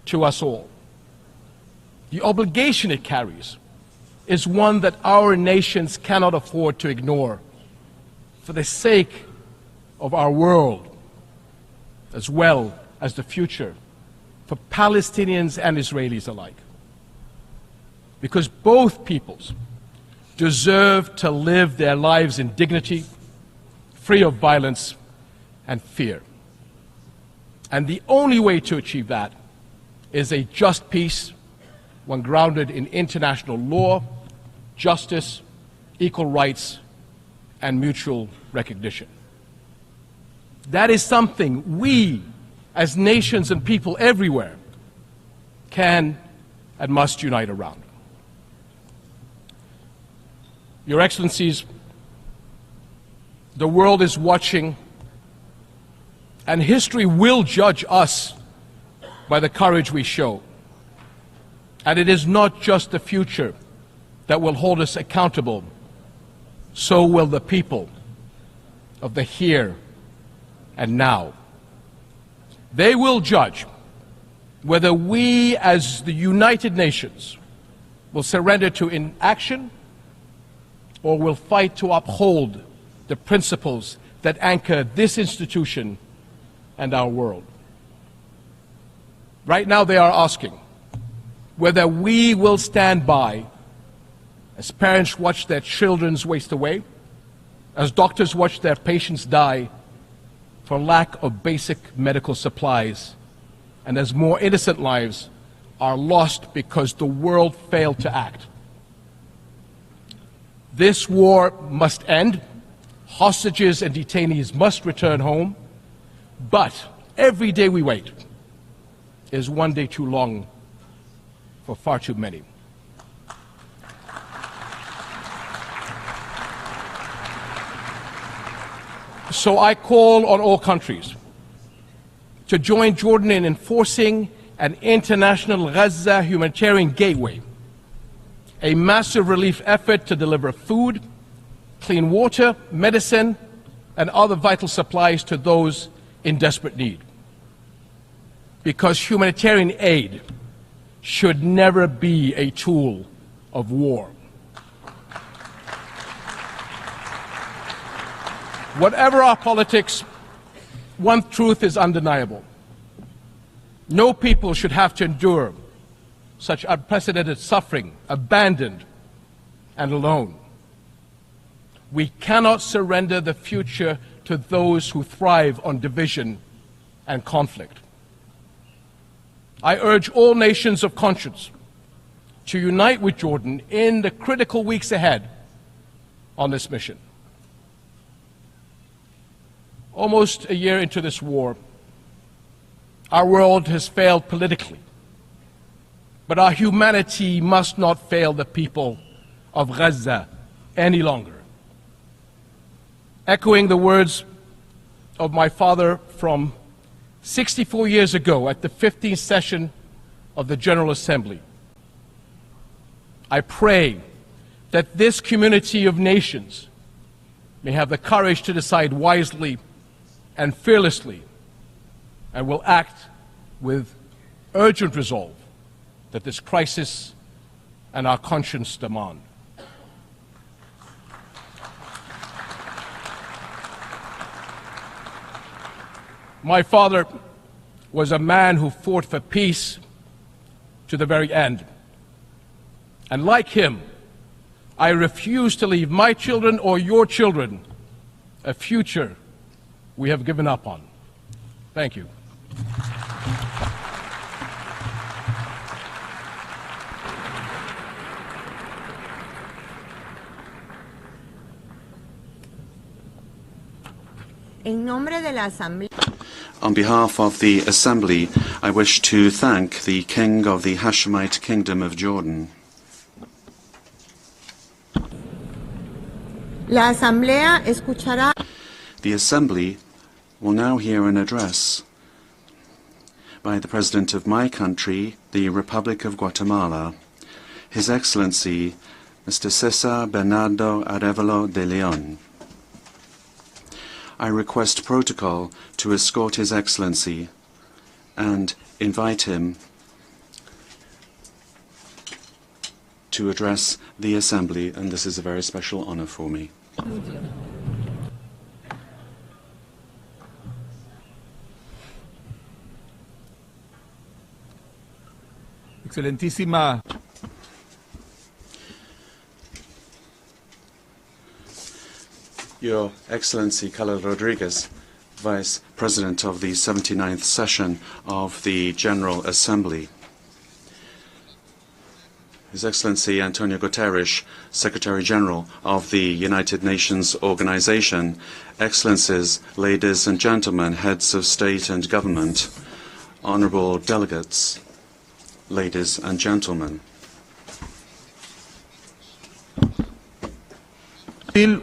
to us all. The obligation it carries is one that our nations cannot afford to ignore for the sake of our world, as well as the future for Palestinians and Israelis alike. Because both peoples deserve to live their lives in dignity, free of violence and fear. And the only way to achieve that is a just peace, one grounded in international law, justice, equal rights, and mutual recognition. That is something we, as nations and people everywhere, can and must unite around. Your Excellencies, the world is watching, and history will judge us by the courage we show. And it is not just the future that will hold us accountable, so will the people of the here and now. They will judge whether we as the United Nations will surrender to inaction or will fight to uphold the principles that anchor this institution and our world. Right now they are asking whether we will stand by as parents watch their children waste away, as doctors watch their patients die for lack of basic medical supplies, and as more innocent lives are lost because the world failed to act. This war must end. Hostages and detainees must return home. But every day we wait is one day too long for far too many. So I call on all countries to join Jordan in enforcing an international Gaza humanitarian gateway, a massive relief effort to deliver food, clean water, medicine, and other vital supplies to those in desperate need. Because humanitarian aid should never be a tool of war. Whatever our politics, one truth is undeniable. No people should have to endure such unprecedented suffering, abandoned and alone. We cannot surrender the future to those who thrive on division and conflict. I urge all nations of conscience to unite with Jordan in the critical weeks ahead on this mission. Almost a year into this war, our world has failed politically, but our humanity must not fail the people of Gaza any longer. Echoing the words of my father from 64 years ago at the 15th session of the General Assembly, I pray that this community of nations may have the courage to decide wisely and fearlessly, and will act with urgent resolve that this crisis and our conscience demand. My father was a man who fought for peace to the very end. And like him, I refuse to leave my children or your children a future we have given up on. Thank you.
En nombre de la Asamblea.
On behalf of the Assembly, I wish to thank the King of the Hashemite Kingdom of Jordan.
La Asamblea escuchará.
The Assembly will now hear an address by the President of my country, the Republic of Guatemala, His Excellency, Mr. Cesar Bernardo Arevalo de Leon. I request protocol to escort His Excellency and invite him to address the Assembly, and this is a very special honor for me.
Excelentísima.
Your Excellency Carlos Rodriguez, Vice President of the 79th session of the General Assembly. His Excellency Antonio Guterres, Secretary General of the United Nations Organization, Excellencies, ladies and gentlemen, heads of state and government, honorable delegates, ladies and gentlemen.
The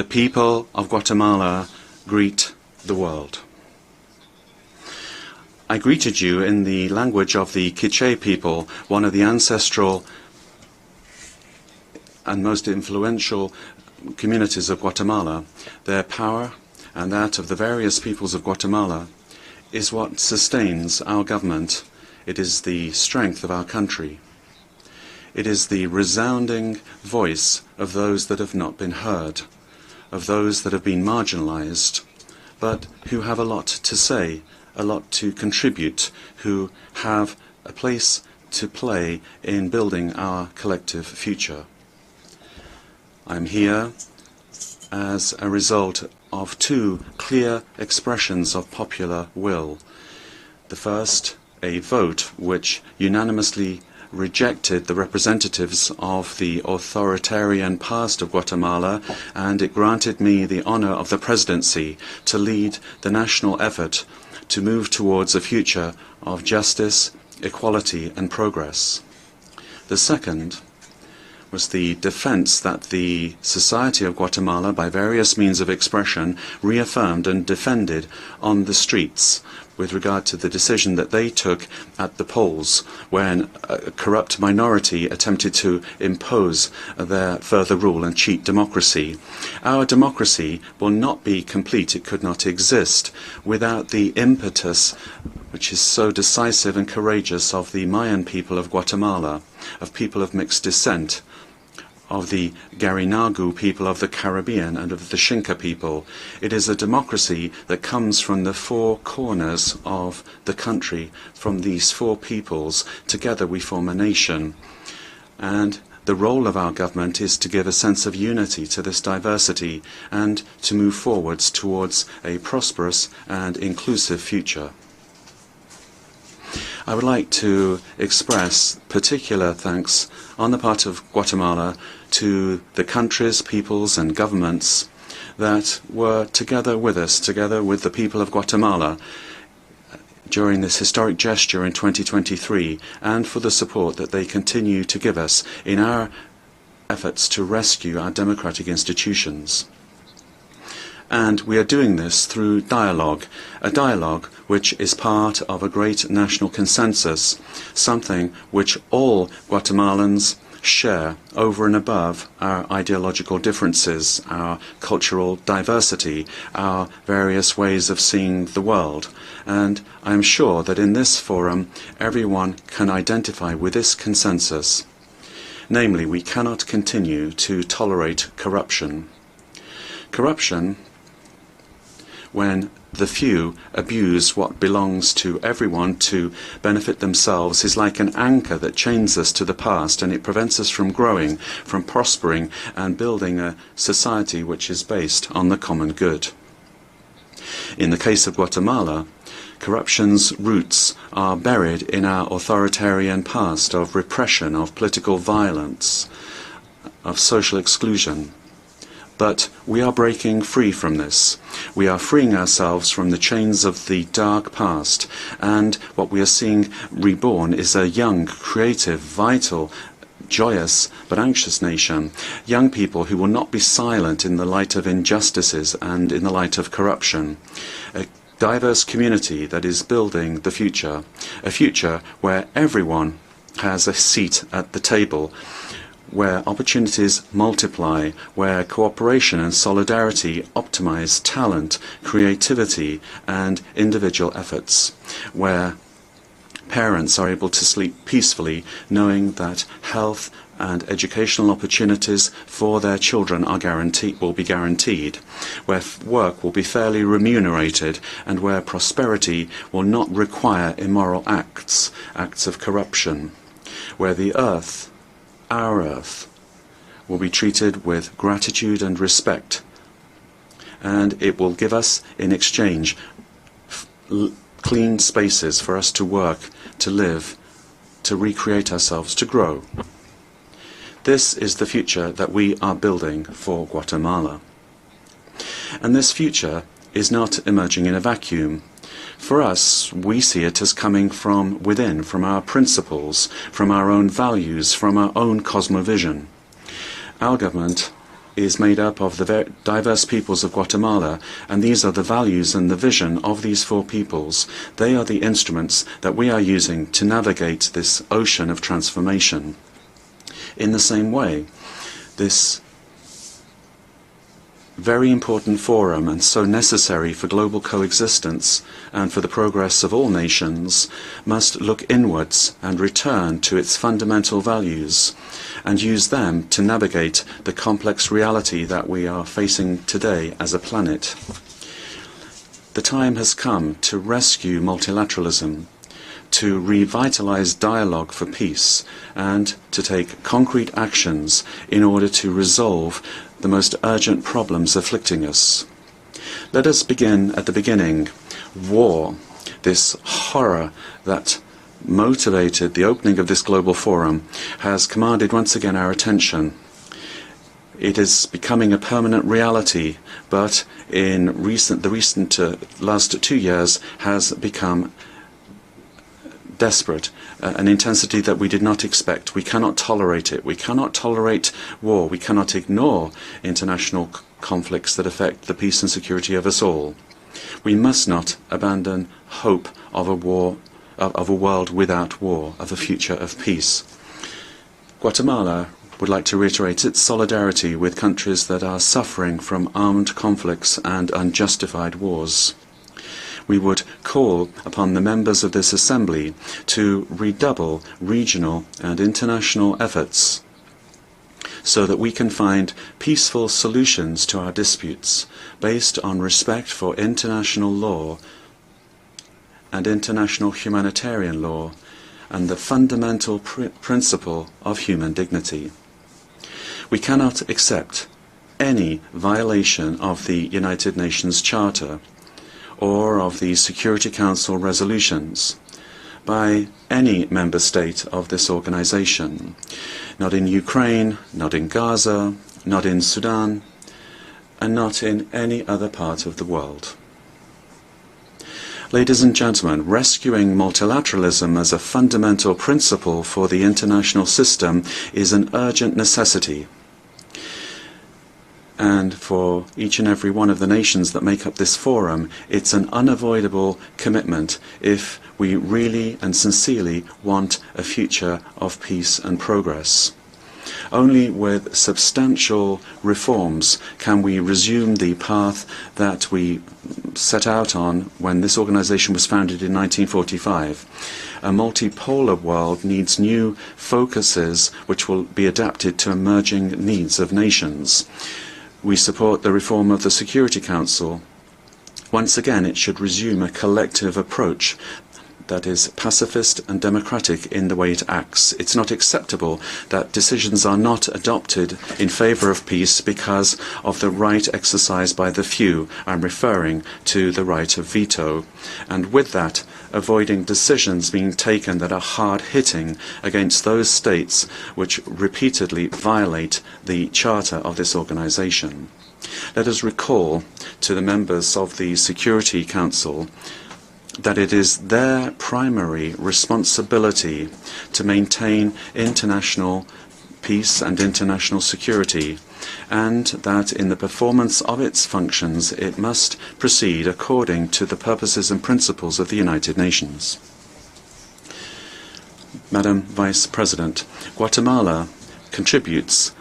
people of Guatemala greet the world. I greeted you in the language of the Quiché people, one of the ancestral and most influential communities of Guatemala. Their power and that of the various peoples of Guatemala is what sustains our government. It is the strength of our country. It is the resounding voice of those that have not been heard, of those that have been marginalized, but who have a lot to say, a lot to contribute, who have a place to play in building our collective future. I'm here as a result of two clear expressions of popular will. The first, a vote which unanimously rejected the representatives of the authoritarian past of Guatemala, and it granted me the honor of the presidency to lead the national effort to move towards a future of justice, equality, and progress. The second was the defense that the society of Guatemala, by various means of expression, reaffirmed and defended on the streets with regard to the decision that they took at the polls when a corrupt minority attempted to impose their further rule and cheat democracy. Our democracy will not be complete, it could not exist, without the impetus which is so decisive and courageous of the Mayan people of Guatemala, of people of mixed descent, of the Garinagu people of the Caribbean and of the Xinca people. It is a democracy that comes from the four corners of the country, from these four peoples. Together we form a nation. And the role of our government is to give a sense of unity to this diversity and to move forwards towards a prosperous and inclusive future. I would like to express particular thanks on the part of Guatemala to the countries, peoples and governments that were together with us, together with the people of Guatemala during this historic gesture in 2023, and for the support that they continue to give us in our efforts to rescue our democratic institutions. And we are doing this through dialogue, a dialogue which is part of a great national consensus, something which all Guatemalans share over and above our ideological differences, our cultural diversity, our various ways of seeing the world. And I am sure that in this forum everyone can identify with this consensus. Namely, we cannot continue to tolerate corruption. Corruption, when the few abuse what belongs to everyone to benefit themselves, is like an anchor that chains us to the past, and it prevents us from growing, from prospering and building a society which is based on the common good. In the case of Guatemala, corruption's roots are buried in our authoritarian past of repression, of political violence, of social exclusion. But we are breaking free from this. We are freeing ourselves from the chains of the dark past, and what we are seeing reborn is a young, creative, vital, joyous but anxious nation, young people who will not be silent in the light of injustices and in the light of corruption. A diverse community that is building the future, a future where everyone has a seat at the table, where opportunities multiply, where cooperation and solidarity optimize talent, creativity and individual efforts, where parents are able to sleep peacefully knowing that health and educational opportunities for their children are will be guaranteed, where work will be fairly remunerated, and where prosperity will not require immoral acts of corruption, where the earth, our earth, will be treated with gratitude and respect, and it will give us in exchange clean spaces for us to work, to live, to recreate ourselves, to grow. This is the future that we are building for Guatemala. And this future is not emerging in a vacuum. For us, we see it as coming from within, from our principles, from our own values, from our own cosmovision. Our government is made up of the diverse peoples of Guatemala, and these are the values and the vision of these four peoples. They are the instruments that we are using to navigate this ocean of transformation. In the same way, this very important forum, and so necessary for global coexistence and for the progress of all nations, must look inwards and return to its fundamental values and use them to navigate the complex reality that we are facing today as a planet. The time has come to rescue multilateralism, to revitalize dialogue for peace, and to take concrete actions in order to resolve the most urgent problems afflicting us. Let us begin at the beginning. War, this horror that motivated the opening of this global forum, has commanded once again our attention. It is becoming a permanent reality, but in the recent last 2 years has become desperate, an intensity that we did not expect. We cannot tolerate it. We cannot tolerate war. We cannot ignore international conflicts that affect the peace and security of us all. We must not abandon hope of a world without war, of a future of peace. Guatemala would like to reiterate its solidarity with countries that are suffering from armed conflicts and unjustified wars. We would call upon the members of this Assembly to redouble regional and international efforts so that we can find peaceful solutions to our disputes based on respect for international law and international humanitarian law and the fundamental principle of human dignity. We cannot accept any violation of the United Nations Charter or of the Security Council resolutions, by any member state of this organization. Not in Ukraine, not in Gaza, not in Sudan, and not in any other part of the world. Ladies and gentlemen, rescuing multilateralism as a fundamental principle for the international system is an urgent necessity. And for each and every one of the nations that make up this forum, it's an unavoidable commitment if we really and sincerely want a future of peace and progress. Only with substantial reforms can we resume the path that we set out on when this organization was founded in 1945. A multipolar world needs new focuses which will be adapted to emerging needs of nations. We support the reform of the Security Council. Once again, it should resume a collective approach that is pacifist and democratic in the way it acts. It's not acceptable that decisions are not adopted in favor of peace because of the right exercised by the few. I'm referring to the right of veto. And with that, avoiding decisions being taken that are hard-hitting against those states which repeatedly violate the charter of this organization. Let us recall to the members of the Security Council that it is their primary responsibility to maintain international peace and international security, and that in the performance of its functions it must proceed according to the purposes and principles of the United Nations. Madam Vice President, Guatemala contributes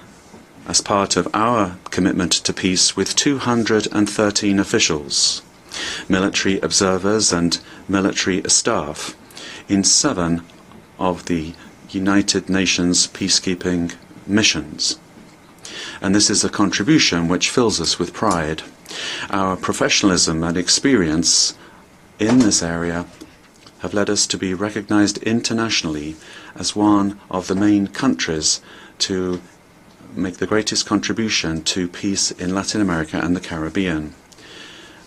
as part of our commitment to peace with 213 officials, military observers and military staff in 7 of the United Nations peacekeeping missions. And this is a contribution which fills us with pride. Our professionalism and experience in this area have led us to be recognized internationally as one of the main countries to make the greatest contribution to peace in Latin America and the Caribbean.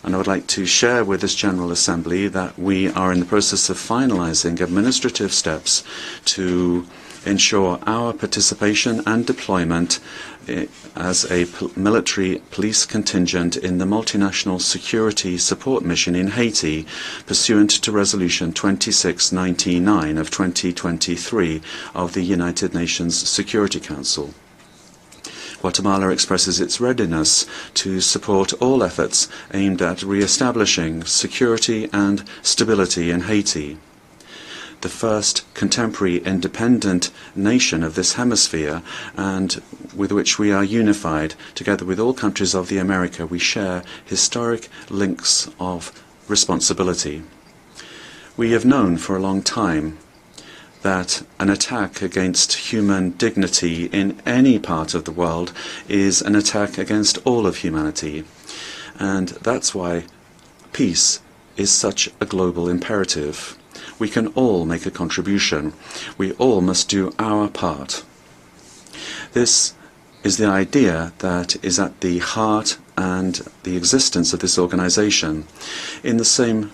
And I would like to share with this General Assembly that we are in the process of finalizing administrative steps to ensure our participation and deployment as a military police contingent in the multinational security support mission in Haiti, pursuant to Resolution 2699 of 2023 of the United Nations Security Council. Guatemala expresses its readiness to support all efforts aimed at re-establishing security and stability in Haiti, the first contemporary independent nation of this hemisphere, and with which we are unified. Together with all countries of the America, we share historic links of responsibility. We have known for a long time that an attack against human dignity in any part of the world is an attack against all of humanity. And that's why peace is such a global imperative. We can all make a contribution. We all must do our part. This is the idea that is at the heart and the existence of this organization. In the same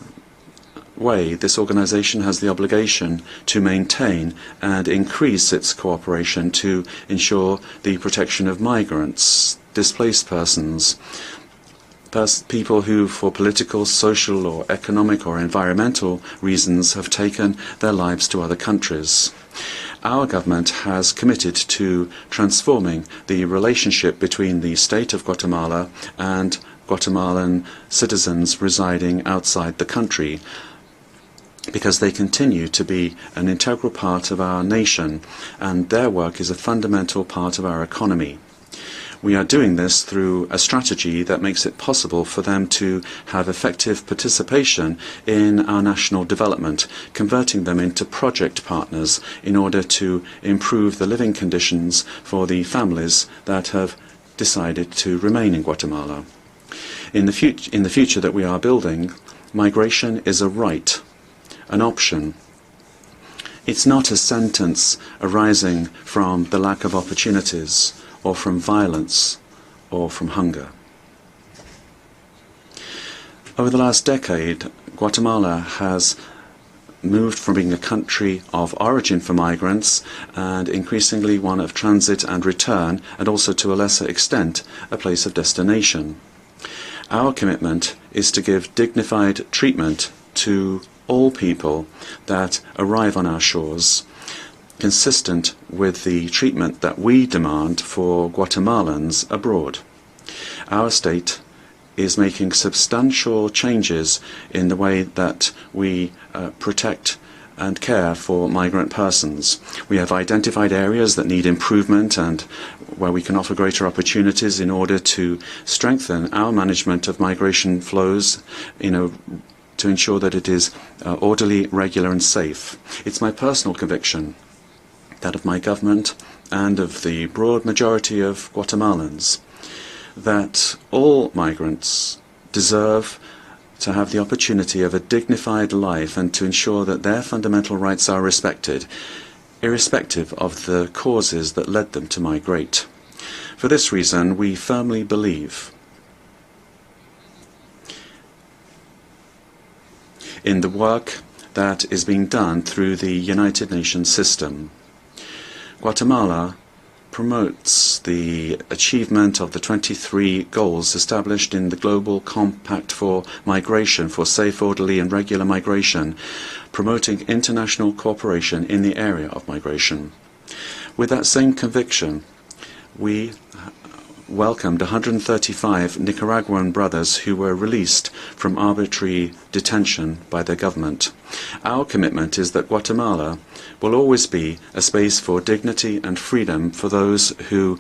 way, this organization has the obligation to maintain and increase its cooperation to ensure the protection of migrants, displaced persons, people who, for political, social, or economic or environmental reasons, have taken their lives to other countries. Our government has committed to transforming the relationship between the state of Guatemala and Guatemalan citizens residing outside the country, because they continue to be an integral part of our nation, and their work is a fundamental part of our economy. We are doing this through a strategy that makes it possible for them to have effective participation in our national development, converting them into project partners in order to improve the living conditions for the families that have decided to remain in Guatemala. In the future that we are building, migration is a right, an option. It's not a sentence arising from the lack of opportunities, or from violence, or from hunger. Over the last decade, Guatemala has moved from being a country of origin for migrants and increasingly one of transit and return, and also to a lesser extent a place of destination. Our commitment is to give dignified treatment to all people that arrive on our shores, consistent with the treatment that we demand for Guatemalans abroad. Our state is making substantial changes in the way that we protect and care for migrant persons. We have identified areas that need improvement and where we can offer greater opportunities in order to strengthen our management of migration flows, to ensure that it is orderly, regular and safe. It's my personal conviction, that of my government and of the broad majority of Guatemalans, that all migrants deserve to have the opportunity of a dignified life and to ensure that their fundamental rights are respected, irrespective of the causes that led them to migrate. For this reason, we firmly believe in the work that is being done through the United Nations system. Guatemala promotes the achievement of the 23 goals established in the Global Compact for Migration, for safe, orderly and regular migration, promoting international cooperation in the area of migration. With that same conviction, we welcomed 135 Nicaraguan brothers who were released from arbitrary detention by their government. Our commitment is that Guatemala will always be a space for dignity and freedom for those who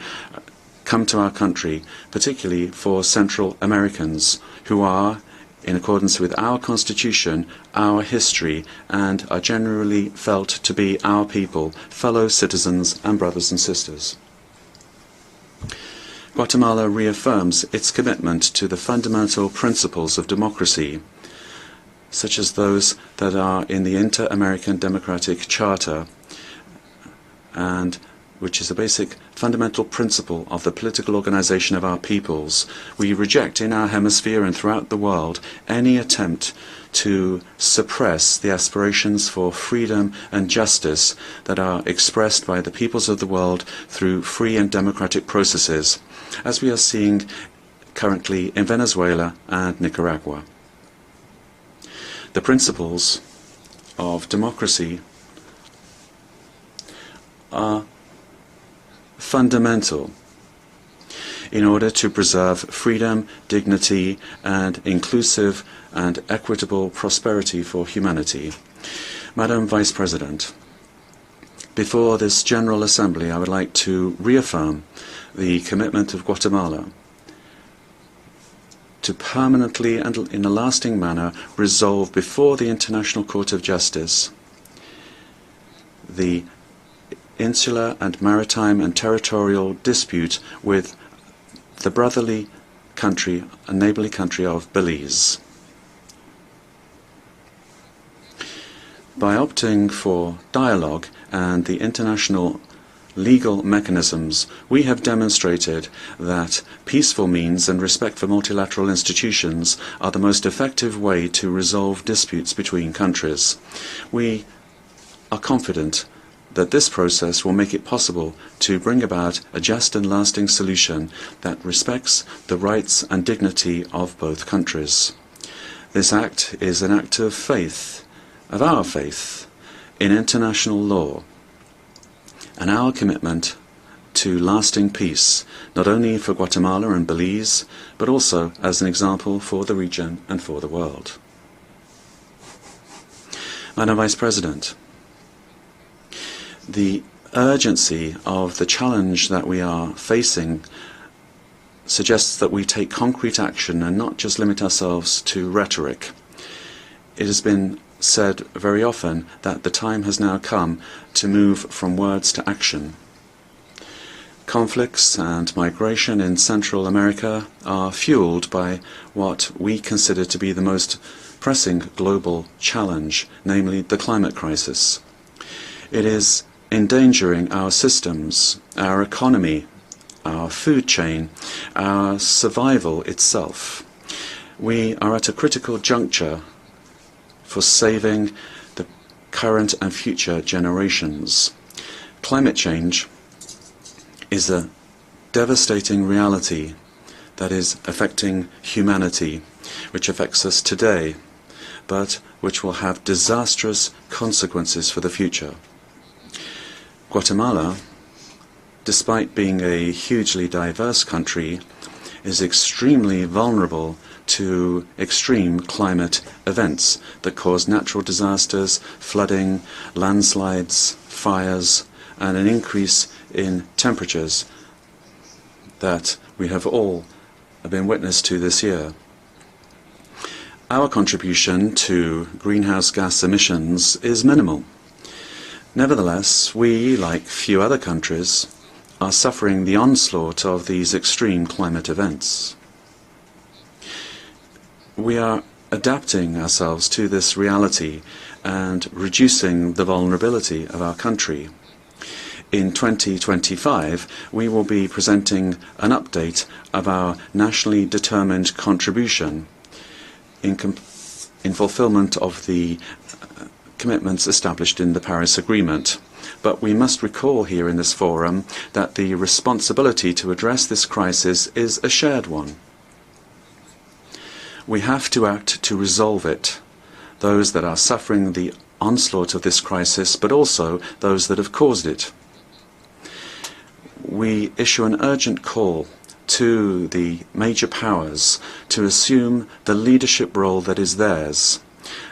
come to our country, particularly for Central Americans who are, in accordance with our Constitution, our history, and are generally felt to be our people, fellow citizens and brothers and sisters. Guatemala reaffirms its commitment to the fundamental principles of democracy, such as those that are in the Inter-American Democratic Charter, and which is a basic fundamental principle of the political organization of our peoples. We reject in our hemisphere and throughout the world any attempt to suppress the aspirations for freedom and justice that are expressed by the peoples of the world through free and democratic processes, as we are seeing currently in Venezuela and Nicaragua. The principles of democracy are fundamental in order to preserve freedom, dignity, and inclusive and equitable prosperity for humanity. Madam Vice President, before this General Assembly, I would like to reaffirm the commitment of Guatemala to permanently and in a lasting manner resolve before the International Court of Justice the insular and maritime and territorial dispute with the brotherly country and neighborly country of Belize. By opting for dialogue and the international legal mechanisms, we have demonstrated that peaceful means and respect for multilateral institutions are the most effective way to resolve disputes between countries. We are confident that this process will make it possible to bring about a just and lasting solution that respects the rights and dignity of both countries. This act is an act of faith, of our faith, in international law, and our commitment to lasting peace, not only for Guatemala and Belize, but also as an example for the region and for the world. Madam Vice President, the urgency of the challenge that we are facing suggests that we take concrete action and not just limit ourselves to rhetoric. It has been said very often that the time has now come to move from words to action. Conflicts and migration in Central America are fueled by what we consider to be the most pressing global challenge, namely the climate crisis. It is endangering our systems, our economy, our food chain, our survival itself. We are at a critical juncture for saving the current and future generations. Climate change is a devastating reality that is affecting humanity, which affects us today, but which will have disastrous consequences for the future. Guatemala, despite being a hugely diverse country, is extremely vulnerable to extreme climate events that cause natural disasters, flooding, landslides, fires, and an increase in temperatures that we have all been witness to this year. Our contribution to greenhouse gas emissions is minimal. Nevertheless, we, like few other countries, are suffering the onslaught of these extreme climate events. We are adapting ourselves to this reality and reducing the vulnerability of our country. In 2025, we will be presenting an update of our nationally determined contribution in fulfillment of the commitments established in the Paris Agreement. But we must recall here in this forum that the responsibility to address this crisis is a shared one. We have to act to resolve it, those that are suffering the onslaught of this crisis, but also those that have caused it. We issue an urgent call to the major powers to assume the leadership role that is theirs,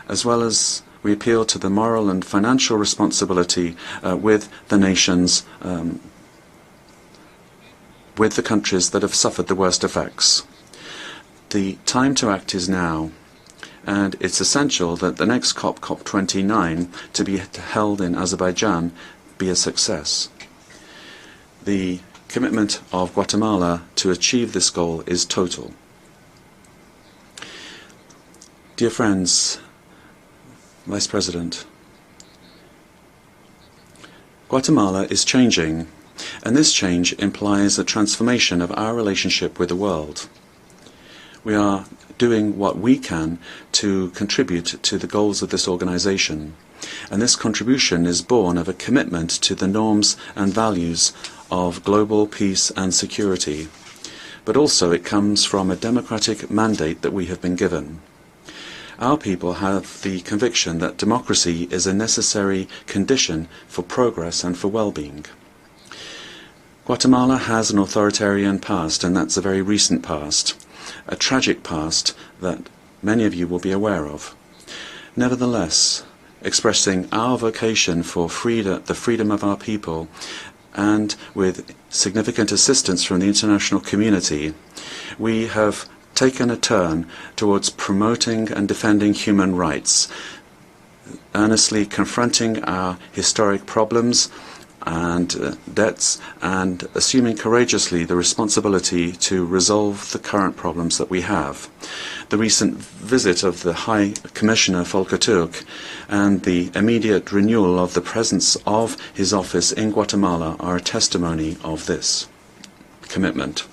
as well as we appeal to the moral and financial responsibility with the nations, with the countries that have suffered the worst effects. The time to act is now, and it's essential that the next COP, COP29, to be held in Azerbaijan, be a success. The commitment of Guatemala to achieve this goal is total. Dear friends, Vice President, Guatemala is changing, and this change implies a transformation of our relationship with the world. We are doing what we can to contribute to the goals of this organization, and this contribution is born of a commitment to the norms and values of global peace and security, but also it comes from a democratic mandate that we have been given. Our people have the conviction that democracy is a necessary condition for progress and for well-being. Guatemala has an authoritarian past, and that's a very recent past, a tragic past that many of you will be aware of. Nevertheless, expressing our vocation for the freedom of our people, and with significant assistance from the international community, we have taken a turn towards promoting and defending human rights, earnestly confronting our historic problems and debts, and assuming courageously the responsibility to resolve the current problems that we have. The recent visit of the High Commissioner Volker Turk and the immediate renewal of the presence of his office in Guatemala are a testimony of this commitment.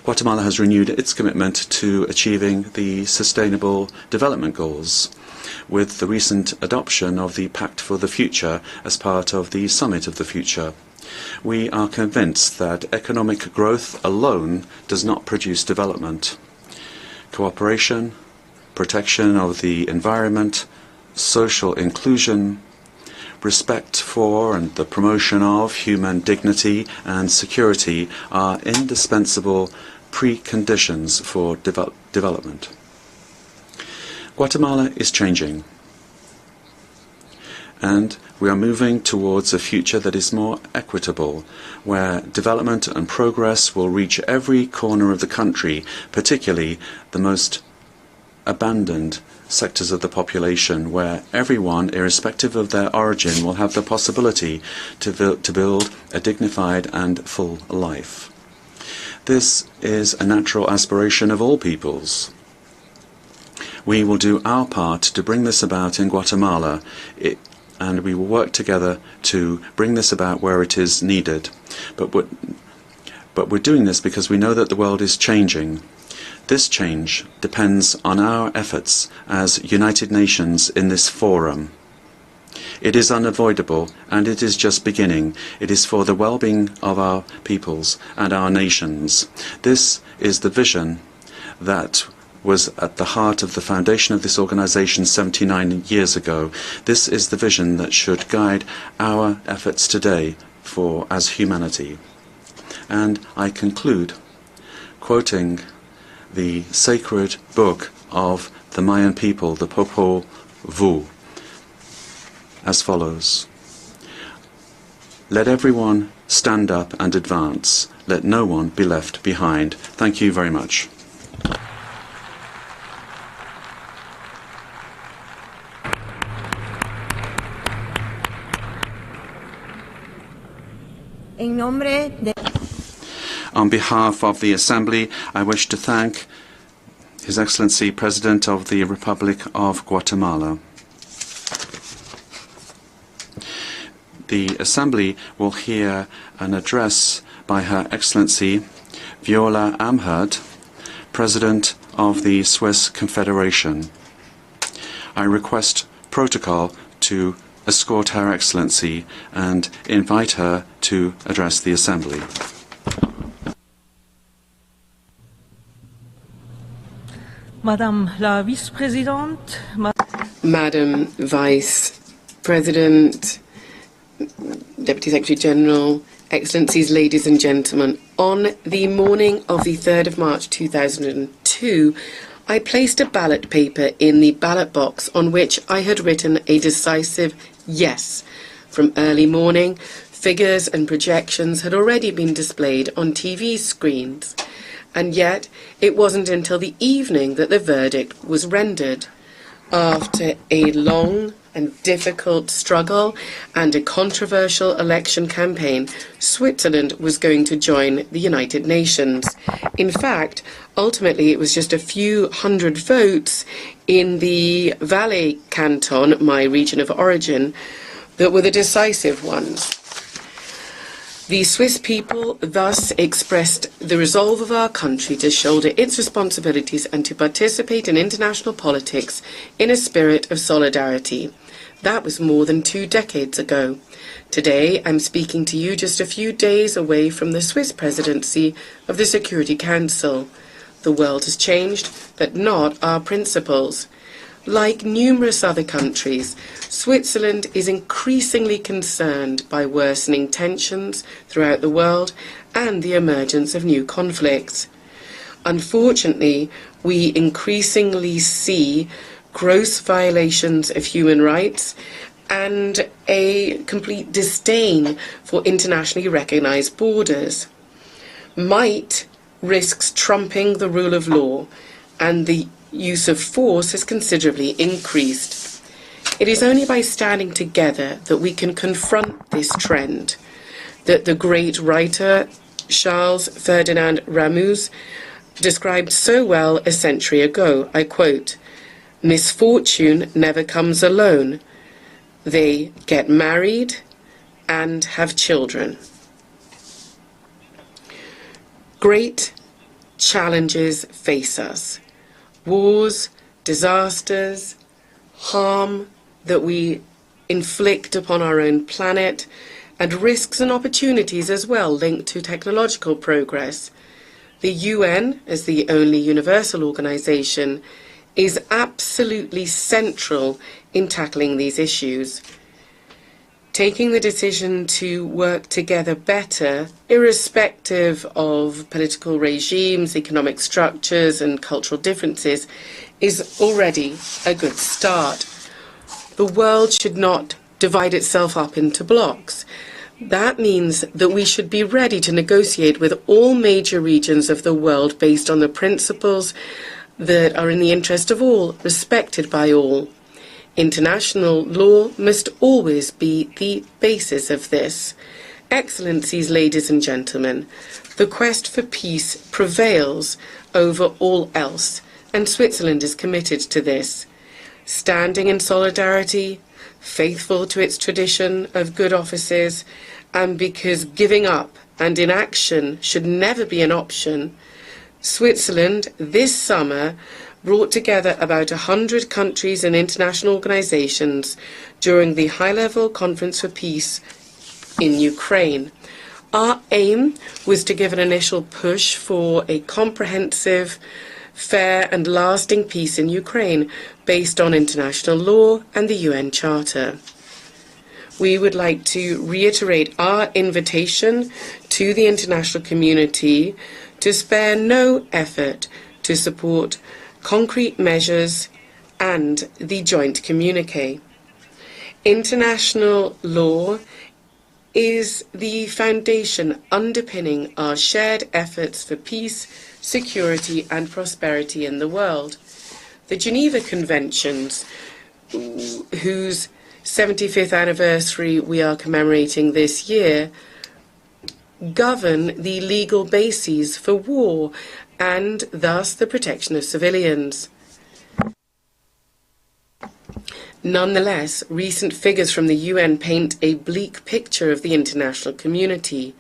Guatemala has renewed its commitment to achieving the Sustainable Development Goals with the recent adoption of the Pact for the Future as part of the Summit of the Future. We are convinced that economic growth alone does not produce development. Cooperation, protection of the environment, social inclusion, respect for and the promotion of human dignity and security are indispensable preconditions for development. Guatemala is changing, and we are moving towards a future that is more equitable, where development and progress will reach every corner of the country, particularly the most abandoned sectors of the population, where everyone, irrespective of their origin, will have the possibility to build a dignified and full life. This is a natural aspiration of all peoples. We will do our part to bring this about in Guatemala, and we will work together to bring this about where it is needed. But we're doing this because we know that the world is changing. This change depends on our efforts as United Nations in this forum. It is unavoidable, and it is just beginning. It is for the well-being of our peoples and our nations. This is the vision that was at the heart of the foundation of this organization 79 years ago. This is the vision that should guide our efforts today as humanity. And I conclude quoting the sacred book of the Mayan people, the Popol Vuh, as follows. Let everyone stand up and advance. Let no one be left behind. Thank you very much.
En nombre de...
On behalf of the Assembly, I wish to thank His Excellency President of the Republic of Guatemala. The Assembly will hear an address by Her Excellency Viola Amherd, President of the Swiss Confederation. I request protocol to escort Her Excellency and invite her to address the Assembly.
Madame la Vice-Présidente,
Madam Vice President, Deputy Secretary General, Excellencies, ladies and gentlemen, on the morning of the 3rd of March 2002, I placed a ballot paper in the ballot box on which I had written a decisive yes. From early morning, figures and projections had already been displayed on TV screens, and yet it wasn't until the evening that the verdict was rendered. After a long and difficult struggle and a controversial election campaign, Switzerland was going to join the United Nations. In fact, ultimately it was just a few hundred votes in the Valais canton, my region of origin, that were the decisive ones. The Swiss people thus expressed the resolve of our country to shoulder its responsibilities and to participate in international politics in a spirit of solidarity. That was more than 2 decades ago. Today, I'm speaking to you just a few days away from the Swiss presidency of the Security Council. The world has changed, but not our principles. Like numerous other countries, Switzerland is increasingly concerned by worsening tensions throughout the world and the emergence of new conflicts. Unfortunately, we increasingly see gross violations of human rights and a complete disdain for internationally recognized borders. Might risks trumping the rule of law, and the use of force has considerably increased. It is only by standing together that we can confront this trend, that the great writer Charles Ferdinand Ramus described so well a century ago. I quote, "Misfortune never comes alone. They get married and have children." Great challenges face us. Wars, disasters, harm that we inflict upon our own planet, and risks and opportunities as well linked to technological progress. The UN, as the only universal organization, is absolutely central in tackling these issues. Taking the decision to work together better, irrespective of political regimes, economic structures, and cultural differences, is already a good start. The world should not divide itself up into blocks. That means that we should be ready to negotiate with all major regions of the world based on the principles that are in the interest of all, respected by all. International law must always be the basis of this. Excellencies, ladies and gentlemen, the quest for peace prevails over all else, and Switzerland is committed to this. Standing in solidarity, faithful to its tradition of good offices, and because giving up and inaction should never be an option, Switzerland this summer brought together about 100 countries and international organizations during the high-level Conference for Peace in Ukraine. Our aim was to give an initial push for a comprehensive, fair and lasting peace in Ukraine based on international law and the UN Charter. We would like to reiterate our invitation to the international community to spare no effort to support concrete measures and the joint communique. International law is the foundation underpinning our shared efforts for peace, security and prosperity in the world. The Geneva Conventions, whose 75th anniversary we are commemorating this year, govern the legal bases for war and thus the protection of civilians. Nonetheless, recent figures from the UN paint a bleak picture of the international community.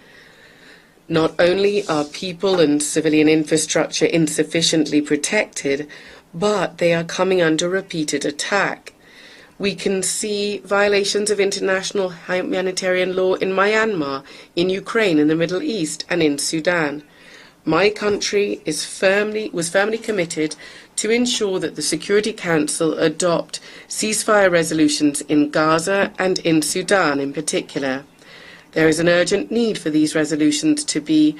Not only are people and civilian infrastructure insufficiently protected, but they are coming under repeated attack. We can see violations of international humanitarian law in Myanmar, in Ukraine, in the Middle East, and in Sudan. My country was firmly committed to ensure that the Security Council adopt ceasefire resolutions in Gaza and in Sudan in particular. There is an urgent need for these resolutions to be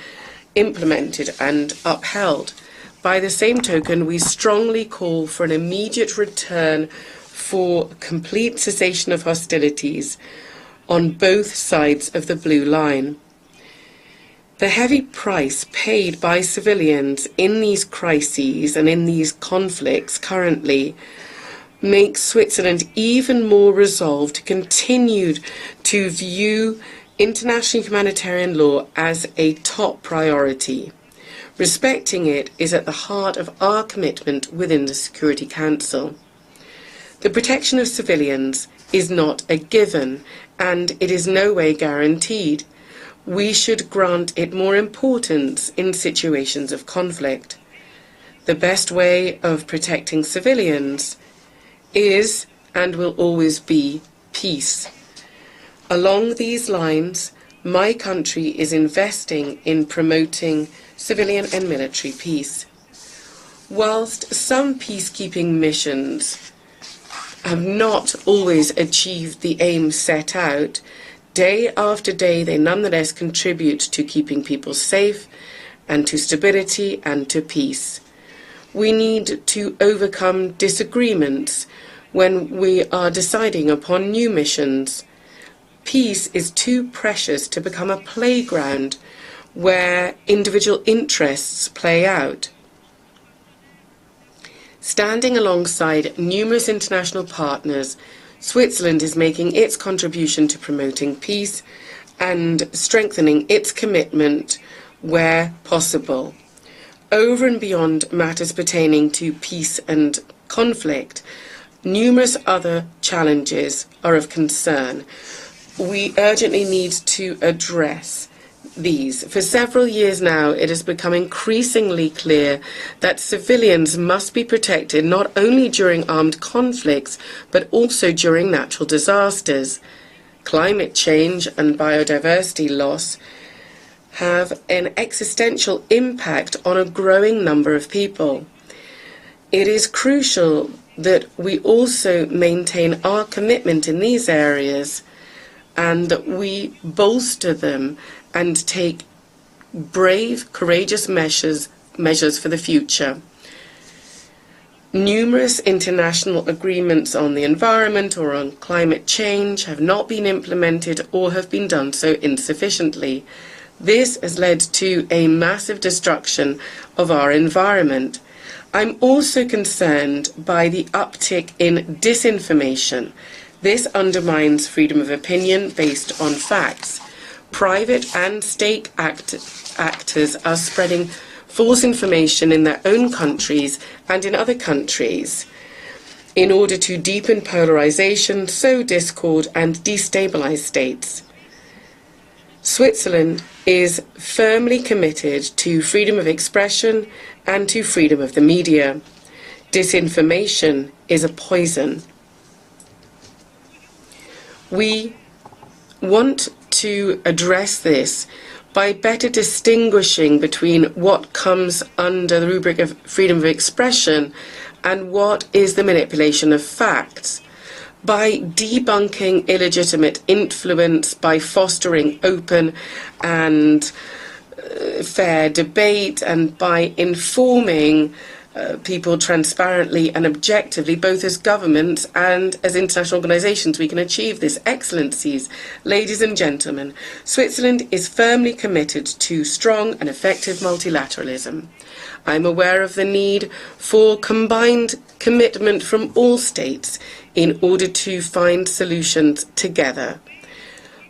implemented and upheld. By the same token, we strongly call for an immediate return for complete cessation of hostilities on both sides of the blue line. The heavy price paid by civilians in these crises and in these conflicts currently makes Switzerland even more resolved to continue to view international humanitarian law as a top priority. Respecting it is at the heart of our commitment within the Security Council. The protection of civilians is not a given, and it is no way guaranteed. We should grant it more importance in situations of conflict. The best way of protecting civilians is and will always be peace. Along these lines, my country is investing in promoting civilian and military peace. Whilst some peacekeeping missions have not always achieved the aim set out, day after day they nonetheless contribute to keeping people safe and to stability and to peace. We need to overcome disagreements when we are deciding upon new missions. Peace is too precious to become a playground where individual interests play out. Standing alongside numerous international partners, Switzerland is making its contribution to promoting peace and strengthening its commitment where possible. Over and beyond matters pertaining to peace and conflict, numerous other challenges are of concern. We urgently need to address these. For several years now, it has become increasingly clear that civilians must be protected not only during armed conflicts, but also during natural disasters. Climate change and biodiversity loss have an existential impact on a growing number of people. It is crucial that we also maintain our commitment in these areas and that we bolster them and take brave, courageous measures for the future. Numerous international agreements on the environment or on climate change have not been implemented or have been done so insufficiently. This has led to a massive destruction of our environment. I'm also concerned by the uptick in disinformation. This undermines freedom of opinion based on facts. Private and state actors are spreading false information in their own countries and in other countries in order to deepen polarization, sow discord and destabilize states. Switzerland is firmly committed to freedom of expression and to freedom of the media. Disinformation is a poison. We want to address this by better distinguishing between what comes under the rubric of freedom of expression and what is the manipulation of facts, by debunking illegitimate influence, by fostering open and fair debate, and by informing people transparently and objectively, both as governments and as international organisations. We can achieve this. Excellencies, ladies and gentlemen, Switzerland is firmly committed to strong and effective multilateralism. I'm aware of the need for combined commitment from all states in order to find solutions together.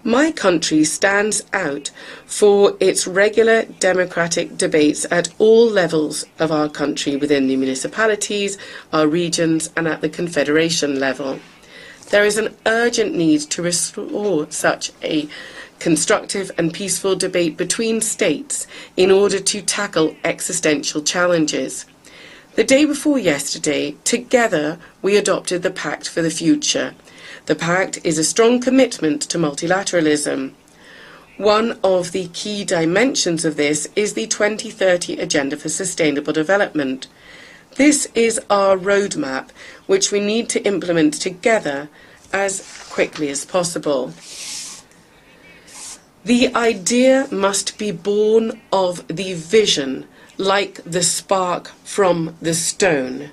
My country stands out for its regular democratic debates at all levels of our country, within the municipalities, our regions, and at the confederation level. There is an urgent need to restore such a constructive and peaceful debate between states in order to tackle existential challenges. The day before yesterday, together we adopted the Pact for the Future. The Pact is a strong commitment to multilateralism. One of the key dimensions of this is the 2030 Agenda for Sustainable Development. This is our roadmap, which we need to implement together as quickly as possible. The idea must be born of the vision, like the spark from the stone.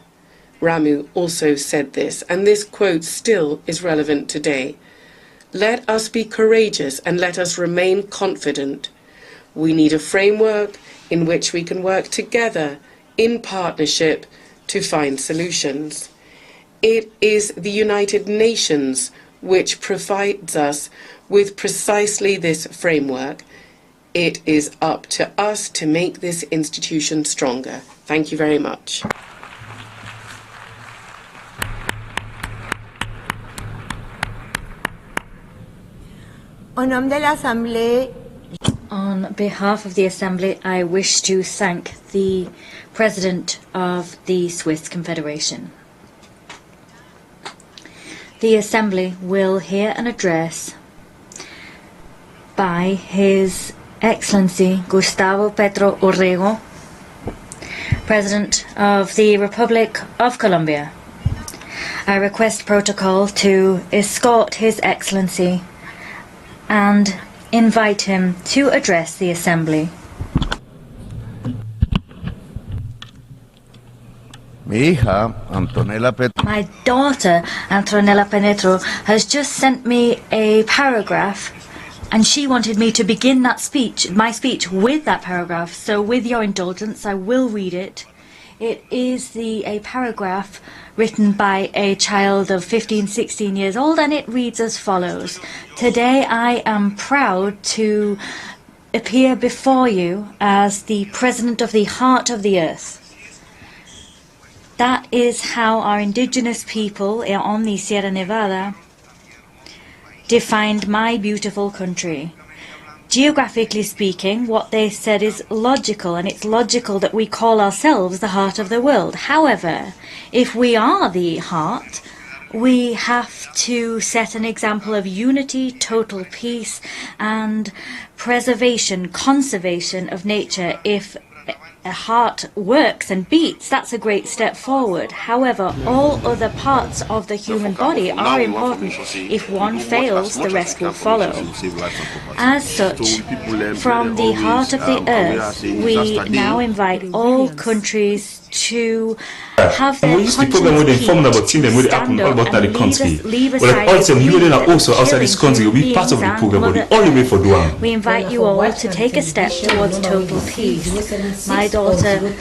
Ramu also said this, and this quote still is relevant today. Let us be courageous and let us remain confident. We need a framework in which we can work together in partnership to find solutions. It is the United Nations which provides us with precisely this framework. It is up to us to make this institution stronger. Thank you very much.
On
behalf of the Assembly, I wish to thank the President of the Swiss Confederation. The Assembly will hear an address by His Excellency Gustavo Petro Urrego, President of the Republic of Colombia. I request protocol to escort His Excellency and invite him to address the Assembly.
My
daughter, Antonella Penetro, has just sent me a paragraph, and she wanted me to begin that speech, my speech, with that paragraph. So with your indulgence, I will read it. It is a paragraph written by a child of 15, 16 years old, and it reads as follows. Today I am proud to appear before you as the President of the Heart of the Earth. That is how our indigenous people on the Sierra Nevada defined my beautiful country. Geographically speaking, what they said is logical, and it's logical that we call ourselves the heart of the world. However, if we are the heart, we have to set an example of unity, total peace, and preservation, conservation of nature. If a heart works and beats, that's a great step forward. However, all other parts of the human body are important. If one fails, the rest will follow. As such, from the heart of the earth, we now invite all countries to have their conscience stand up and leave aside also outside this country will be part of the program, but the only way for doing. We invite you all to take a step towards total peace. My daughter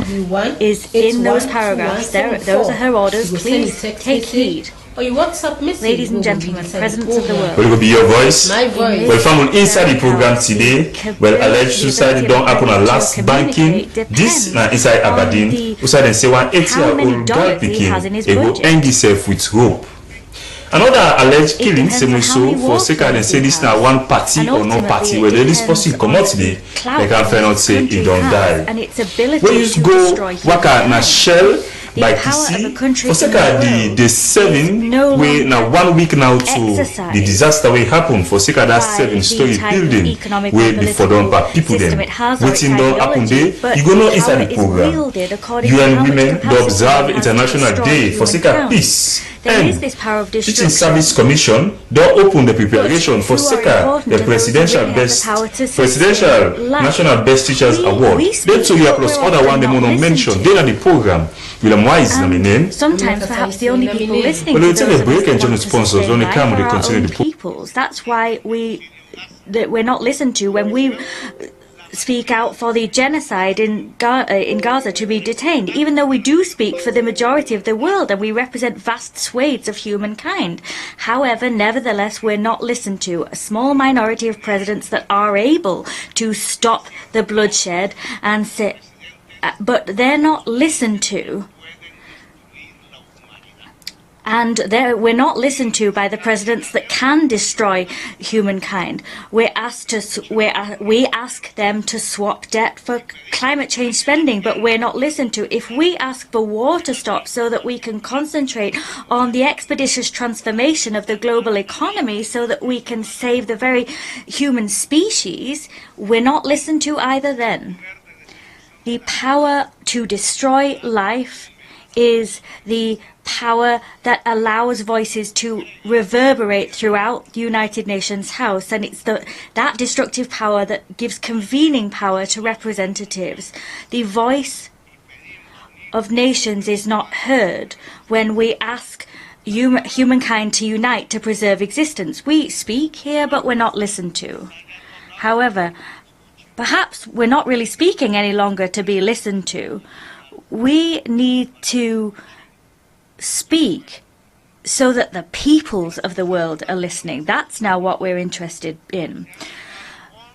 is in those paragraphs. Those are her orders. Please take heed. Ladies and gentlemen, presidents of the world.
Will it be your voice? My voice. Well, from inside the program today, well, alleged suicide don't happen at last banking. This now inside Aberdeen. Outside and say 180-year-old girl picking, it will end itself with rope. Another alleged killing, same so for second and say this now one party or no party, where this person come out today, they can find out say he don't die. When you go work at a shell, by TC for seka the 7 way now 1 week now to the disaster way happen for seka that 7-story building where before done by people them waiting don't happen there you go know inside the program UN Women to observe International Day for seka peace and Teaching Service Commission don't open the preparation for seka the presidential national best teachers award then to you plus other one them on mention they are the program
sometimes perhaps the only people listening to those sponsors only come when they continue the peoples. That's why we're not listened to when we speak out for the genocide in Gaza to be detained, even though we do speak for the majority of the world and we represent vast swathes of humankind. However, nevertheless, we're not listened to. A small minority of presidents that are able to stop the bloodshed and say, but they're not listened to. And we're not listened to by the presidents that can destroy humankind. We ask them to swap debt for climate change spending, but we're not listened to. If we ask for war to stop so that we can concentrate on the expeditious transformation of the global economy so that we can save the very human species, we're not listened to either then. The power to destroy life is the power that allows voices to reverberate throughout the United Nations House, and it's that destructive power that gives convening power to representatives. The voice of nations is not heard when we ask humankind to unite to preserve existence. We speak here, but we're not listened to. However, perhaps we're not really speaking any longer to be listened to. We need to speak so that the peoples of the world are listening. That's now what we're interested in.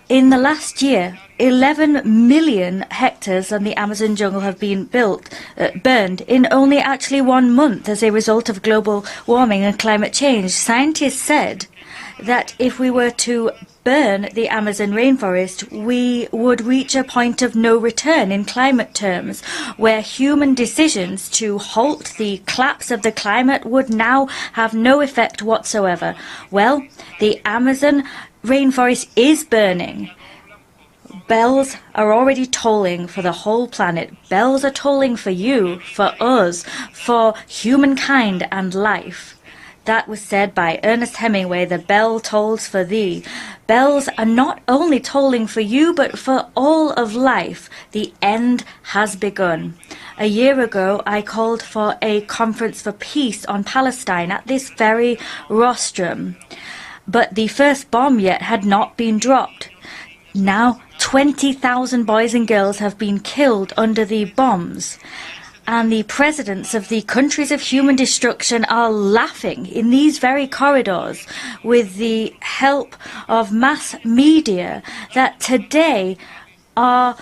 In the last year, 11 million hectares of the Amazon jungle have been burned in only actually 1 month as a result of global warming and climate change. Scientists said that if we were to burn the Amazon rainforest, we would reach a point of no return in climate terms, where human decisions to halt the collapse of the climate would now have no effect whatsoever. Well, the Amazon rainforest is burning. Bells are already tolling for the whole planet. Bells are tolling for you, for us, for humankind and life. That was said by Ernest Hemingway, "The bell tolls for thee." Bells are not only tolling for you, but for all of life. The end has begun. A year ago, I called for a conference for peace on Palestine at this very rostrum. But the first bomb yet had not been dropped. Now, 20,000 boys and girls have been killed under the bombs. And the presidents of the countries of human destruction are laughing in these very corridors with the help of mass media that today are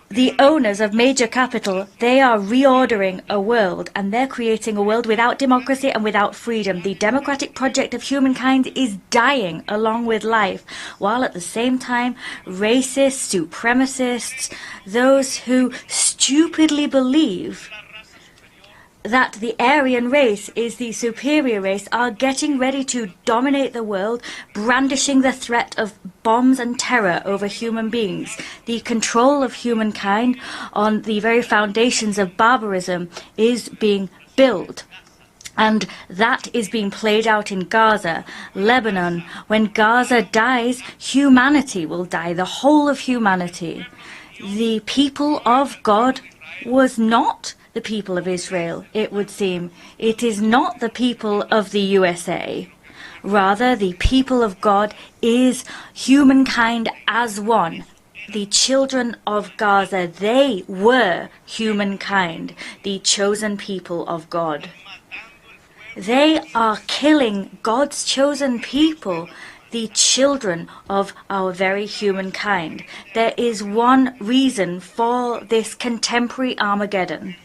the owners of major capital. They are reordering a world, and they're creating a world without democracy and without freedom. The democratic project of humankind is dying along with life, while at the same time racists, supremacists, those who stupidly believe that the Aryan race is the superior race are getting ready to dominate the world, brandishing the threat of bombs and terror over human beings. The control of humankind on the very foundations of barbarism is being built. And that is being played out in Gaza, Lebanon. When Gaza dies, humanity will die, the whole of humanity. The people of God was not the people of Israel, it would seem. It is not the people of the USA. Rather, the people of God is humankind as one. The children of Gaza, they were humankind, the chosen people of God. They are killing God's chosen people, the children of our very humankind. There is one reason for this contemporary Armageddon.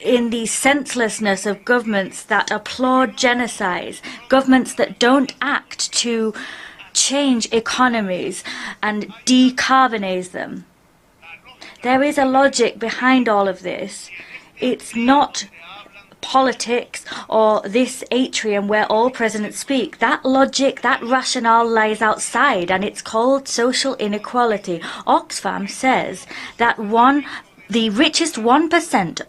In the senselessness of governments that applaud genocides, governments that don't act to change economies and decarbonize them. There is a logic behind all of this. It's not politics or this atrium where all presidents speak. That logic, that rationale lies outside, and it's called social inequality. Oxfam says that the richest 1%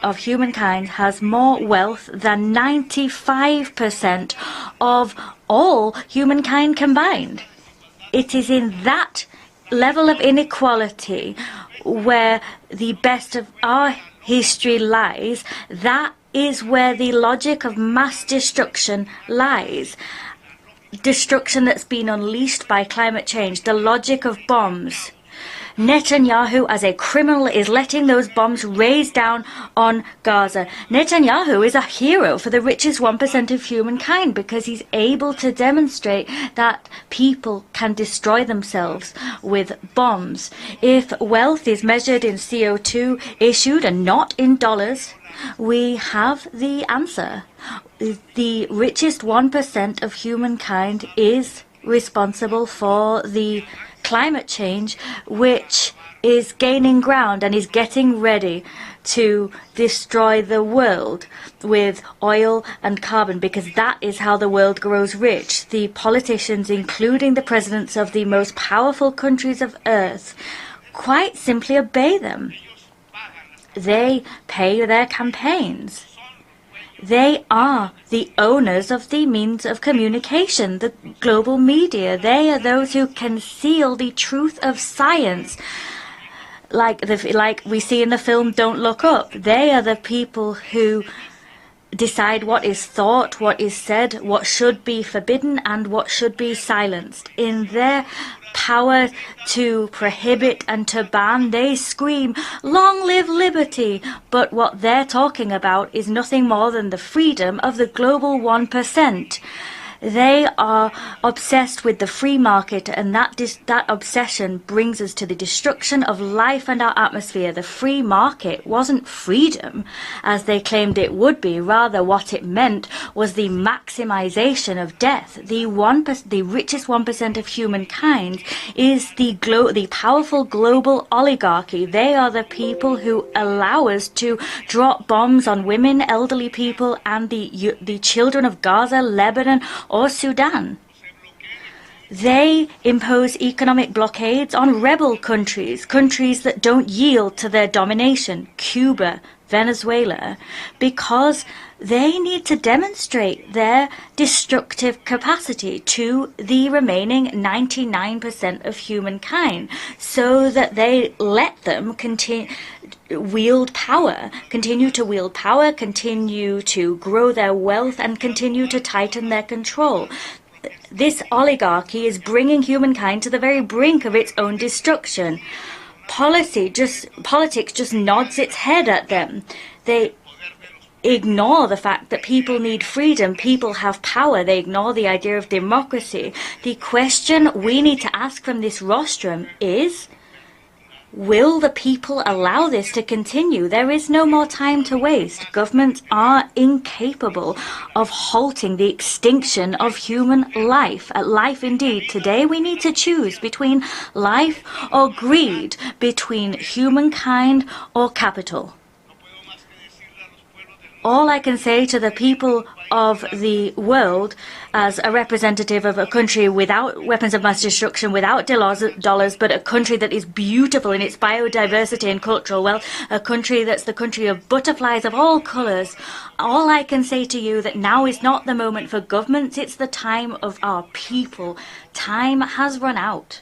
of humankind has more wealth than 95% of all humankind combined. It is in that level of inequality where the best of our history lies. That is where the logic of mass destruction lies. Destruction that's been unleashed by climate change, the logic of bombs. Netanyahu, as a criminal, is letting those bombs raise down on Gaza. Netanyahu is a hero for the richest 1% of humankind because he's able to demonstrate that people can destroy themselves with bombs. If wealth is measured in CO2 issued and not in dollars, we have the answer. The richest 1% of humankind is responsible for the climate change, which is gaining ground and is getting ready to destroy the world with oil and carbon, because that is how the world grows rich. The politicians, including the presidents of the most powerful countries of Earth, quite simply obey them. They pay their campaigns. They are the owners of the means of communication, the global media. They are those who conceal the truth of science, like we see in the film Don't Look Up. They are the people who decide what is thought, what is said, what should be forbidden, and what should be silenced. In their power to prohibit and to ban, they scream, "Long live liberty!" But what they're talking about is nothing more than the freedom of the global 1%. They are obsessed with the free market, and that obsession brings us to the destruction of life and our atmosphere. The free market wasn't freedom, as they claimed it would be. Rather, what it meant was the maximization of death. The richest 1% of humankind is the powerful global oligarchy. They are the people who allow us to drop bombs on women, elderly people, and the children of Gaza, Lebanon, or Sudan. They impose economic blockades on rebel countries, countries that don't yield to their domination, Cuba, Venezuela, because they need to demonstrate their destructive capacity to the remaining 99% of humankind, so that they let them continue to wield power, continue to grow their wealth, and continue to tighten their control. This oligarchy is bringing humankind to the very brink of its own destruction. Politics just nods its head at them. They ignore the fact that people need freedom, people have power. They ignore the idea of democracy. The question we need to ask from this rostrum is, will the people allow this to continue? There is no more time to waste. Governments are incapable of halting the extinction of human life. Life indeed. Today we need to choose between life or greed, between humankind or capital. All I can say to the people of the world, as a representative of a country without weapons of mass destruction, without dollars, but a country that is beautiful in its biodiversity and cultural wealth, a country that's the country of butterflies of all colours, all I can say to you that now is not the moment for governments, it's the time of our people. Time has run out.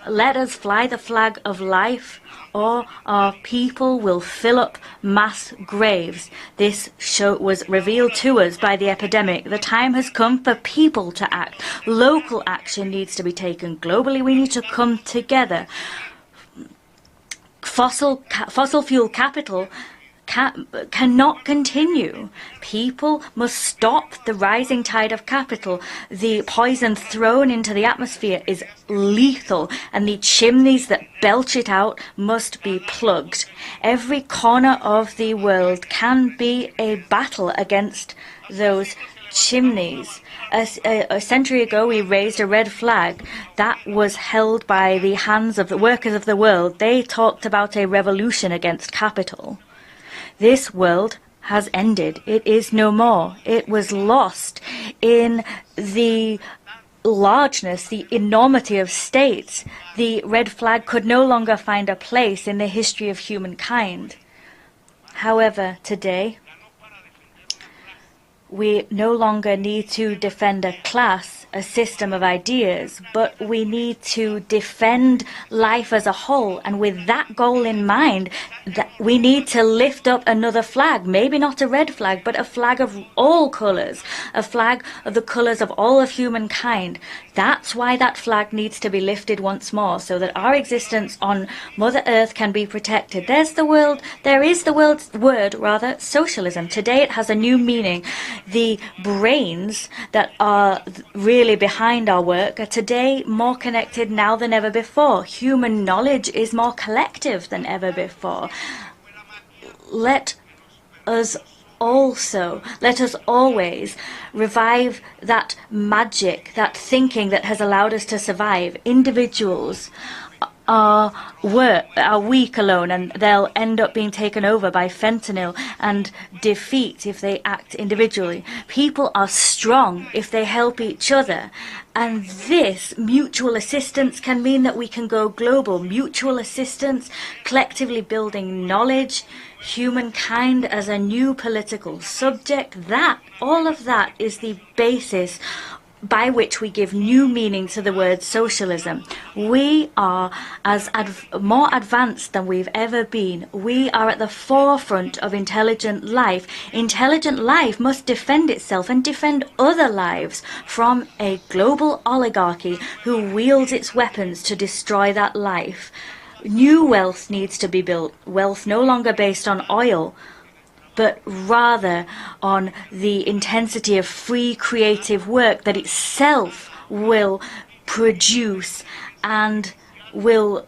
Let us fly the flag of life, or our people will fill up mass graves. This was revealed to us by the epidemic. The time has come for people to act. Local action needs to be taken. Globally, we need to come together. Fossil fuel capital cannot continue. People must stop the rising tide of capital. The poison thrown into the atmosphere is lethal, and the chimneys that belch it out must be plugged. Every corner of the world can be a battle against those chimneys. A century ago, we raised a red flag that was held by the hands of the workers of the world. They talked about a revolution against capital. This world has ended. It is no more. It was lost in the largeness, the enormity of states. The red flag could no longer find a place in the history of humankind. However, today, we no longer need to defend a class, a system of ideas, but we need to defend life as a whole. And with that goal in mind, we need to lift up another flag, maybe not a red flag, but a flag of all colors, a flag of the colors of all of humankind. That's why that flag needs to be lifted once more, so that our existence on Mother Earth can be protected. There is the word, socialism. Today it has a new meaning. The brains that are really behind our work are today more connected now than ever before. Human knowledge is more collective than ever before. Let us always revive that magic, that thinking that has allowed us to survive. Individuals are weak alone, and they'll end up being taken over by fentanyl and defeat if they act individually. People are strong if they help each other, and this mutual assistance can mean that we can go global. Mutual assistance, collectively building knowledge, humankind as a new political subject, all of that is the basis by which we give new meaning to the word socialism. We are more advanced than we've ever been. We are at the forefront of intelligent life. Intelligent life must defend itself and defend other lives from a global oligarchy who wields its weapons to destroy that life. New wealth needs to be built, wealth no longer based on oil, but rather on the intensity of free creative work that itself will produce and will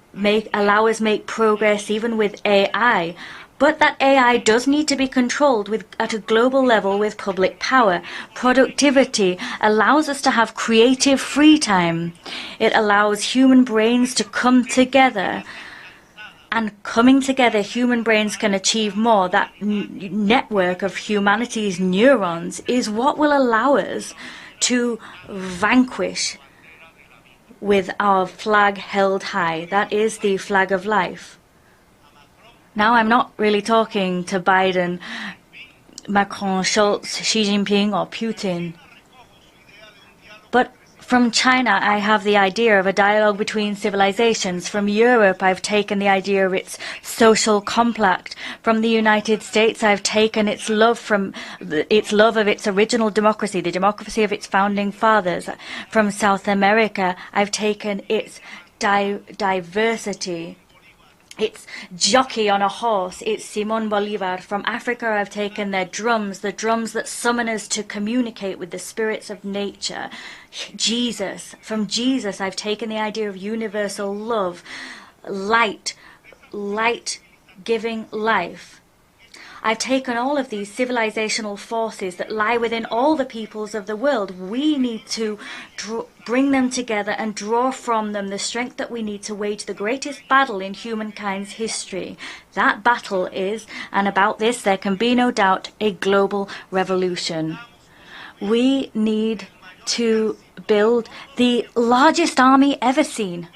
allow us make progress even with AI. But that AI does need to be controlled at a global level with public power. Productivity allows us to have creative free time. It allows human brains to come together. And coming together, human brains can achieve more. That network of humanity's neurons is what will allow us to vanquish with our flag held high. That is the flag of life. Now, I'm not really talking to Biden, Macron, Schultz, Xi Jinping, or Putin. But from China, I have the idea of a dialogue between civilizations. From Europe, I've taken the idea of its social compact. From the United States, I've taken its love of its original democracy, the democracy of its founding fathers. From South America, I've taken its diversity. It's jockey on a horse. It's Simón Bolívar. From Africa, I've taken their drums, the drums that summon us to communicate with the spirits of nature. Jesus. From Jesus, I've taken the idea of universal love, light giving life. I've taken all of these civilizational forces that lie within all the peoples of the world. We need to bring them together and draw from them the strength that we need to wage the greatest battle in humankind's history. That battle is, and about this there can be no doubt, a global revolution. We need to build the largest army ever seen,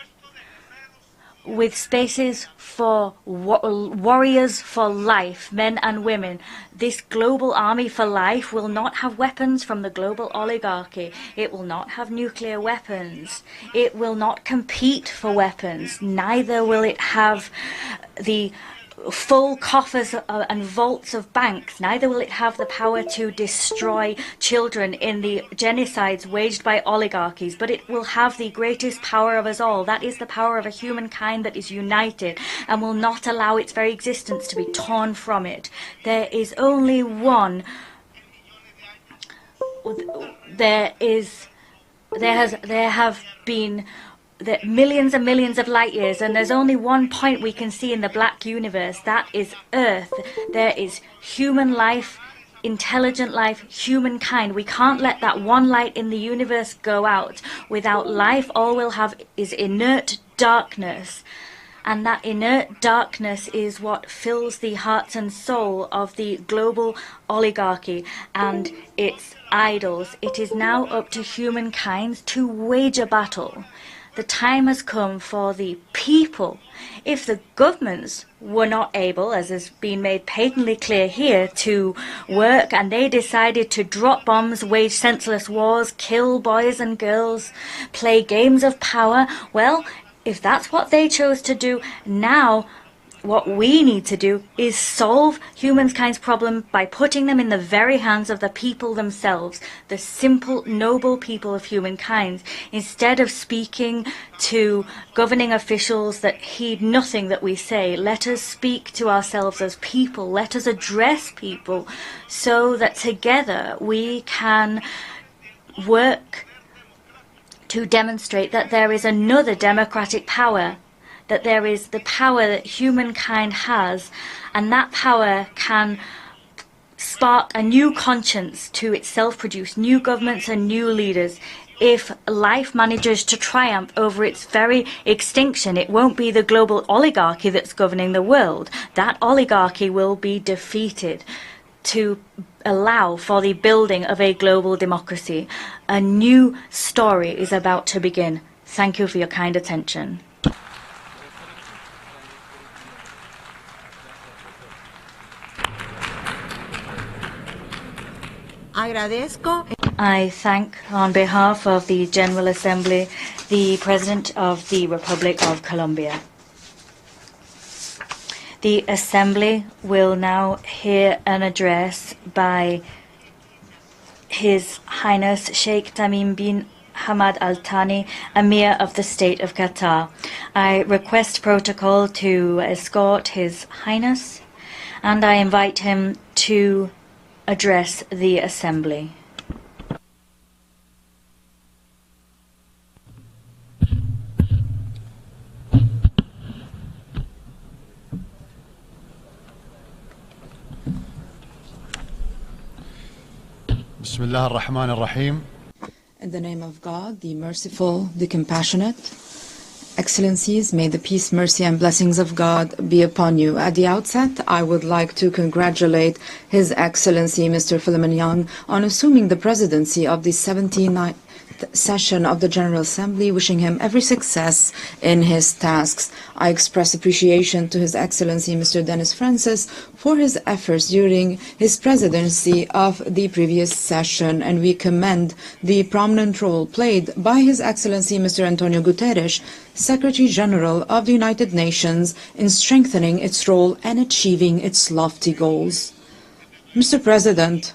with spaces for warriors for life, men and women. This global army for life will not have weapons from the global oligarchy. It will not have nuclear weapons. It will not compete for weapons. Neither will it have the full coffers and vaults of banks. Neither will it have the power to destroy children in the genocides waged by oligarchies, but it will have the greatest power of us all. That is the power of a humankind that is united and will not allow its very existence to be torn from it. There is only one. There have been millions and millions of light years, and there's only one point we can see in the black universe. That is Earth. There is human life, intelligent life, humankind. We can't let that one light in the universe go out. Without life, all we'll have is inert darkness. and that inert darkness is what fills the hearts and soul of the global oligarchy and its idols. It is now up to humankind to wage a battle. The time has come for the people. If the governments were not able, as has been made patently clear here, to work, and they decided to drop bombs, wage senseless wars, kill boys and girls, play games of power, well, if that's what they chose to do, now what we need to do is solve humankind's problem by putting them in the very hands of the people themselves, the simple, noble people of humankind. Instead of speaking to governing officials that heed nothing that we say, let us speak to ourselves as people. Let us address people so that together we can work to demonstrate that there is another democratic power, that there is the power that humankind has, and that power can spark a new conscience to itself, produce new governments and new leaders. If life manages to triumph over its very extinction, it won't be the global oligarchy that's governing the world. That oligarchy will be defeated to allow for the building of a global democracy. A new story is about to begin. Thank you for your kind attention. I thank, on behalf of the General Assembly, the President of the Republic of Colombia. The Assembly will now hear an address by His Highness Sheikh Tamim bin Hamad Al Thani, Emir of the State of Qatar. I request protocol to escort His Highness, and I invite him to address the Assembly.
Bismillah ar-Rahman ar-Rahim.
In the name of God, the merciful, the compassionate. Excellencies, may the peace, mercy, and blessings of God be upon you. At the outset, I would like to congratulate His Excellency Mr. Philemon Young on assuming the presidency of the 79th session of the General Assembly, wishing him every success in his tasks. I express appreciation to His Excellency Mr. Dennis Francis for his efforts during his presidency of the previous session, and we commend the prominent role played by His Excellency Mr. Antonio Guterres, Secretary General of the United Nations, in strengthening its role and achieving its lofty goals. Mr. President,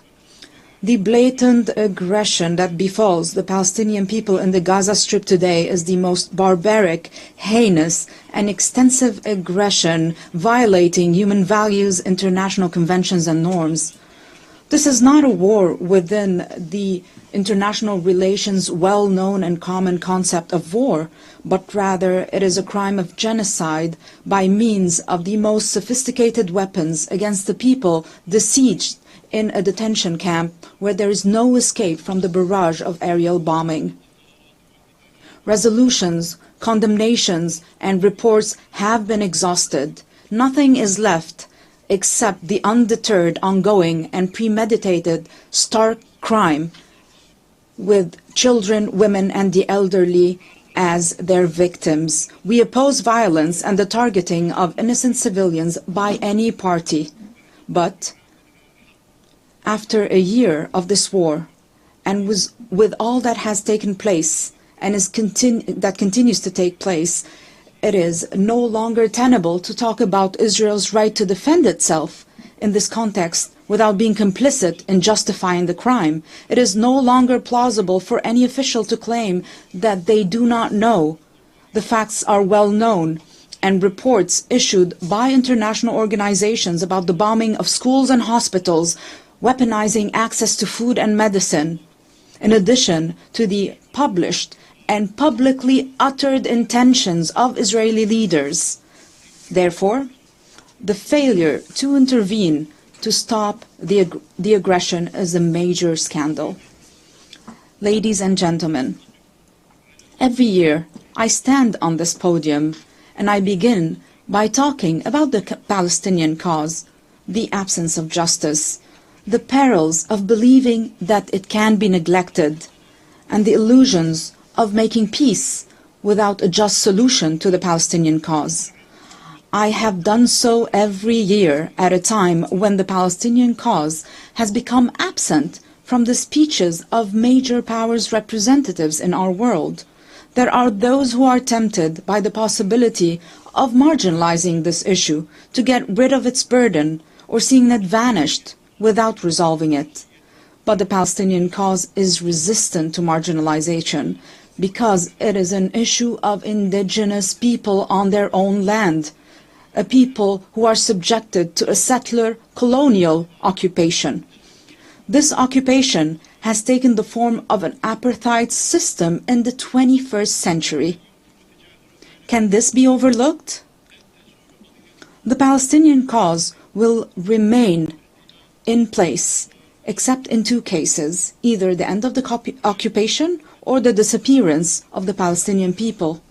the blatant aggression that befalls the Palestinian people in the Gaza Strip today is the most barbaric, heinous, and extensive aggression violating human values, international conventions, and norms. This is not a war within the international relations well-known and common concept of war, but rather it is a crime of genocide by means of the most sophisticated weapons against the people besieged in a detention camp where there is no escape from the barrage of aerial bombing. Resolutions, condemnations, and reports have been exhausted. Nothing is left except the undeterred, ongoing, and premeditated stark crime with children, women, and the elderly as their victims. We oppose violence and the targeting of innocent civilians by any party. But after a year of this war, and with all that has taken place and that continues to take place, it is no longer tenable to talk about Israel's right to defend itself in this context without being complicit in justifying the crime. It is no longer plausible for any official to claim that they do not know. The facts are well known, and reports issued by international organizations about the bombing of schools and hospitals, weaponizing access to food and medicine, in addition to the published and publicly uttered intentions of Israeli leaders. Therefore, the failure to intervene to stop the aggression is a major scandal. Ladies and gentlemen, every year I stand on this podium and I begin by talking about the Palestinian cause, the absence of justice, the perils of believing that it can be neglected, and the illusions of making peace without a just solution to the Palestinian cause. I have done so every year at a time when the Palestinian cause has become absent from the speeches of major powers' representatives in our world. There are those who are tempted by the possibility of marginalizing this issue to get rid of its burden or seeing it vanished without resolving it. But the Palestinian cause is resistant to marginalization because it is an issue of indigenous people on their own land, a people who are subjected to a settler colonial occupation. This occupation has taken the form of an apartheid system in the 21st century. Can this be overlooked? The Palestinian cause will remain in place, except in two cases, either the end of the occupation or the disappearance of the Palestinian people.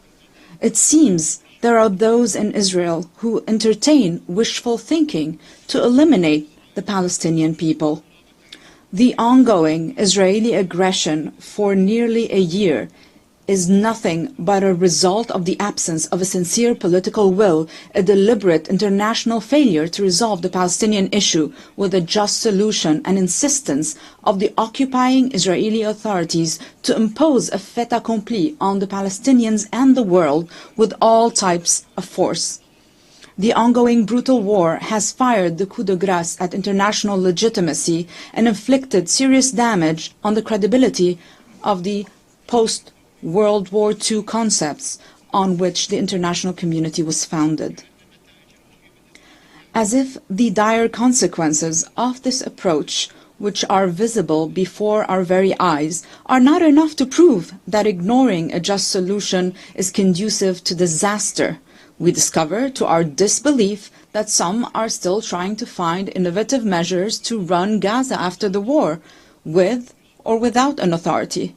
It seems there are those in Israel who entertain wishful thinking to eliminate the Palestinian people. The ongoing Israeli aggression for nearly a year is nothing but a result of the absence of a sincere political will, a deliberate international failure to resolve the Palestinian issue with a just solution, and insistence of the occupying Israeli authorities to impose a fait accompli on the Palestinians and the world with all types of force. The ongoing brutal war has fired the coup de grace at international legitimacy and inflicted serious damage on the credibility of the post-World War II concepts on which the international community was founded. As if the dire consequences of this approach, which are visible before our very eyes, are not enough to prove that ignoring a just solution is conducive to disaster, we discover to our disbelief that some are still trying to find innovative measures to run Gaza after the war, with or without an authority,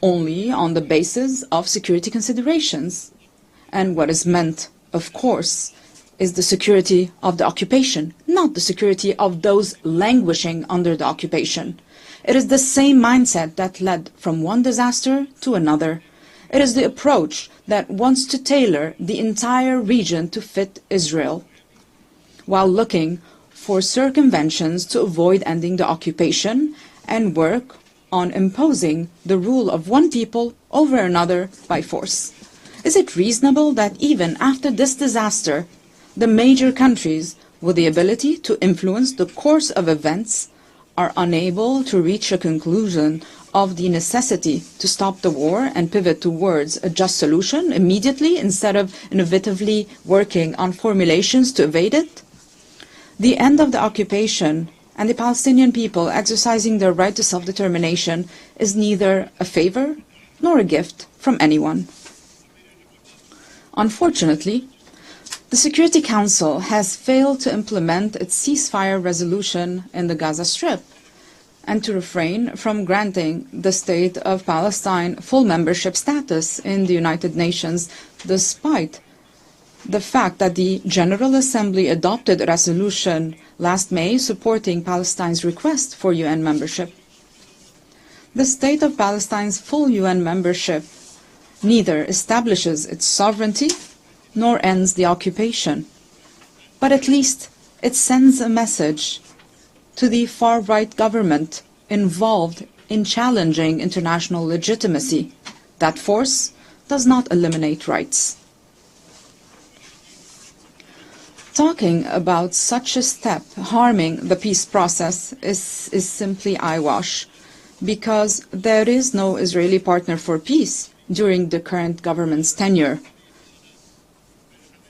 only on the basis of security considerations. And what is meant, of course, is the security of the occupation, not the security of those languishing under the occupation. It is the same mindset that led from one disaster to another. It is the approach that wants to tailor the entire region to fit Israel, while looking for circumventions to avoid ending the occupation and work on imposing the rule of one people over another by force. Is it reasonable that even after this disaster, the major countries with the ability to influence the course of events are unable to reach a conclusion of the necessity to stop the war and pivot towards a just solution immediately instead of innovatively working on formulations to evade it? The end of the occupation and the Palestinian people exercising their right to self-determination is neither a favor nor a gift from anyone. Unfortunately, the Security Council has failed to implement its ceasefire resolution in the Gaza Strip and to refrain from granting the State of Palestine full membership status in the United Nations, despite the fact that the General Assembly adopted a resolution last May supporting Palestine's request for UN membership. The State of Palestine's full UN membership neither establishes its sovereignty nor ends the occupation, but at least it sends a message to the far-right government involved in challenging international legitimacy that force does not eliminate rights. Talking about such a step harming the peace process is simply eyewash, because there is no Israeli partner for peace during the current government's tenure.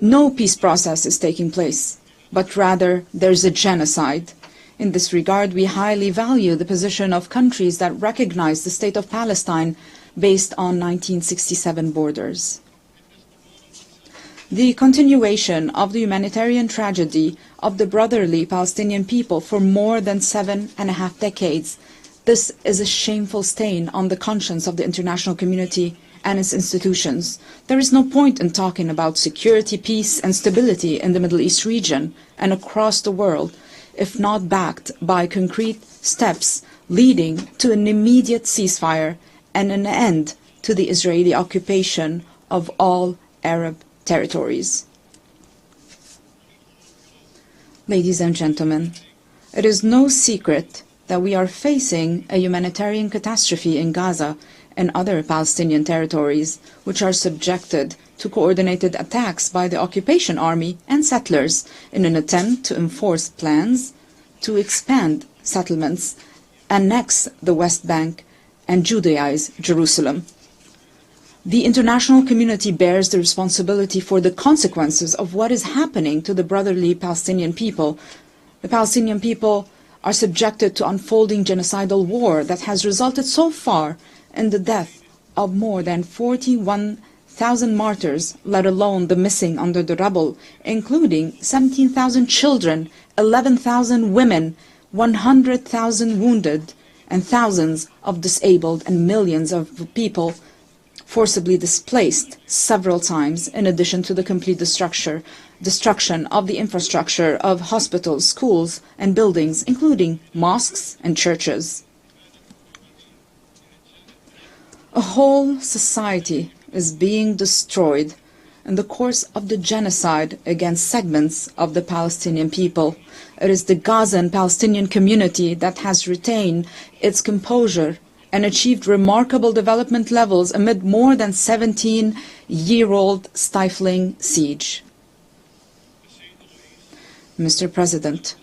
No peace process is taking place, but rather there's a genocide. In this regard, we highly value the position of countries that recognize the State of Palestine based on 1967 borders. The continuation of the humanitarian tragedy of the brotherly Palestinian people for more than 7.5 decades, this is a shameful stain on the conscience of the international community and its institutions. There is no point in talking about security, peace, and stability in the Middle East region and across the world if not backed by concrete steps leading to an immediate ceasefire and an end to the Israeli occupation of all Arab territories. Ladies and gentlemen, it is no secret that we are facing a humanitarian catastrophe in Gaza and other Palestinian territories, which are subjected to coordinated attacks by the occupation army and settlers in an attempt to enforce plans to expand settlements, annex the West Bank, and Judaize Jerusalem. The international community bears the responsibility for the consequences of what is happening to the brotherly Palestinian people. The Palestinian people are subjected to unfolding genocidal war that has resulted so far in the death of more than 41,000 martyrs, let alone the missing under the rubble, including 17,000 children, 11,000 women, 100,000 wounded, and thousands of disabled and millions of people forcibly displaced several times, in addition to the complete destruction of the infrastructure of hospitals, schools, and buildings, including mosques and churches. A whole society is being destroyed in the course of the genocide against segments of the Palestinian people. It is the Gazan Palestinian community that has retained its composure and achieved remarkable development levels amid more than 17-year-old stifling siege. Mr. President,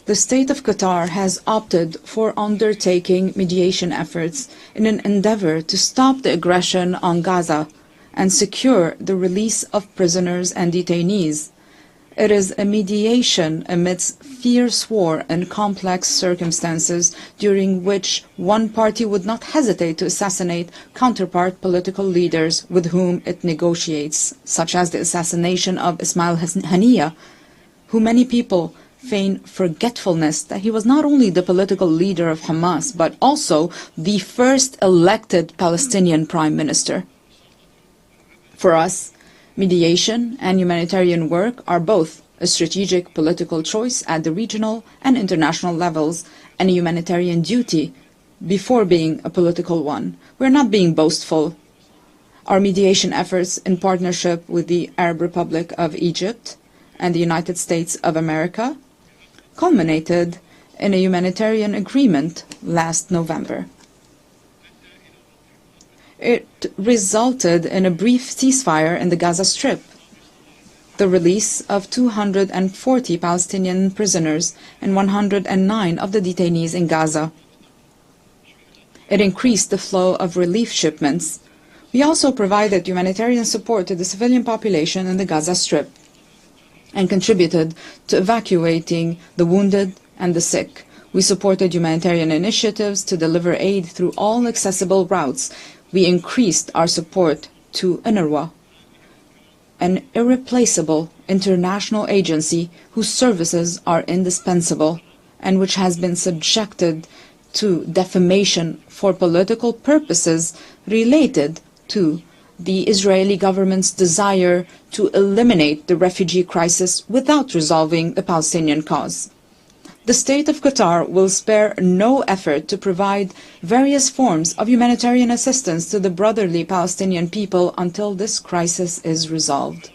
the State of Qatar has opted for undertaking mediation efforts in an endeavor to stop the aggression on Gaza and secure the release of prisoners and detainees. It is a mediation amidst fierce war and complex circumstances during which one party would not hesitate to assassinate counterpart political leaders with whom it negotiates, such as the assassination of Ismail Haniyeh, who many people feign forgetfulness that he was not only the political leader of Hamas, but also the first elected Palestinian prime minister. For us, mediation and humanitarian work are both a strategic political choice at the regional and international levels and a humanitarian duty before being a political one. We're not being boastful. Our mediation efforts in partnership with the Arab Republic of Egypt and the United States of America culminated in a humanitarian agreement last November. It resulted in a brief ceasefire in the Gaza Strip, the release of 240 Palestinian prisoners and 109 of the detainees in Gaza. It increased the flow of relief shipments. We also provided humanitarian support to the civilian population in the Gaza Strip and contributed to evacuating the wounded and the sick. We supported humanitarian initiatives to deliver aid through all accessible routes. We increased our support to UNRWA, an irreplaceable international agency whose services are indispensable and which has been subjected to defamation for political purposes related to the Israeli government's desire to eliminate the refugee crisis without resolving the Palestinian cause. The State of Qatar will spare no effort to provide various forms of humanitarian assistance to the brotherly Palestinian people until this crisis is resolved.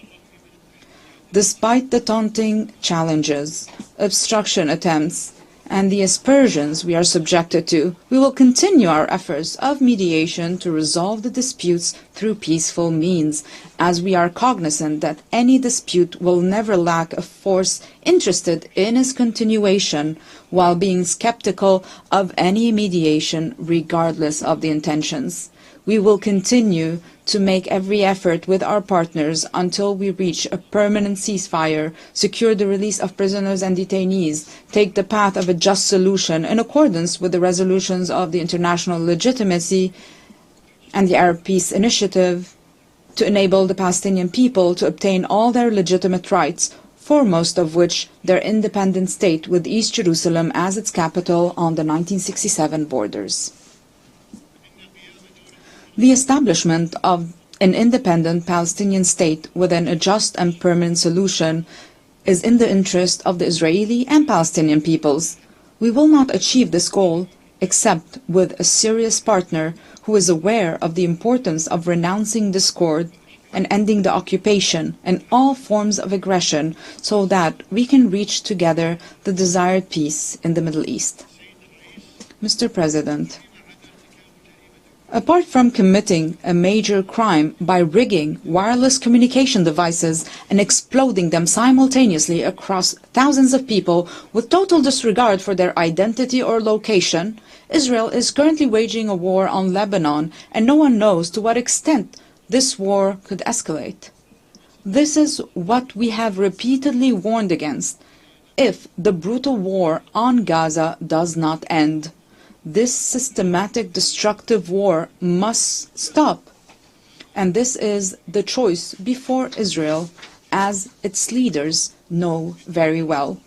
Despite the daunting challenges, obstruction attempts, and the aspersions we are subjected to, we will continue our efforts of mediation to resolve the disputes through peaceful means, as we are cognizant that any dispute will never lack a force interested in its continuation, while being skeptical of any mediation regardless of the intentions. We will continue to make every effort with our partners until we reach a permanent ceasefire, secure the release of prisoners and detainees, take the path of a just solution in accordance with the resolutions of the international legitimacy and the Arab Peace Initiative, to enable the Palestinian people to obtain all their legitimate rights, foremost of which their independent state with East Jerusalem as its capital on the 1967 borders. The establishment of an independent Palestinian state within a just and permanent solution is in the interest of the Israeli and Palestinian peoples. We will not achieve this goal except with a serious partner who is aware of the importance of renouncing discord and ending the occupation and all forms of aggression so that we can reach together the desired peace in the Middle East. Mr. President, apart from committing a major crime by rigging wireless communication devices and exploding them simultaneously across thousands of people with total disregard for their identity or location, Israel is currently waging a war on Lebanon, and no one knows to what extent this war could escalate. This is what we have repeatedly warned against. If the brutal war on Gaza does not end, this systematic destructive war must stop. And this is the choice before Israel, as its leaders know very well.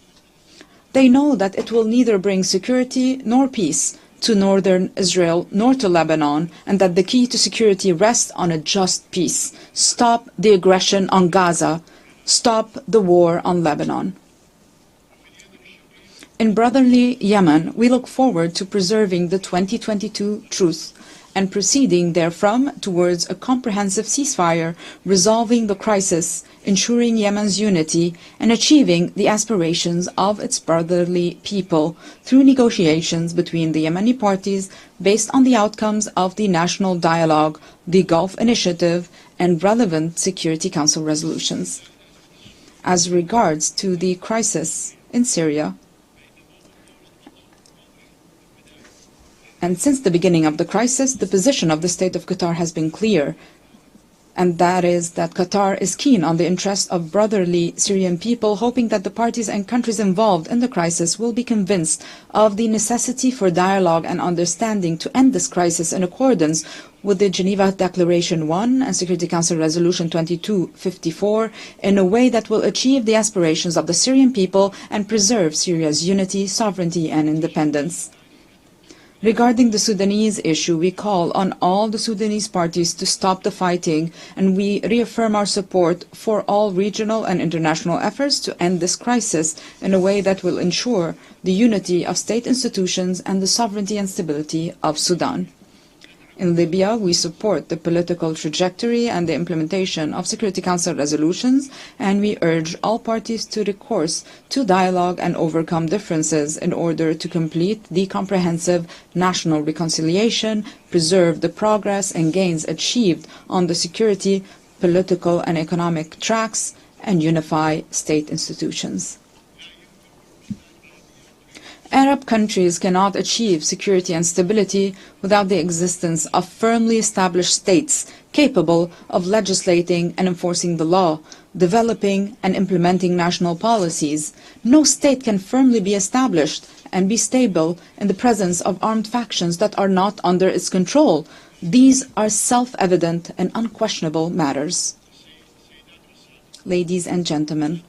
They know that it will neither bring security nor peace to northern Israel nor to Lebanon, and that the key to security rests on a just peace. Stop the aggression on Gaza. Stop the war on Lebanon. In brotherly Yemen, we look forward to preserving the 2022 truce and proceeding therefrom towards a comprehensive ceasefire, resolving the crisis, ensuring Yemen's unity, and achieving the aspirations of its brotherly people through negotiations between the Yemeni parties based on the outcomes of the national dialogue, the Gulf Initiative, and relevant Security Council resolutions. As regards to the crisis in Syria, and since the beginning of the crisis, the position of the State of Qatar has been clear, and that is that Qatar is keen on the interests of brotherly Syrian people, hoping that the parties and countries involved in the crisis will be convinced of the necessity for dialogue and understanding to end this crisis in accordance with the Geneva Declaration 1 and Security Council Resolution 2254 in a way that will achieve the aspirations of the Syrian people and preserve Syria's unity, sovereignty, and independence. Regarding the Sudanese issue, we call on all the Sudanese parties to stop the fighting, and we reaffirm our support for all regional and international efforts to end this crisis in a way that will ensure the unity of state institutions and the sovereignty and stability of Sudan. In Libya, we support the political trajectory and the implementation of Security Council resolutions, and we urge all parties to recourse to dialogue and overcome differences in order to complete the comprehensive national reconciliation, preserve the progress and gains achieved on the security, political, and economic tracks, and unify state institutions. Arab countries cannot achieve security and stability without the existence of firmly established states capable of legislating and enforcing the law, developing and implementing national policies. No state can firmly be established and be stable in the presence of armed factions that are not under its control. These are self-evident and unquestionable matters. Ladies and gentlemen,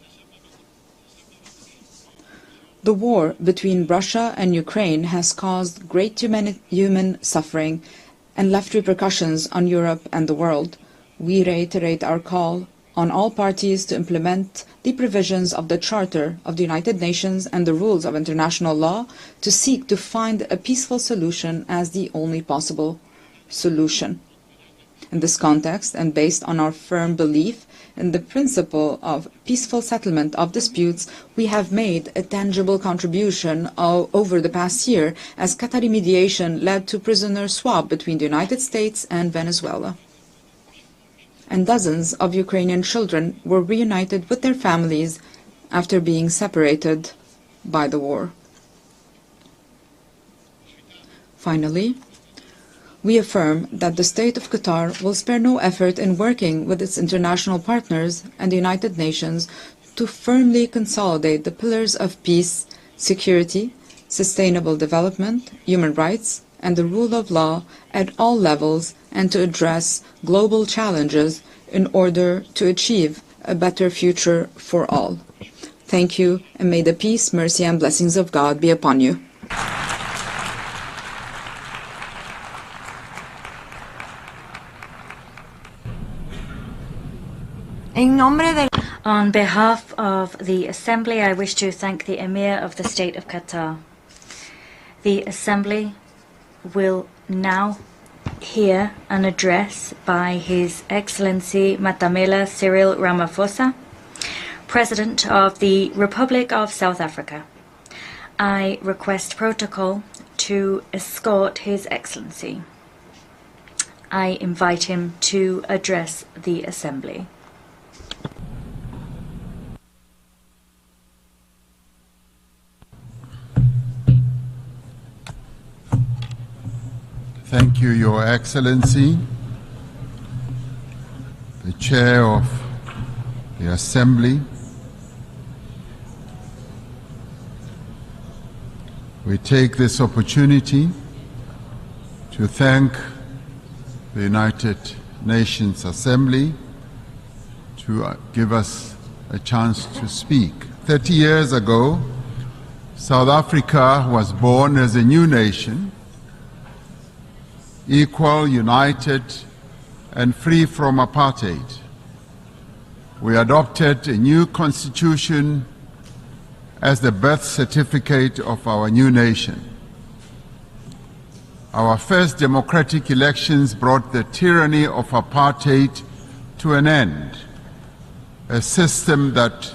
the war between Russia and Ukraine has caused great human suffering and left repercussions on Europe and the world. We reiterate our call on all parties to implement the provisions of the Charter of the United Nations and the rules of international law to seek to find a peaceful solution as the only possible solution. In this context, and based on our firm belief in the principle of peaceful settlement of disputes, we have made a tangible contribution over the past year as Qatari mediation led to prisoner swap between the United States and Venezuela. And dozens of Ukrainian children were reunited with their families after being separated by the war. Finally, we affirm that the State of Qatar will spare no effort in working with its international partners and the United Nations to firmly consolidate the pillars of peace, security, sustainable development, human rights, and the rule of law at all levels, and to address global challenges in order to achieve a better future for all. Thank you, and may the peace, mercy, and blessings of God be upon you.
On behalf of the Assembly, I wish to thank the Emir of the State of Qatar. The Assembly will now hear an address by His Excellency Matamela Cyril Ramaphosa, President of the Republic of South Africa. I request protocol to escort His Excellency. I invite him to address the Assembly.
Thank you, Your Excellency, the Chair of the Assembly. We take this opportunity to thank the United Nations Assembly to give us a chance to speak. 30 years ago, South Africa was born as a new nation, equal, united, and free from apartheid. We adopted a new constitution as the birth certificate of our new nation. Our first democratic elections brought the tyranny of apartheid to an end, a system that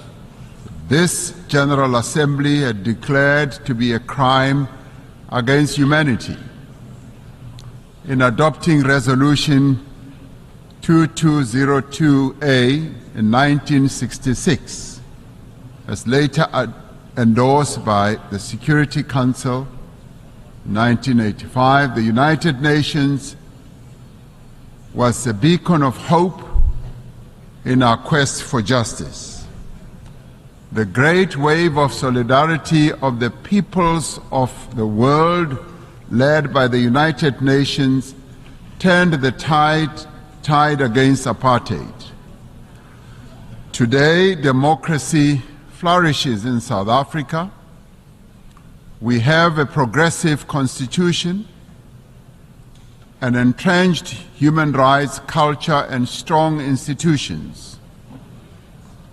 this General Assembly had declared to be a crime against humanity. In adopting Resolution 2202A in 1966, as later endorsed by the Security Council in 1985, the United Nations was a beacon of hope in our quest for justice. The great wave of solidarity of the peoples of the world, led by the United Nations, turned the tide against apartheid. Today, democracy flourishes in South Africa. We have a progressive constitution, an entrenched human rights culture, and strong institutions.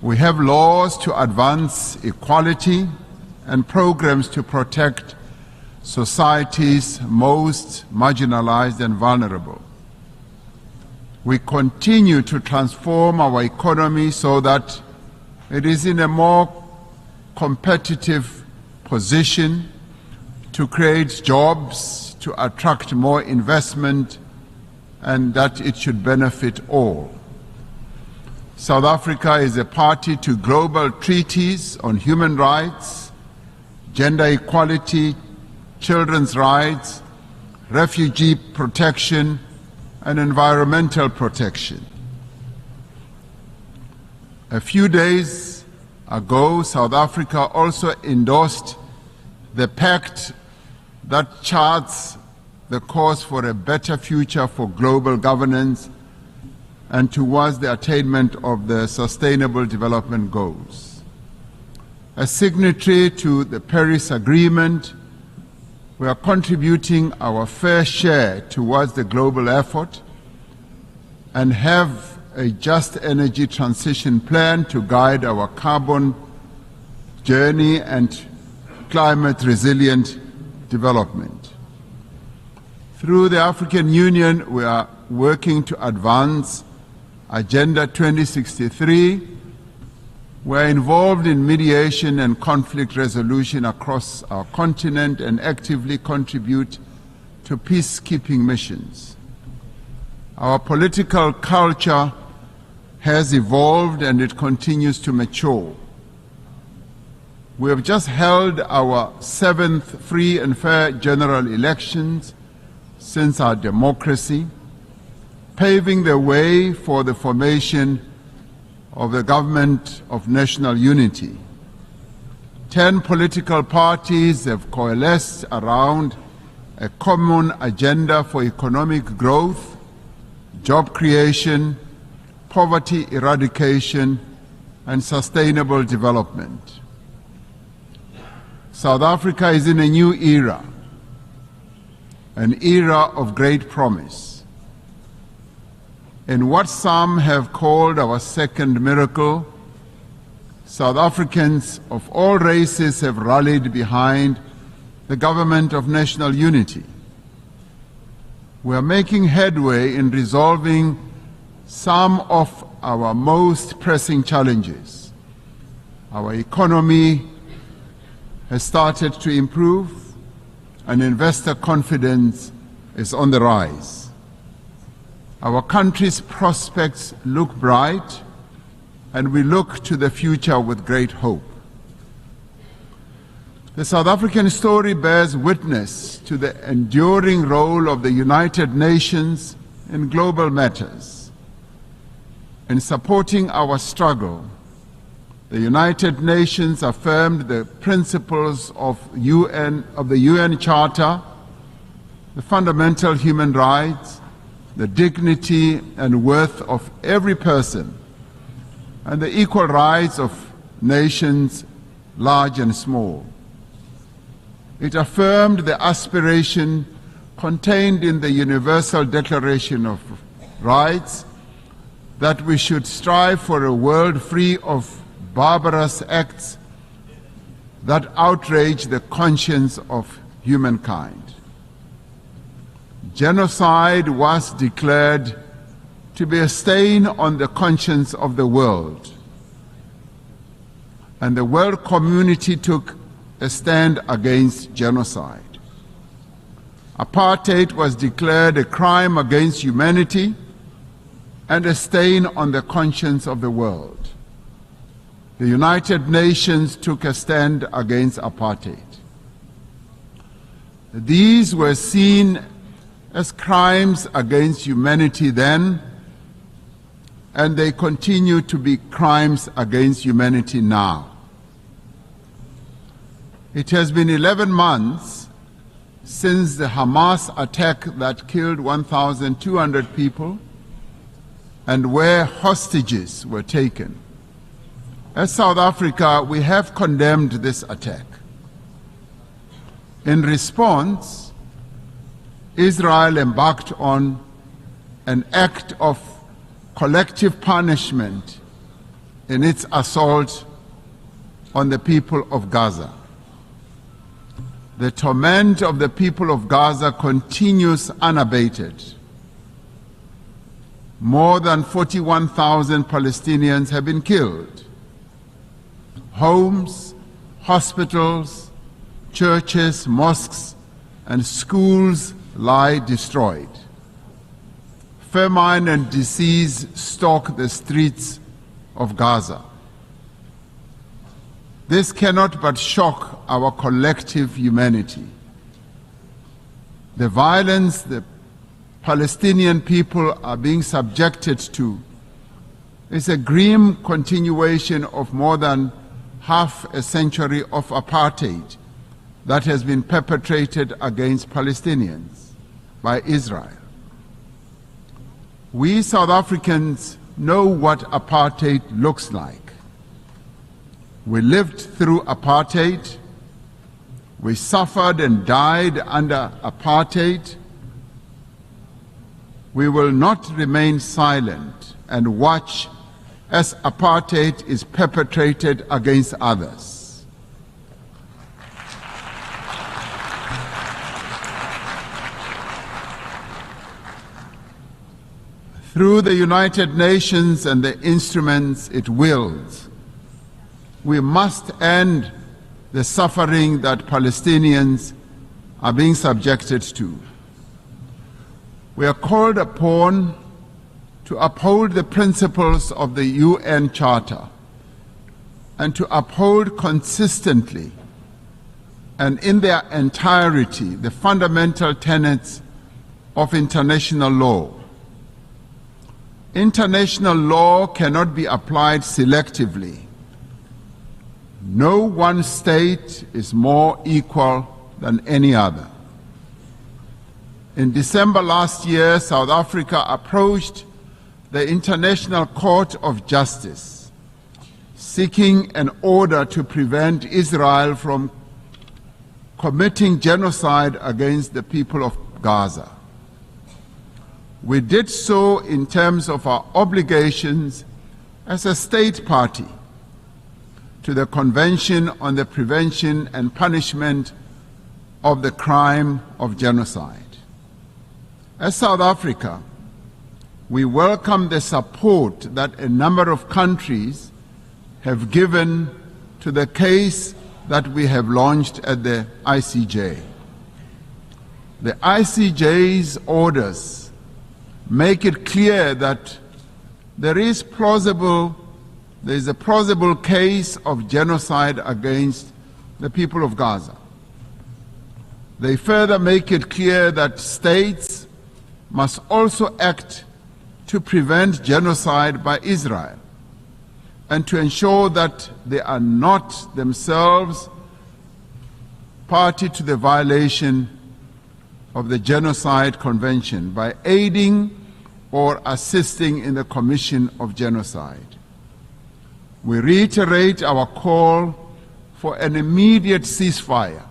We have laws to advance equality and programs to protect society's most marginalized and vulnerable. We continue to transform our economy so that it is in a more competitive position to create jobs, to attract more investment, and that it should benefit all. South Africa is a party to global treaties on human rights, gender equality, children's rights, refugee protection, and environmental protection. A few days ago, South Africa also endorsed the pact that charts the course for a better future for global governance and towards the attainment of the Sustainable Development Goals. As signatory to the Paris Agreement, we are contributing our fair share towards the global effort and have a just energy transition plan to guide our carbon journey and climate resilient development. Through the African Union, we are working to advance Agenda 2063. We are involved in mediation and conflict resolution across our continent and actively contribute to peacekeeping missions. Our political culture has evolved and it continues to mature. We have just held our 7th free and fair general elections since our democracy, paving the way for the formation of the Government of National Unity. 10 political parties have coalesced around a common agenda for economic growth, job creation, poverty eradication, and sustainable development. South Africa is in a new era, an era of great promise. In what some have called our second miracle, South Africans of all races have rallied behind the government of national unity. We are making headway in resolving some of our most pressing challenges. Our economy has started to improve, and investor confidence is on the rise. Our country's prospects look bright, and we look to the future with great hope. The South African story bears witness to the enduring role of the United Nations in global matters. In supporting our struggle, the United Nations affirmed the principles of the UN Charter, the fundamental human rights, the dignity and worth of every person, and the equal rights of nations, large and small. It affirmed the aspiration contained in the Universal Declaration of Rights that we should strive for a world free of barbarous acts that outrage the conscience of humankind. Genocide was declared to be a stain on the conscience of the world, and the world community took a stand against genocide. Apartheid was declared a crime against humanity and a stain on the conscience of the world. The United Nations took a stand against apartheid. These were seen as crimes against humanity then, and they continue to be crimes against humanity now. It has been 11 months since the Hamas attack that killed 1,200 people and where hostages were taken. As South Africa, we have condemned this attack. In response, Israel embarked on an act of collective punishment in its assault on the people of Gaza. The torment of the people of Gaza continues unabated. More than 41,000 Palestinians have been killed. Homes, hospitals, churches, mosques, and schools lie destroyed. Famine and disease stalk the streets of Gaza. This cannot but shock our collective humanity. The violence the Palestinian people are being subjected to is a grim continuation of more than half a century of apartheid that has been perpetrated against Palestinians by Israel. We South Africans know what apartheid looks like. We lived through apartheid. We suffered and died under apartheid. We will not remain silent and watch as apartheid is perpetrated against others. Through the United Nations and the instruments it wields, we must end the suffering that Palestinians are being subjected to. We are called upon to uphold the principles of the UN Charter and to uphold consistently and in their entirety the fundamental tenets of international law. International law cannot be applied selectively. No one state is more equal than any other. In December last year, South Africa approached the International Court of Justice, seeking an order to prevent Israel from committing genocide against the people of Gaza. We did so in terms of our obligations as a state party to the Convention on the Prevention and Punishment of the Crime of Genocide. As South Africa, we welcome the support that a number of countries have given to the case that we have launched at the ICJ. The ICJ's orders make it clear that there is a plausible case of genocide against the people of Gaza. They further make it clear that states must also act to prevent genocide by Israel and to ensure that they are not themselves party to the violation of the Genocide Convention by aiding or assisting in the commission of genocide. We reiterate our call for an immediate ceasefire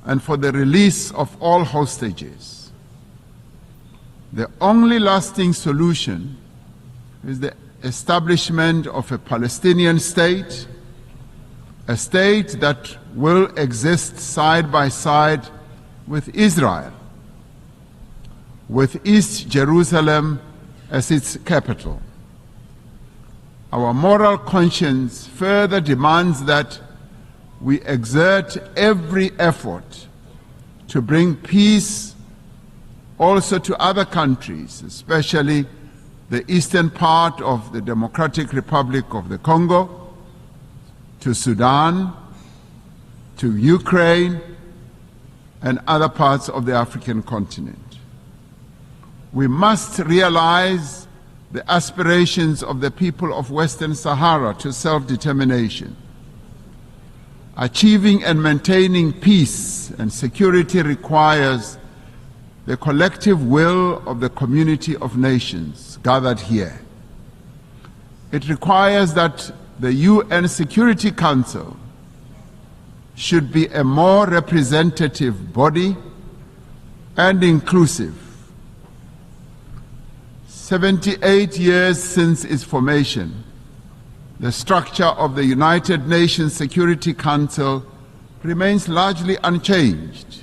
and for the release of all hostages. The only lasting solution is the establishment of a Palestinian state, a state that will exist side by side with Israel, with East Jerusalem as its capital. Our moral conscience further demands that we exert every effort to bring peace also to other countries, especially the eastern part of the Democratic Republic of the Congo, to Sudan, to Ukraine, and other parts of the African continent. We must realize the aspirations of the people of Western Sahara to self-determination. Achieving and maintaining peace and security requires the collective will of the community of nations gathered here. It requires that the UN Security Council should be a more representative body and inclusive. 78 years since its formation, the structure of the United Nations Security Council remains largely unchanged.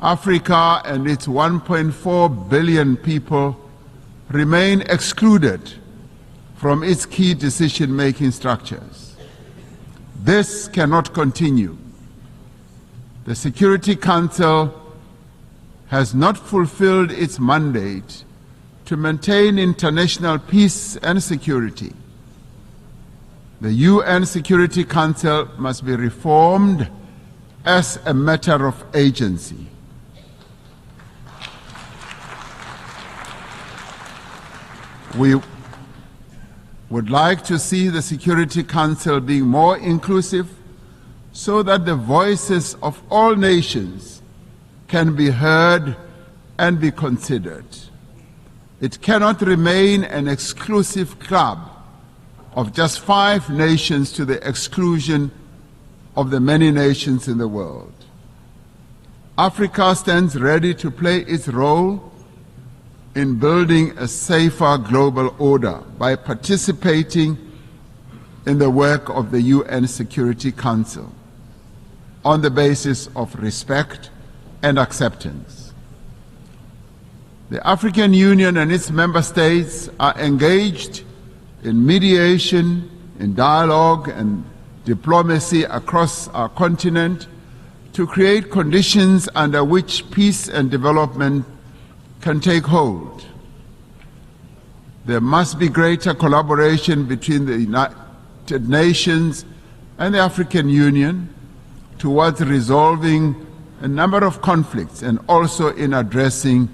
Africa and its 1.4 billion people remain excluded from its key decision-making structures. This cannot continue. The Security Council has not fulfilled its mandate to maintain international peace and security. The UN Security Council must be reformed as a matter of agency. We would like to see the Security Council being more inclusive so that the voices of all nations can be heard and be considered. It cannot remain an exclusive club of just 5 nations to the exclusion of the many nations in the world. Africa stands ready to play its role in building a safer global order by participating in the work of the UN Security Council on the basis of respect and acceptance. The African Union and its member states are engaged in mediation, in dialogue and diplomacy across our continent to create conditions under which peace and development can take hold. There must be greater collaboration between the United Nations and the African Union towards resolving a number of conflicts and also in addressing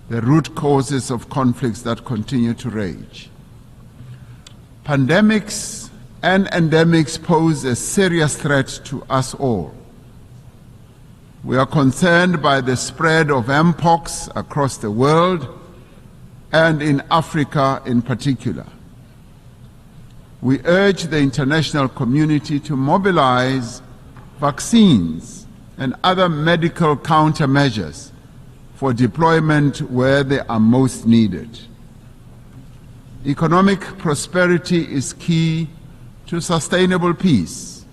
the root causes of conflicts that continue to rage. Pandemics and endemics pose a serious threat to us all. We are concerned by the spread of mpox across the world and in Africa in particular. We urge the international community to mobilize vaccines and other medical countermeasures for deployment where they are most needed. Economic prosperity is key to sustainable peace.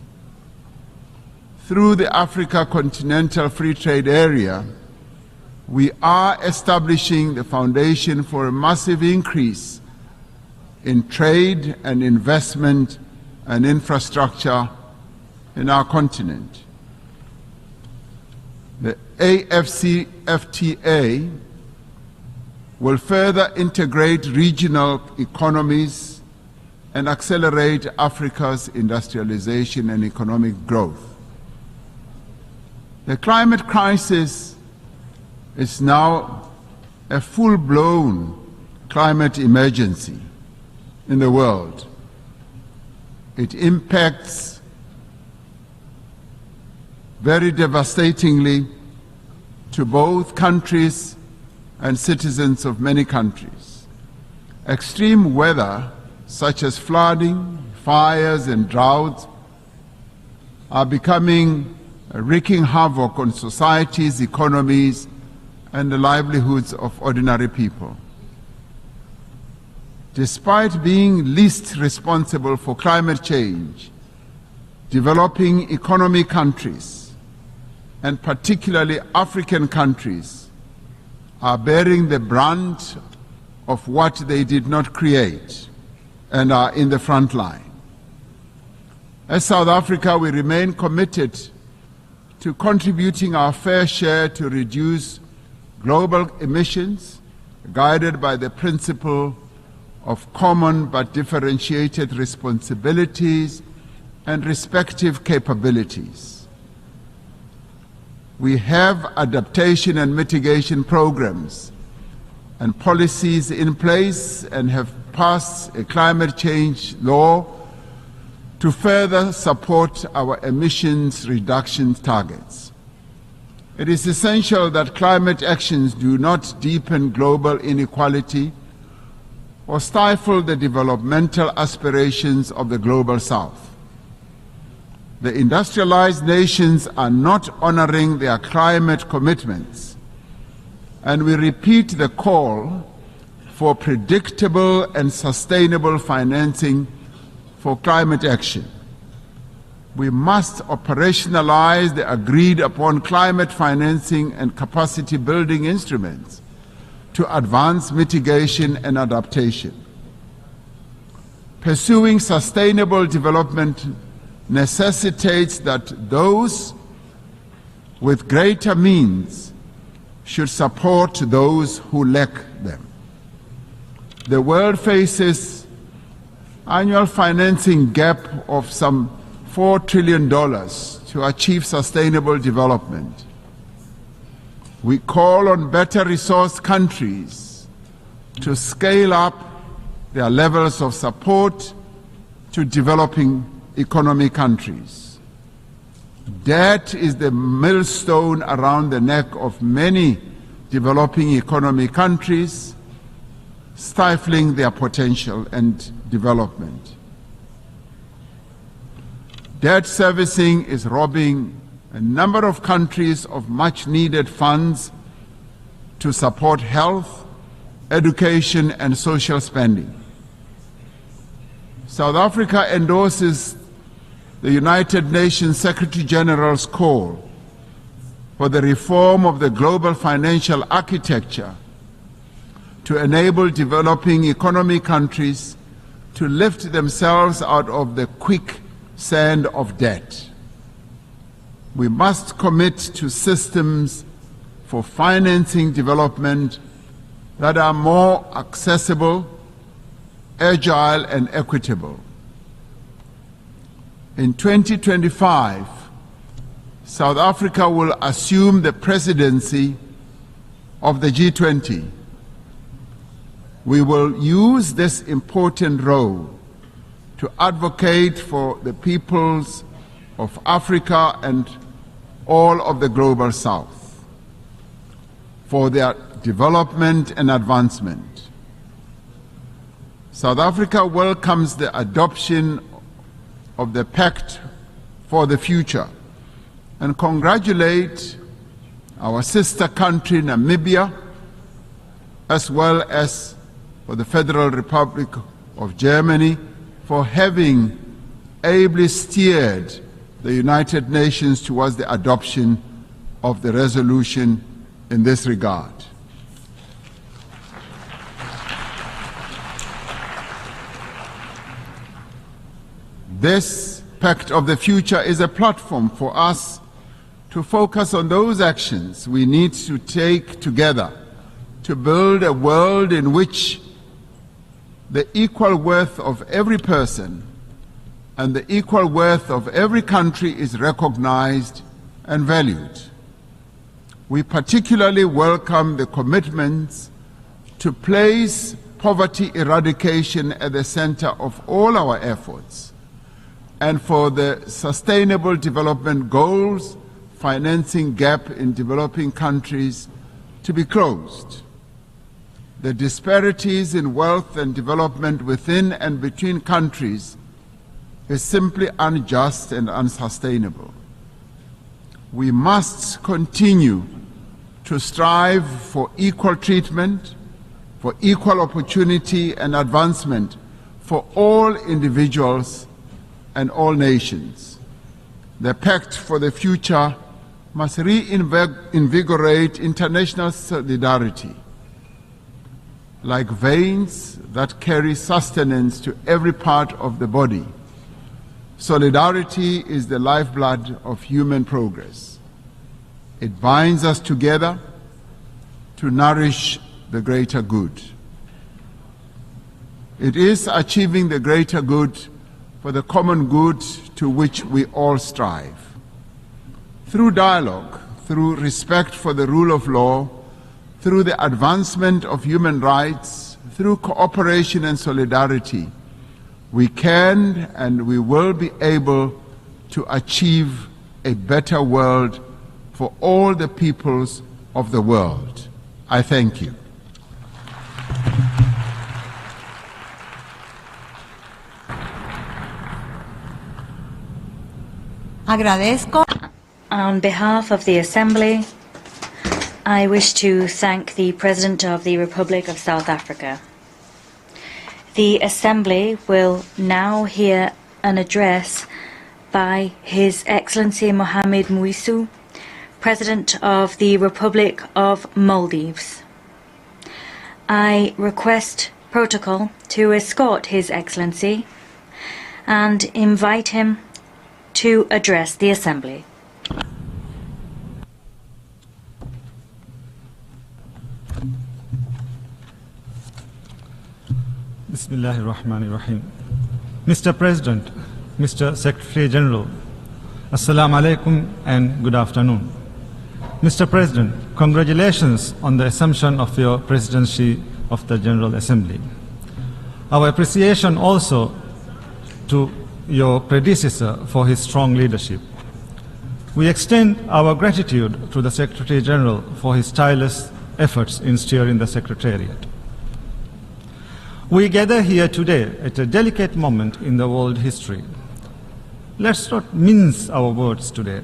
Through the Africa Continental Free Trade Area, we are establishing the foundation for a massive increase in trade and investment and infrastructure in our continent. The AFCFTA will further integrate regional economies and accelerate Africa's industrialization and economic growth. The climate crisis is now a full-blown climate emergency in the world. It impacts very devastatingly to both countries and citizens of many countries. Extreme weather, such as flooding, fires, and droughts, are becoming wreaking havoc on societies, economies, and the livelihoods of ordinary people. Despite being least responsible for climate change, developing economy countries, and particularly African countries, are bearing the brunt of what they did not create and are in the front line. As South Africa, we remain committed to contributing our fair share to reduce global emissions, guided by the principle of common but differentiated responsibilities and respective capabilities. We have adaptation and mitigation programs and policies in place and have passed a climate change law to further support our emissions reduction targets. It is essential that climate actions do not deepen global inequality or stifle the developmental aspirations of the Global South. The industrialized nations are not honoring their climate commitments, and we repeat the call for predictable and sustainable financing for climate action. We must operationalize the agreed-upon climate financing and capacity-building instruments to advance mitigation and adaptation. Pursuing sustainable development necessitates that those with greater means should support those who lack them. The world faces annual financing gap of some $4 trillion to achieve sustainable development. We call on better resourced countries to scale up their levels of support to developing economy countries. Debt is the millstone around the neck of many developing economy countries, stifling their potential and development. Debt servicing is robbing a number of countries of much-needed funds to support health, education, and social spending. South Africa endorses the United Nations Secretary General's call for the reform of the global financial architecture to enable developing economy countries to lift themselves out of the quicksand of debt. We must commit to systems for financing development that are more accessible, agile, and equitable. In 2025, South Africa will assume the presidency of the G20. We will use this important role to advocate for the peoples of Africa and all of the Global South, for their development and advancement. South Africa welcomes the adoption of the Pact for the Future and congratulates our sister country Namibia, as well as for the Federal Republic of Germany for having ably steered the United Nations towards the adoption of the resolution in this regard. This Pact of the Future is a platform for us to focus on those actions we need to take together to build a world in which the equal worth of every person and the equal worth of every country is recognized and valued. We particularly welcome the commitments to place poverty eradication at the center of all our efforts, and for the Sustainable Development Goals financing gap in developing countries to be closed. The disparities in wealth and development within and between countries is simply unjust and unsustainable. We must continue to strive for equal treatment, for equal opportunity and advancement for all individuals and all nations. The Pact for the Future must reinvigorate international solidarity, like veins that carry sustenance to every part of the body. Solidarity is the lifeblood of human progress. It binds us together to nourish the greater good. It is achieving the greater good for the common good to which we all strive. Through dialogue, through respect for the rule of law, through the advancement of human rights, through cooperation and solidarity, we can and we will be able to achieve a better world for all the peoples of the world. I thank you.
Agradezco.
On behalf of the Assembly, I wish to thank the President of the Republic of South Africa. The Assembly will now hear an address by His Excellency Mohamed Muizu, President of the Republic of Maldives. I request protocol to escort His Excellency and invite him to address the Assembly.
Bismillahir Rahmanir Rahim. Mr. President, Mr. Secretary General, Assalamu alaikum and good afternoon. Mr. President, congratulations on the assumption of your presidency of the General Assembly. Our appreciation also to your predecessor for his strong leadership. We extend our gratitude to the Secretary General for his tireless efforts in steering the Secretariat. We gather here today at a delicate moment in the world history. Let's not mince our words today.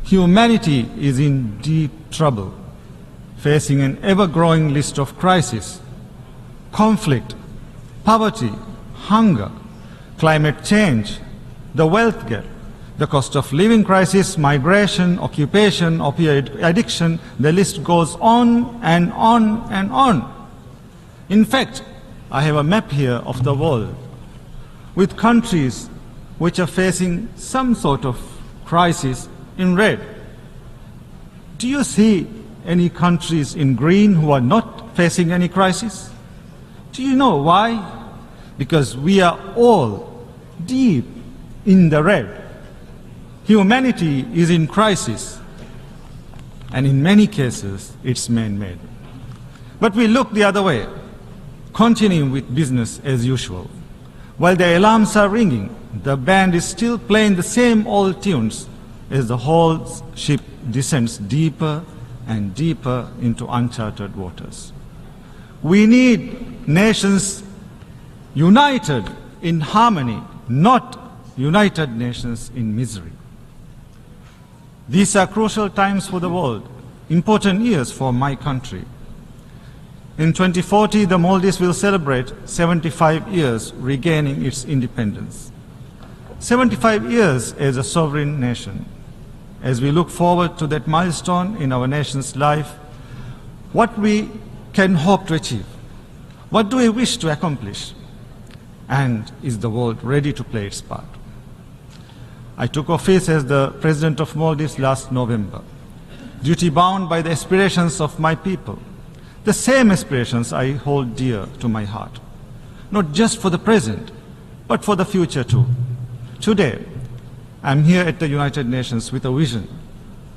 Humanity is in deep trouble, facing an ever-growing list of crises: conflict, poverty, hunger, climate change, the wealth gap, the cost of living crisis, migration, occupation, opioid addiction. The list goes on and on and on. In fact, I have a map here of the world with countries which are facing some sort of crisis in red. Do you see any countries in green who are not facing any crisis? Do you know why? Because we are all deep in the red. Humanity is in crisis, and in many cases it's man-made. But we look the other way, continuing with business as usual. While the alarms are ringing, the band is still playing the same old tunes as the whole ship descends deeper and deeper into uncharted waters. We need nations united in harmony, not United Nations in misery. These are crucial times for the world. important years for my country. In 2040, the Maldives will celebrate 75 years regaining its independence. 75 years as a sovereign nation. As we look forward to that milestone in our nation's life, what we can hope to achieve? What do we wish to accomplish? And is the world ready to play its part? I took office as the President of Maldives last November, duty-bound by the aspirations of my people, the same aspirations I hold dear to my heart, not just for the present, but for the future too. Today, I'm here at the United Nations with a vision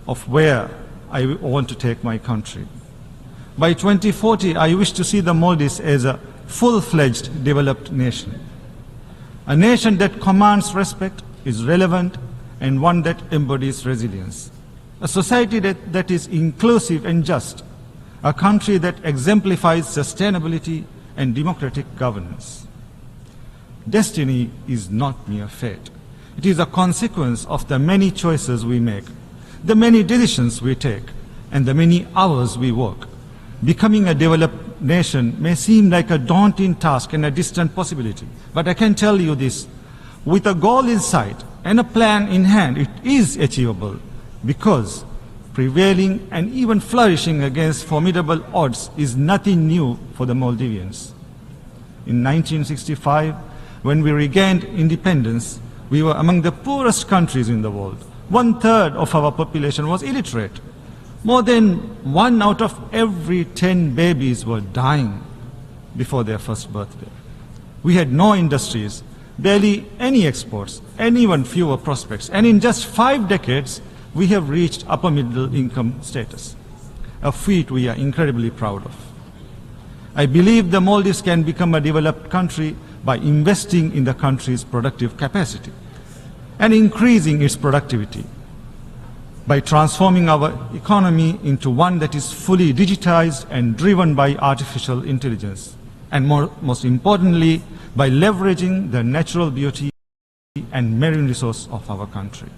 of where I want to take my country. By 2040, I wish to see the Maldives as a full-fledged developed nation, a nation that commands respect, is relevant, and one that embodies resilience, a society that is inclusive and just, a country that exemplifies sustainability and democratic governance. Destiny is not mere fate. It is a consequence of the many choices we make, the many decisions we take, and the many hours we work. Becoming a developed nation may seem like a daunting task and a distant possibility, but I can tell you this, with a goal in sight and a plan in hand, it is achievable, because prevailing and even flourishing against formidable odds is nothing new for the Maldivians. In 1965, when we regained independence, we were among the poorest countries in the world. 1/3 of our population was illiterate. More than 1 out of every 10 babies were dying before their first birthday. We had no industries, barely any exports, and even fewer prospects. And in just 5 decades, we have reached upper middle income status, a feat we are incredibly proud of. I believe the Maldives can become a developed country by investing in the country's productive capacity and increasing its productivity, by transforming our economy into one that is fully digitized and driven by artificial intelligence, and most importantly, by leveraging the natural beauty and marine resource of our country.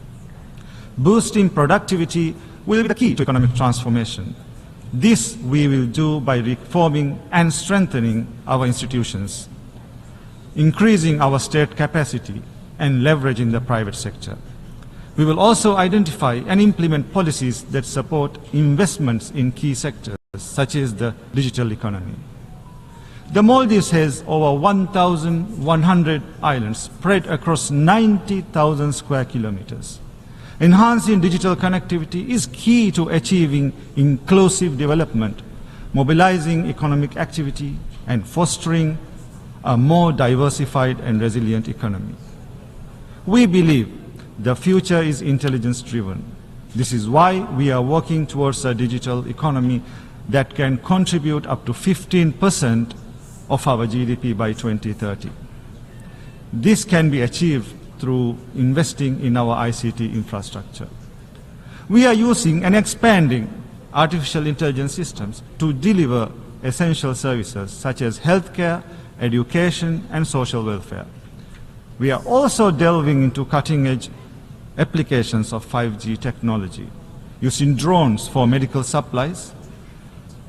Boosting productivity will be the key to economic transformation. This we will do by reforming and strengthening our institutions, increasing our state capacity, and leveraging the private sector. We will also identify and implement policies that support investments in key sectors, such as the digital economy. The Maldives has over 1,100 islands spread across 90,000 square kilometers. Enhancing digital connectivity is key to achieving inclusive development, mobilizing economic activity, and fostering a more diversified and resilient economy. We believe the future is intelligence-driven. This is why we are working towards a digital economy that can contribute up to 15% of our GDP by 2030. This can be achieved through investing in our ICT infrastructure. We are using and expanding artificial intelligence systems to deliver essential services such as healthcare, education, and social welfare. We are also delving into cutting-edge applications of 5G technology, using drones for medical supplies,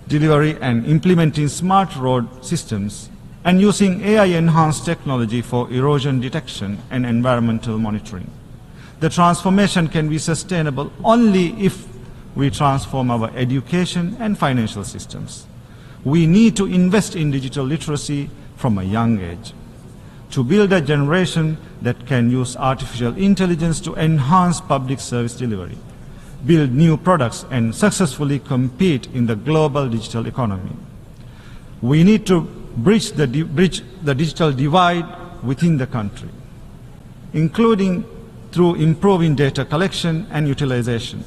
delivery and implementing smart road systems, and using AI-enhanced technology for erosion detection and environmental monitoring. The transformation can be sustainable only if we transform our education and financial systems. We need to invest in digital literacy from a young age, to build a generation that can use artificial intelligence to enhance public service delivery, build new products, and successfully compete in the global digital economy. We need to bridge the digital divide within the country, including through improving data collection and utilization.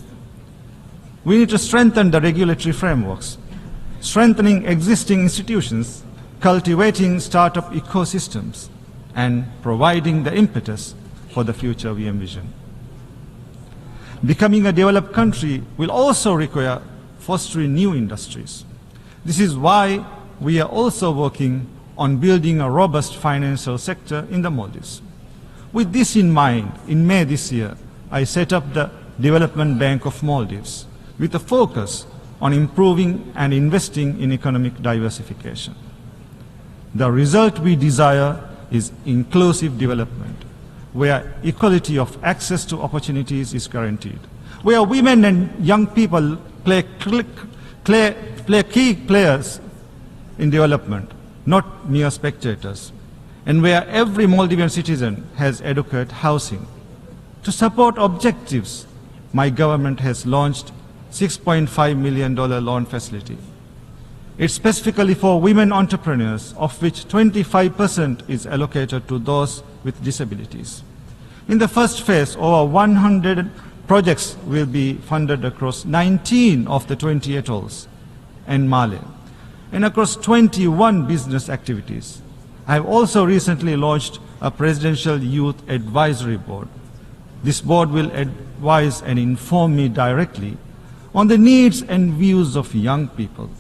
We need to strengthen the regulatory frameworks, strengthening existing institutions, cultivating startup ecosystems, and providing the impetus for the future we envision. Becoming a developed country will also require fostering new industries. This is why we are also working on building a robust financial sector in the Maldives. With this in mind, in May this year, I set up the Development Bank of Maldives with a focus on improving and investing in economic diversification. The result we desire is inclusive development, where equality of access to opportunities is guaranteed, where women and young people play key players in development, not mere spectators, and where every Maldivian citizen has adequate housing. To support objectives, my government has launched $6.5 million loan facility. It's specifically for women entrepreneurs, of which 25% is allocated to those with disabilities. In the first phase, over 100 projects will be funded across 19 of the 20 atolls and Male, and across 21 business activities. I have also recently launched a Presidential Youth Advisory Board. This board will advise and inform me directly on the needs and views of young people.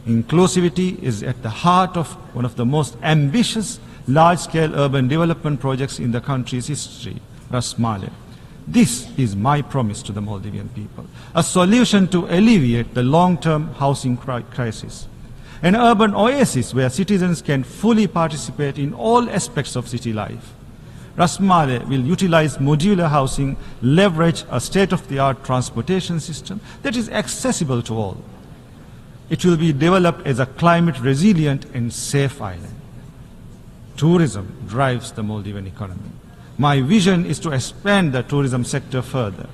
Inclusivity is at the heart of one of the most ambitious large-scale urban development projects in the country's history, Ras Male. This is my promise to the Maldivian people, a solution to alleviate the long-term housing crisis, an urban oasis where citizens can fully participate in all aspects of city life. Ras Male will utilize modular housing, leverage a state-of-the-art transportation system that is accessible to all. It will be developed as a climate-resilient and safe island. Tourism drives the Maldivian economy. My vision is to expand the tourism sector further.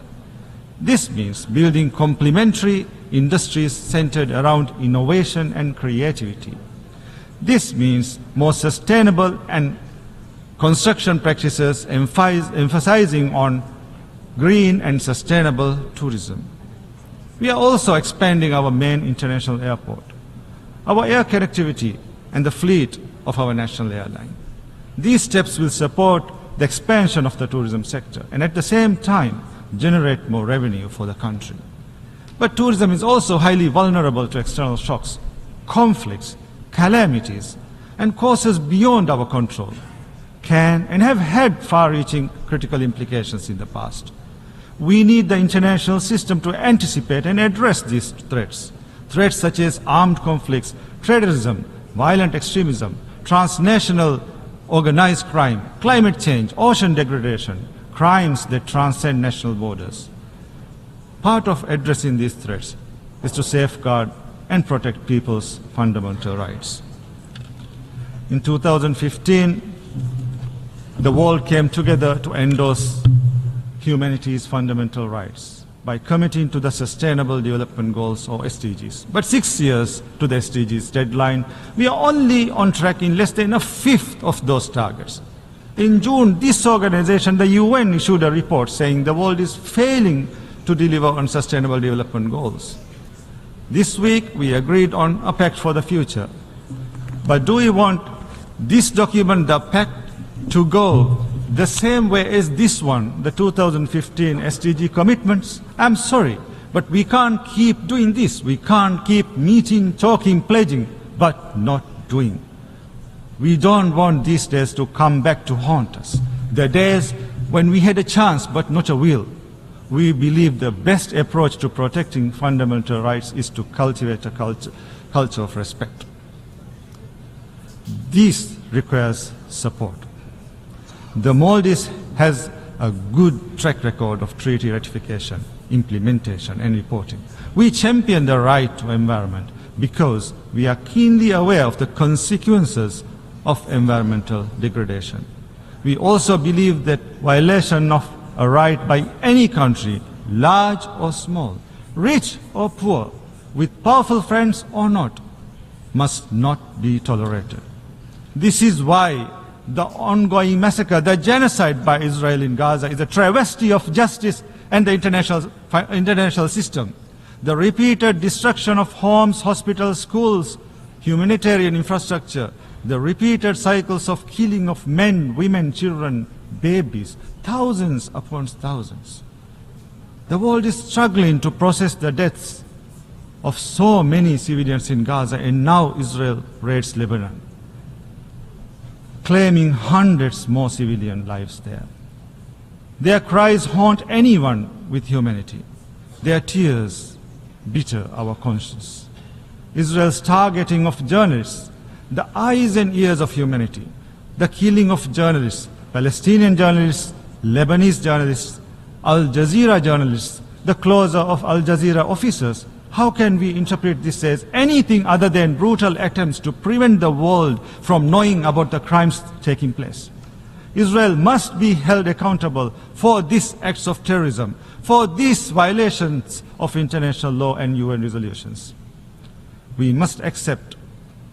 This means building complementary industries centered around innovation and creativity. This means more sustainable and construction practices emphasizing on green and sustainable tourism. We are also expanding our main international airport, our air connectivity, and the fleet of our national airline. These steps will support the expansion of the tourism sector and at the same time generate more revenue for the country. But tourism is also highly vulnerable to external shocks, conflicts, calamities, and causes beyond our control, can and have had far-reaching critical implications in the past. We need the international system to anticipate and address these threats. Threats such as armed conflicts, terrorism, violent extremism, transnational organized crime, climate change, ocean degradation, crimes that transcend national borders. Part of addressing these threats is to safeguard and protect people's fundamental rights. In 2015, the world came together to endorse humanity's fundamental rights by committing to the Sustainable Development Goals, or SDGs. But 6 years to the SDGs deadline, we are only on track in less than a fifth of those targets. In June, this organization, the UN, issued a report saying the world is failing to deliver on Sustainable Development Goals. This week, we agreed on a pact for the future. But do we want this document, the pact, to go the same way as this one, the 2015 SDG commitments? I'm sorry, but we can't keep doing this. We can't keep meeting, talking, pledging, but not doing. We don't want these days to come back to haunt us. The days when we had a chance but not a will. We believe the best approach to protecting fundamental rights is to cultivate a culture of respect. This requires support. The Maldives has a good track record of treaty ratification, implementation, and reporting. We champion the right to environment because we are keenly aware of the consequences of environmental degradation. We also believe that violation of a right by any country, large or small, rich or poor, with powerful friends or not, must not be tolerated. This is why the ongoing massacre, the genocide by Israel in Gaza, is a travesty of justice and the international system. The repeated destruction of homes, hospitals, schools, humanitarian infrastructure, the repeated cycles of killing of men, women, children, babies, thousands upon thousands. The world is struggling to process the deaths of so many civilians in Gaza, and now Israel raids Lebanon, claiming hundreds more civilian lives there. Their cries haunt anyone with humanity. Their tears bitter our conscience. Israel's targeting of journalists, the eyes and ears of humanity, the killing of journalists, Palestinian journalists, Lebanese journalists, Al Jazeera journalists, the closure of Al Jazeera officers, how can we interpret this as anything other than brutal attempts to prevent the world from knowing about the crimes taking place? Israel must be held accountable for these acts of terrorism, for these violations of international law and UN resolutions. We must accept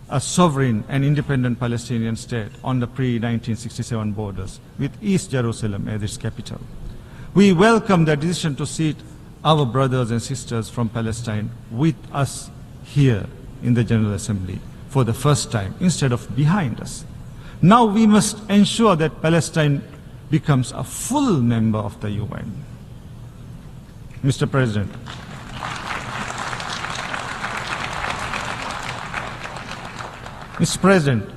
a sovereign and independent Palestinian state on the pre-1967 borders with East Jerusalem as its capital. We welcome the decision to seat our brothers and sisters from Palestine with us here in the General Assembly for the first time instead of behind us. Now we must ensure that Palestine becomes a full member of the UN. Mr. President,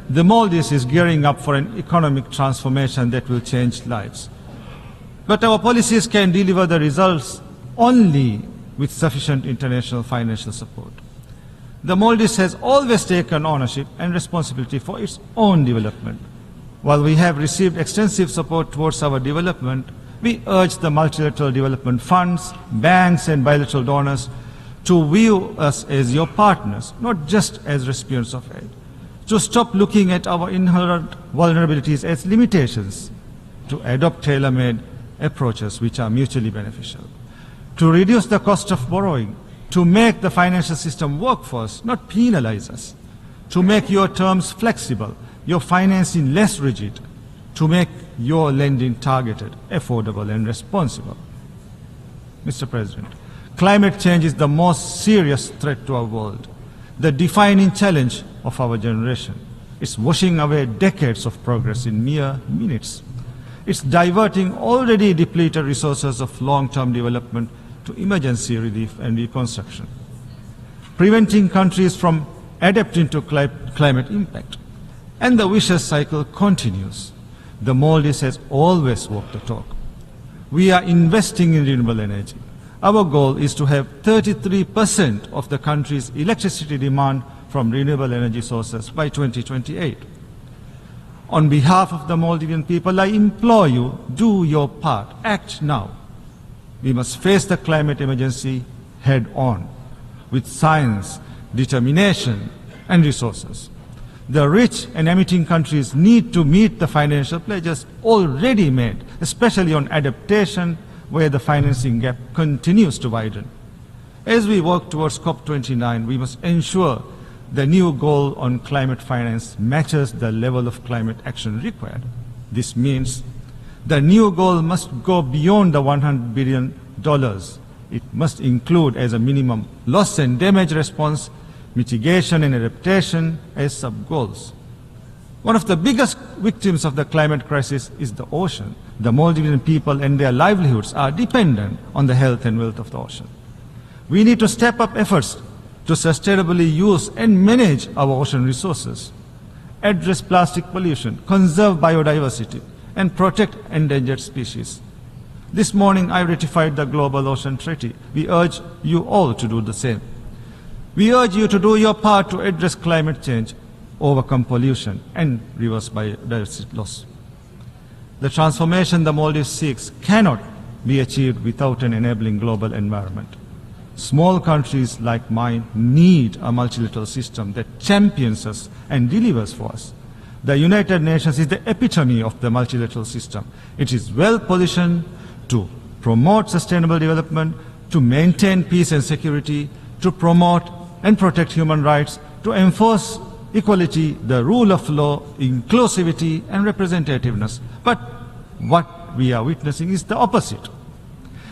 the Maldives is gearing up for an economic transformation that will change lives. But our policies can deliver the results only with sufficient international financial support. The Maldives has always taken ownership and responsibility for its own development. While we have received extensive support towards our development, we urge the multilateral development funds, banks and bilateral donors to view us as your partners, not just as recipients of aid, to stop looking at our inherent vulnerabilities as limitations, to adopt tailor-made approaches which are mutually beneficial, to reduce the cost of borrowing, to make the financial system work for us, not penalize us, to make your terms flexible, your financing less rigid, to make your lending targeted, affordable and responsible. Mr. President, climate change is the most serious threat to our world, the defining challenge of our generation. It's washing away decades of progress in mere minutes. It's diverting already depleted resources of long-term development to emergency relief and reconstruction, preventing countries from adapting to climate impact. And the vicious cycle continues. The Maldives has always walked the talk. We are investing in renewable energy. Our goal is to have 33% of the country's electricity demand from renewable energy sources by 2028. On behalf of the Maldivian people, I implore you, do your part, act now. We must face the climate emergency head on, with science, determination, and resources. The rich and emitting countries need to meet the financial pledges already made, especially on adaptation, where the financing gap continues to widen. As we work towards COP29, we must ensure the new goal on climate finance matches the level of climate action required. This means the new goal must go beyond the $100 billion. It must include as a minimum loss and damage response, mitigation and adaptation as sub-goals. One of the biggest victims of the climate crisis is the ocean. The Maldivian people and their livelihoods are dependent on the health and wealth of the ocean. We need to step up efforts to sustainably use and manage our ocean resources, address plastic pollution, conserve biodiversity, and protect endangered species. This morning I ratified the Global Ocean Treaty. We urge you all to do the same. We urge you to do your part to address climate change, overcome pollution, and reverse biodiversity loss. The transformation the Maldives seeks cannot be achieved without an enabling global environment. Small countries like mine need a multilateral system that champions us and delivers for us. The United Nations is the epitome of the multilateral system. It is well positioned to promote sustainable development, to maintain peace and security, to promote and protect human rights, to enforce equality, the rule of law, inclusivity and representativeness. But what we are witnessing is the opposite.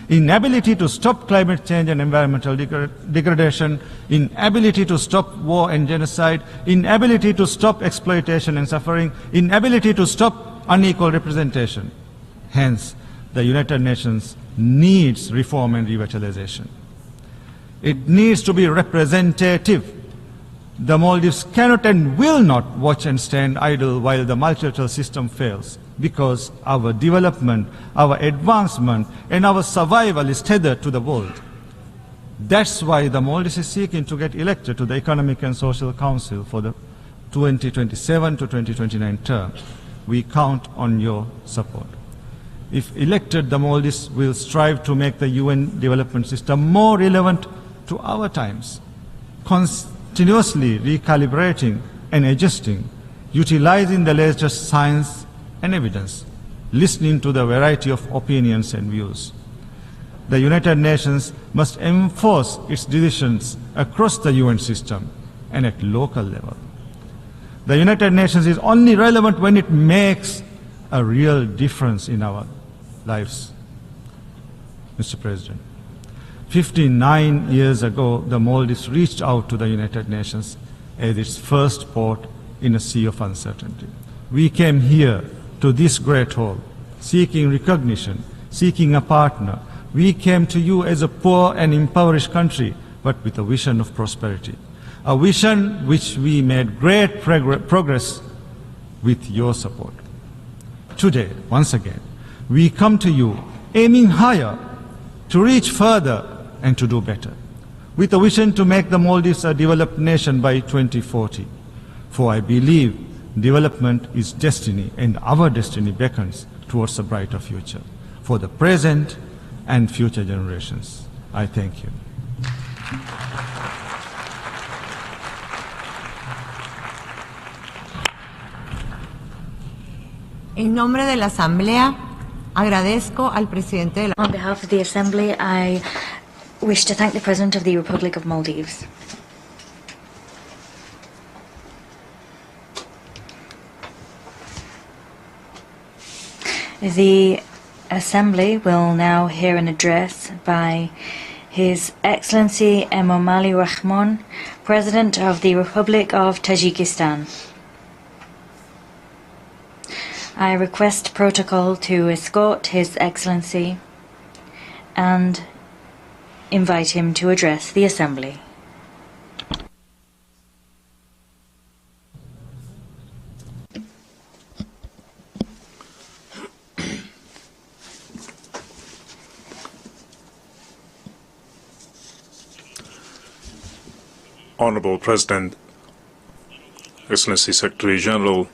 Inability to stop climate change and environmental degradation, inability to stop war and genocide, inability to stop exploitation and suffering, inability to stop unequal representation. Hence, the United Nations needs reform and revitalization. It needs to be representative. The Maldives cannot and will not watch and stand idle while the multilateral system fails, because our development, our advancement, and our survival is tethered to the world. That's why the Maldives is seeking to get elected to the Economic and Social Council for the 2027 to 2029 term. We count on your support. If elected, the Maldives will strive to make the UN development system more relevant to our times, continuously recalibrating and adjusting, utilizing the latest science and evidence, listening to the variety of opinions and views. The United Nations must enforce its decisions across the UN system and at local level. The United Nations is only relevant when it makes a real difference in our lives. Mr. President, 59 years ago, the Maldives reached out to the United Nations as its first port in a sea of uncertainty. We came here to this great hall, seeking recognition, seeking a partner. We came to you as a poor and impoverished country, but with a vision of prosperity. A vision which we made great progress with your support. Today, once again, we come to you aiming higher, to reach further and to do better, with a vision to make the Maldives a developed nation by 2040. For I believe development is destiny, and our destiny beckons towards a brighter future for the present and future generations. I thank you.
En nombre de la Asamblea, agradezco al presidente de la...
On behalf of the Assembly, I wish to thank the President of the Republic of Maldives. The Assembly will now hear an address by His Excellency Emomali Rahmon, President of the Republic of Tajikistan. I request protocol to escort His Excellency and invite him to address the Assembly.
Honorable President, Excellency Secretary General,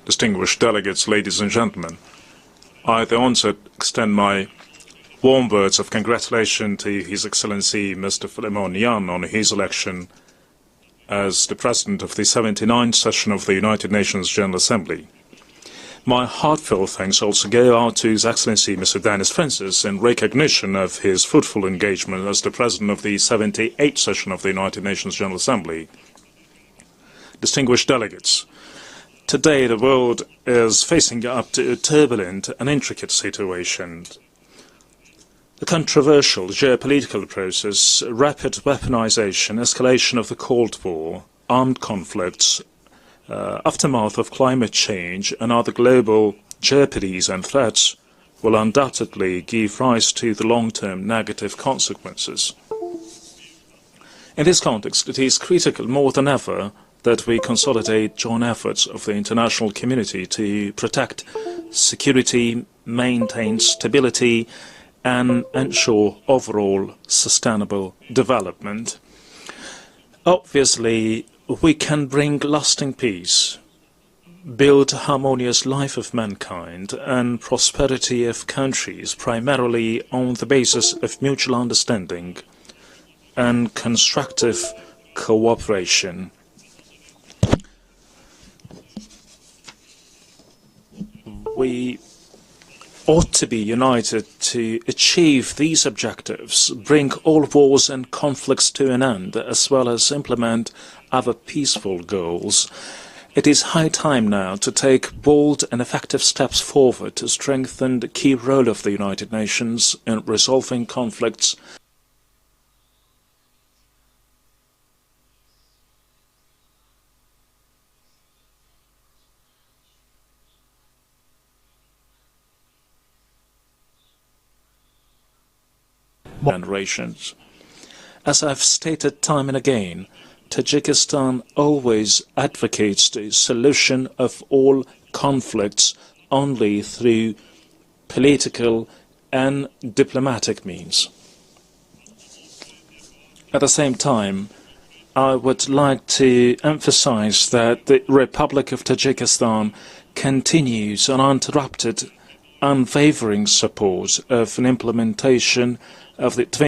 distinguished delegates, ladies and gentlemen, I at the onset extend my warm words of congratulation to His Excellency Mr. Philemon Yan on his election as the President of the 79th session of the United Nations General Assembly. My heartfelt thanks also go out to His Excellency Mr. Dennis Francis in recognition of his fruitful engagement as the President of the 78th session of the United Nations General Assembly. Distinguished delegates, today the world is facing up to a turbulent and intricate situation. The controversial geopolitical process, rapid weaponization, escalation of the Cold War, armed conflicts, aftermath of climate change and other global jeopardies and threats will undoubtedly give rise to the long-term negative consequences. In this context, it is critical more than ever that we consolidate joint efforts of the international community to protect security, maintain stability, and ensure overall sustainable development. Obviously, we can bring lasting peace, build a harmonious life of mankind and prosperity of countries primarily on the basis of mutual understanding and constructive cooperation. We ought to be united to achieve these objectives, bring all wars and conflicts to an end, as well as implement other peaceful goals. It is high time now to take bold and effective steps forward to strengthen the key role of the United Nations in resolving conflicts generations. As I've stated time and again, Tajikistan always advocates the solution of all conflicts only through political and diplomatic means.
At the same time, I would like to emphasize that the Republic of Tajikistan continues uninterrupted, unwavering support of an implementation of the